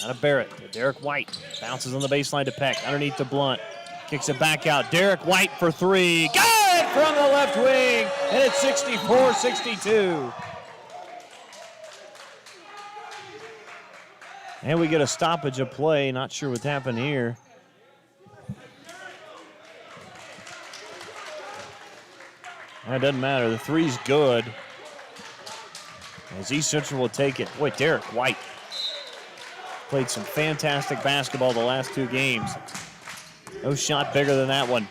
Out of Barrett to Derek White. Bounces on the baseline to Peck. Underneath to Blunt. Kicks it back out. Derek White for 3. Good from the left wing. And it's 64-62. And we get a stoppage of play. Not sure what happened here. That doesn't matter. The 3's good. As East Central will take it. Boy, Derek White played some fantastic basketball the last 2 games. No shot bigger than that one.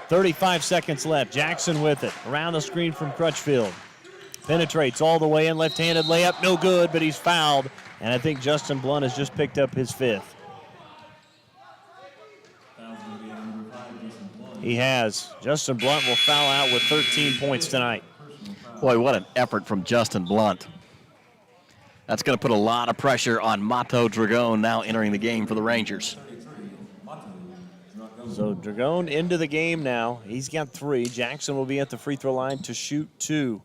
35 seconds left. Jackson with it. Around the screen from Crutchfield. Penetrates all the way in. Left-handed layup. No good, but he's fouled. And I think Justin Blunt has just picked up his 5th. He has. Justin Blunt will foul out with 13 points tonight. Boy, what an effort from Justin Blunt. That's going to put a lot of pressure on Mato Dragon now entering the game for the Rangers. So Dragon into the game now. He's got 3. Jackson will be at the free throw line to shoot 2.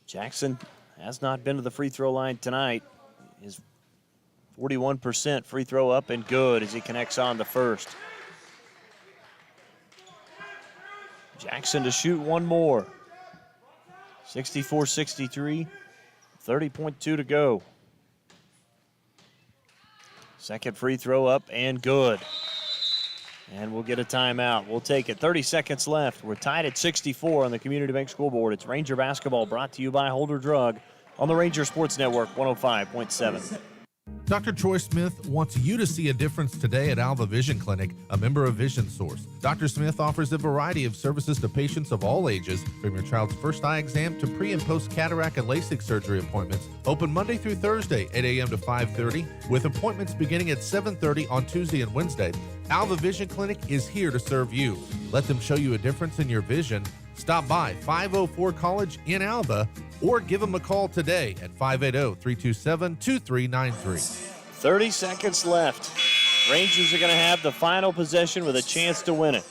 Jackson has not been to the free throw line tonight. His 41% free throw up and good as he connects on the first. Jackson to shoot 1 more. 64-63, 30.2 to go. Second free throw up and good. And we'll get a timeout. We'll take it. 30 seconds left. We're tied at 64 on the Community Bank Scoreboard. It's Ranger basketball brought to you by Holder Drug on the Ranger Sports Network 105.7. Dr. Troy Smith wants you to see a difference today at Alva Vision Clinic, a member of Vision Source. Dr. Smith offers a variety of services to patients of all ages, from your child's first eye exam to pre- and post-cataract and LASIK surgery appointments. Open Monday through Thursday, 8 a.m. to 5:30, with appointments beginning at 7:30 on Tuesday and Wednesday. Alva Vision Clinic is here to serve you. Let them show you a difference in your vision. Stop by 504 College in Alva or give them a call today at 580-327-2393. 30 seconds left. Rangers are going to have the final possession with a chance to win it.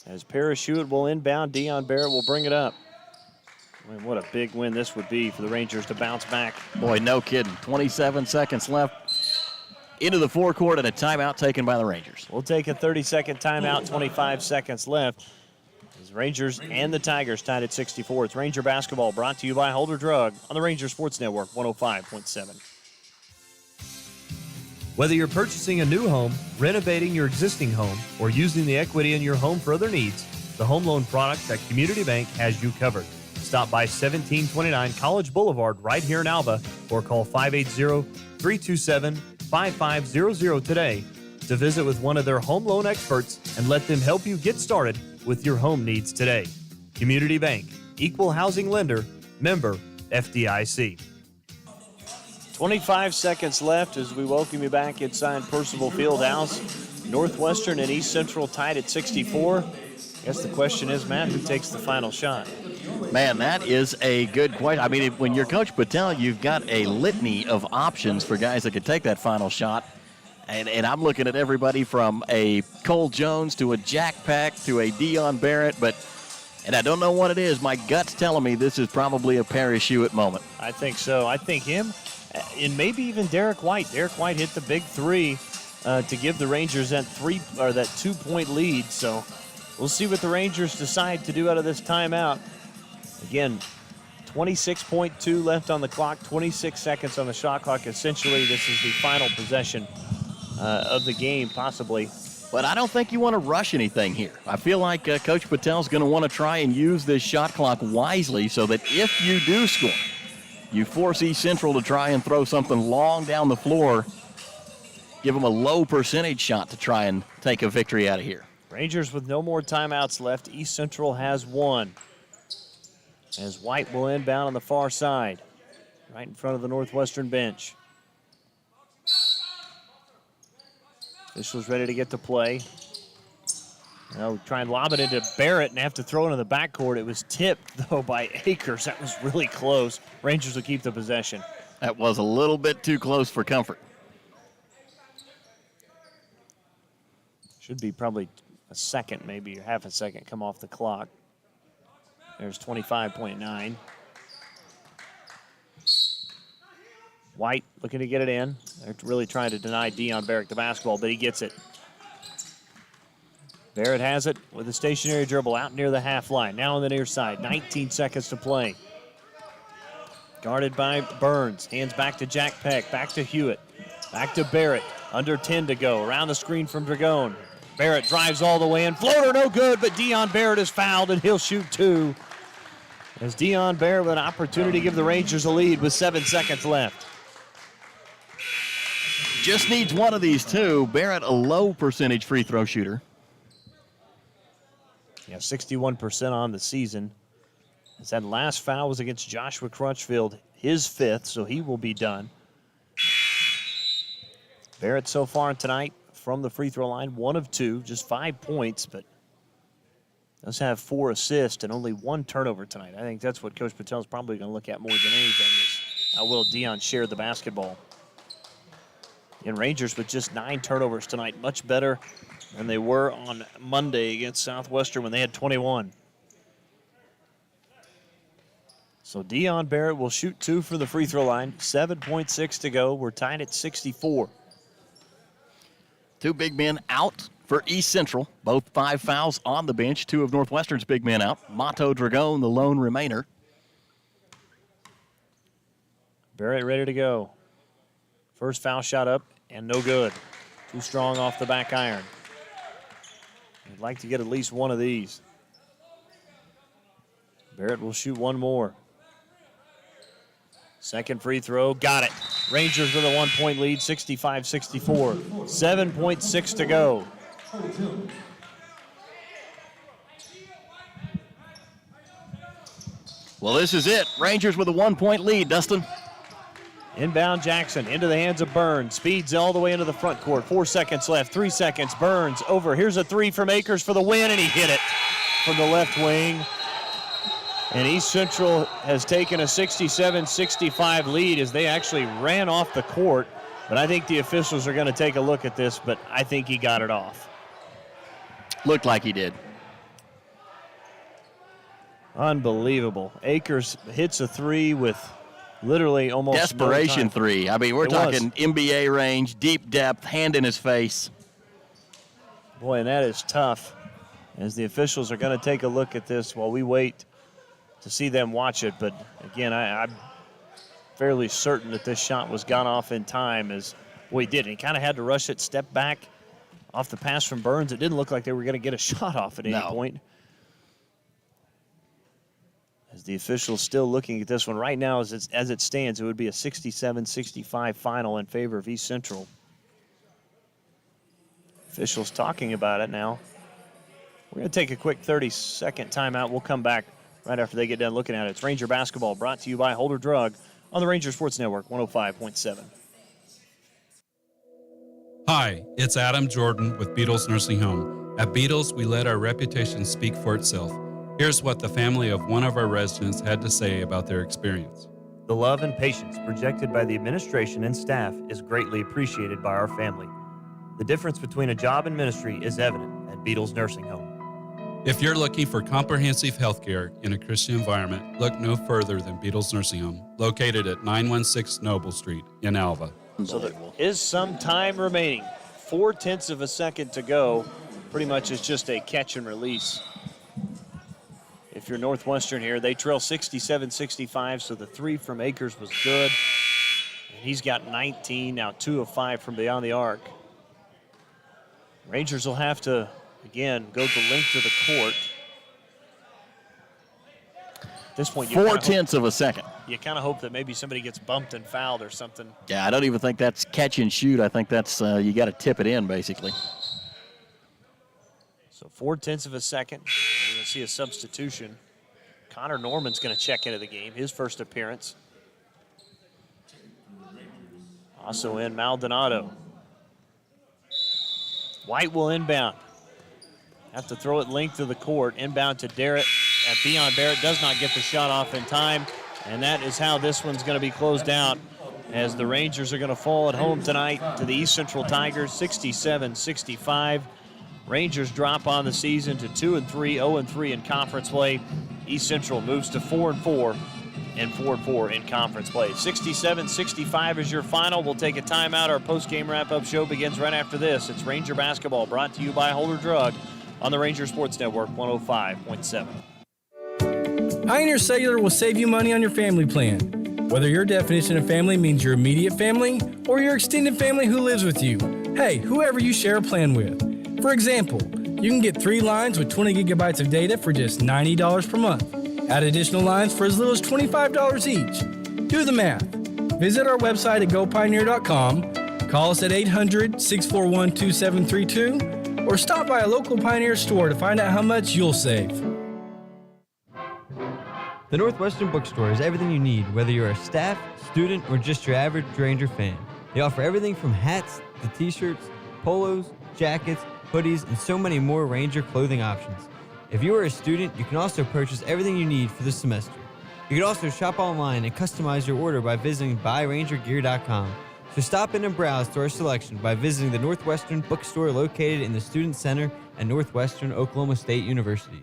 As Parachute will inbound, Dion Barrett will bring it up. I mean, what a big win this would be for the Rangers to bounce back. Boy, no kidding. 27 seconds left into the forecourt and a timeout taken by the Rangers. We'll take a 30-second timeout, 25 seconds left. As Rangers and the Tigers tied at 64. It's Ranger basketball brought to you by Holder Drug on the Ranger Sports Network 105.7. Whether you're purchasing a new home, renovating your existing home, or using the equity in your home for other needs, the home loan products at Community Bank has you covered. Stop by 1729 College Boulevard right here in Alva or call 580-327-5500 today to visit with one of their home loan experts and let them help you get started with your home needs today. Community Bank, equal housing lender, member FDIC. 25 seconds left as we welcome you back inside Percival Fieldhouse. Northwestern and East Central tied at 64. I guess the question is, Matt, who takes the final shot? Man, that is a good question. I mean, when you're Coach Patel, you've got a litany of options for guys that could take that final shot. And I'm looking at everybody from a Cole Jones to a Jack Peck to a Dion Barrett, and I don't know what it is. My gut's telling me this is probably a Parachute moment. I think so. I think him and maybe even Derek White. Derek White hit the big three to give the Rangers that 2-point lead. So we'll see what the Rangers decide to do out of this timeout. Again, 26.2 left on the clock, 26 seconds on the shot clock. Essentially, this is the final possession of the game, possibly. But I don't think you want to rush anything here. I feel like Coach Patel's going to want to try and use this shot clock wisely so that if you do score, you force East Central to try and throw something long down the floor, give them a low percentage shot to try and take a victory out of here. Rangers with no more timeouts left. East Central has one. As White will inbound on the far side, right in front of the Northwestern bench. Officials ready to get to play. Now try and lob it into Barrett and have to throw it in the backcourt. It was tipped, though, by Akers. That was really close. Rangers will keep the possession. That was a little bit too close for comfort. Should be probably a second, maybe half a second, come off the clock. There's 25.9. White looking to get it in. They're really trying to deny Dion Barrett the basketball, but he gets it. Barrett has it with a stationary dribble out near the half line. Now on the near side, 19 seconds to play. Guarded by Burns. Hands back to Jack Peck, back to Hewitt, back to Barrett. Under 10 to go. Around the screen from Dragone. Barrett drives all the way in. Floater no good, but Dion Barrett is fouled and he'll shoot two. As Dion Barrett with an opportunity to give the Rangers a lead with 7 seconds left. Just needs one of these two. Barrett, a low percentage free throw shooter. Yeah, 61% on the season. As that last foul was against Joshua Crutchfield, his fifth, so he will be done. Barrett so far tonight from the free throw line, 1 of 2, just 5 points, but does have 4 assists and only 1 turnover tonight. I think that's what Coach Patel's probably going to look at more than anything is how will Dion share the basketball. And Rangers with just 9 turnovers tonight, much better than they were on Monday against Southwestern when they had 21. So Dion Barrett will shoot 2 from the free throw line, 7.6 to go. We're tied at 64. 2 big men out for East Central. Both 5 fouls on the bench. 2 of Northwestern's big men out. Mato Dragone, the lone remainer. Barrett ready to go. First foul shot up and no good. Too strong off the back iron. We'd like to get at least one of these. Barrett will shoot one more. Second free throw, got it. Rangers with a 1-point lead, 65-64. 7.6 to go. Well, this is it. Rangers with a 1-point lead, Dustin. Inbound Jackson into the hands of Burns. Speeds all the way into the front court. 4 seconds left, 3 seconds. Burns over. Here's a three from Akers for the win, and he hit it from the left wing. And East Central has taken a 67-65 lead as they actually ran off the court. But I think the officials are going to take a look at this, but I think he got it off. Looked like he did. Unbelievable. Akers hits a three with literally almost desperation no time. Three. I mean, we're talking NBA range, deep depth, hand in his face. Boy, and that is tough as the officials are going to take a look at this while we wait to see them watch it. But again, I'm fairly certain that this shot was gone off in time as he did. He kind of had to rush it, step back off the pass from Burns. It didn't look like they were going to get a shot off at any point. As the officials still looking at this one right now, as it stands, it would be a 67-65 final in favor of East Central. Officials talking about it now. We're going to take a quick 30-second timeout. We'll come back right after they get done looking at it. It's Ranger basketball brought to you by Holder Drug on the Ranger Sports Network 105.7. Hi, it's Adam Jordan with Beetles Nursing Home. At Beetles, we let our reputation speak for itself. Here's what the family of one of our residents had to say about their experience. The love and patience projected by the administration and staff is greatly appreciated by our family. The difference between a job and ministry is evident at Beetles Nursing Home. If you're looking for comprehensive health care in a Christian environment, look no further than Beetles Nursing Home, located at 916 Noble Street in Alva. So there is some time remaining. 0.4 of a second to go. Pretty much is just a catch and release. If you're Northwestern here, they trail 67-65, so the three from Akers was good. And he's got 19, now 2 of 5 from beyond the arc. Rangers will have to, again, go the length of the court. At this point, 0.4 of a second. You kind of hope that maybe somebody gets bumped and fouled or something. Yeah, I don't even think that's catch and shoot. I think that's you got to tip it in, basically. So 0.4 of a second. You're going to see a substitution. Connor Norman's going to check into the game, his first appearance. Also in Maldonado. White will inbound. Have to throw it length of the court. Inbound to Barrett. Beyond Barrett does not get the shot off in time. And that is how this one's going to be closed out as the Rangers are going to fall at home tonight to the East Central Tigers, 67-65. Rangers drop on the season to 2-3, 0-3 in conference play. East Central moves to 4-4 and 4-4 in conference play. 67-65 is your final. We'll take a timeout. Our post-game wrap-up show begins right after this. It's Ranger basketball brought to you by Holder Drug on the Ranger Sports Network 105.7. Pioneer Cellular will save you money on your family plan. Whether your definition of family means your immediate family or your extended family who lives with you. Hey, whoever you share a plan with. For example, you can get 3 lines with 20 gigabytes of data for just $90 per month. Add additional lines for as little as $25 each. Do the math. Visit our website at gopioneer.com, call us at 800-641-2732, or stop by a local Pioneer store to find out how much you'll save. The Northwestern Bookstore is everything you need, whether you're a staff, student, or just your average Ranger fan. They offer everything from hats to t-shirts, polos, jackets, hoodies, and so many more Ranger clothing options. If you are a student, you can also purchase everything you need for the semester. You can also shop online and customize your order by visiting buyrangergear.com. So stop in and browse through our selection by visiting the Northwestern Bookstore located in the Student Center at Northwestern Oklahoma State University.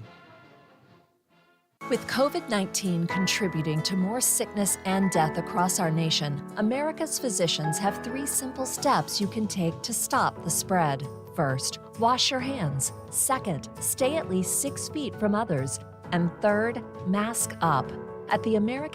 With COVID-19 contributing to more sickness and death across our nation, America's physicians have 3 simple steps you can take to stop the spread. First, wash your hands. Second, stay at least 6 feet from others. And third, mask up. At the American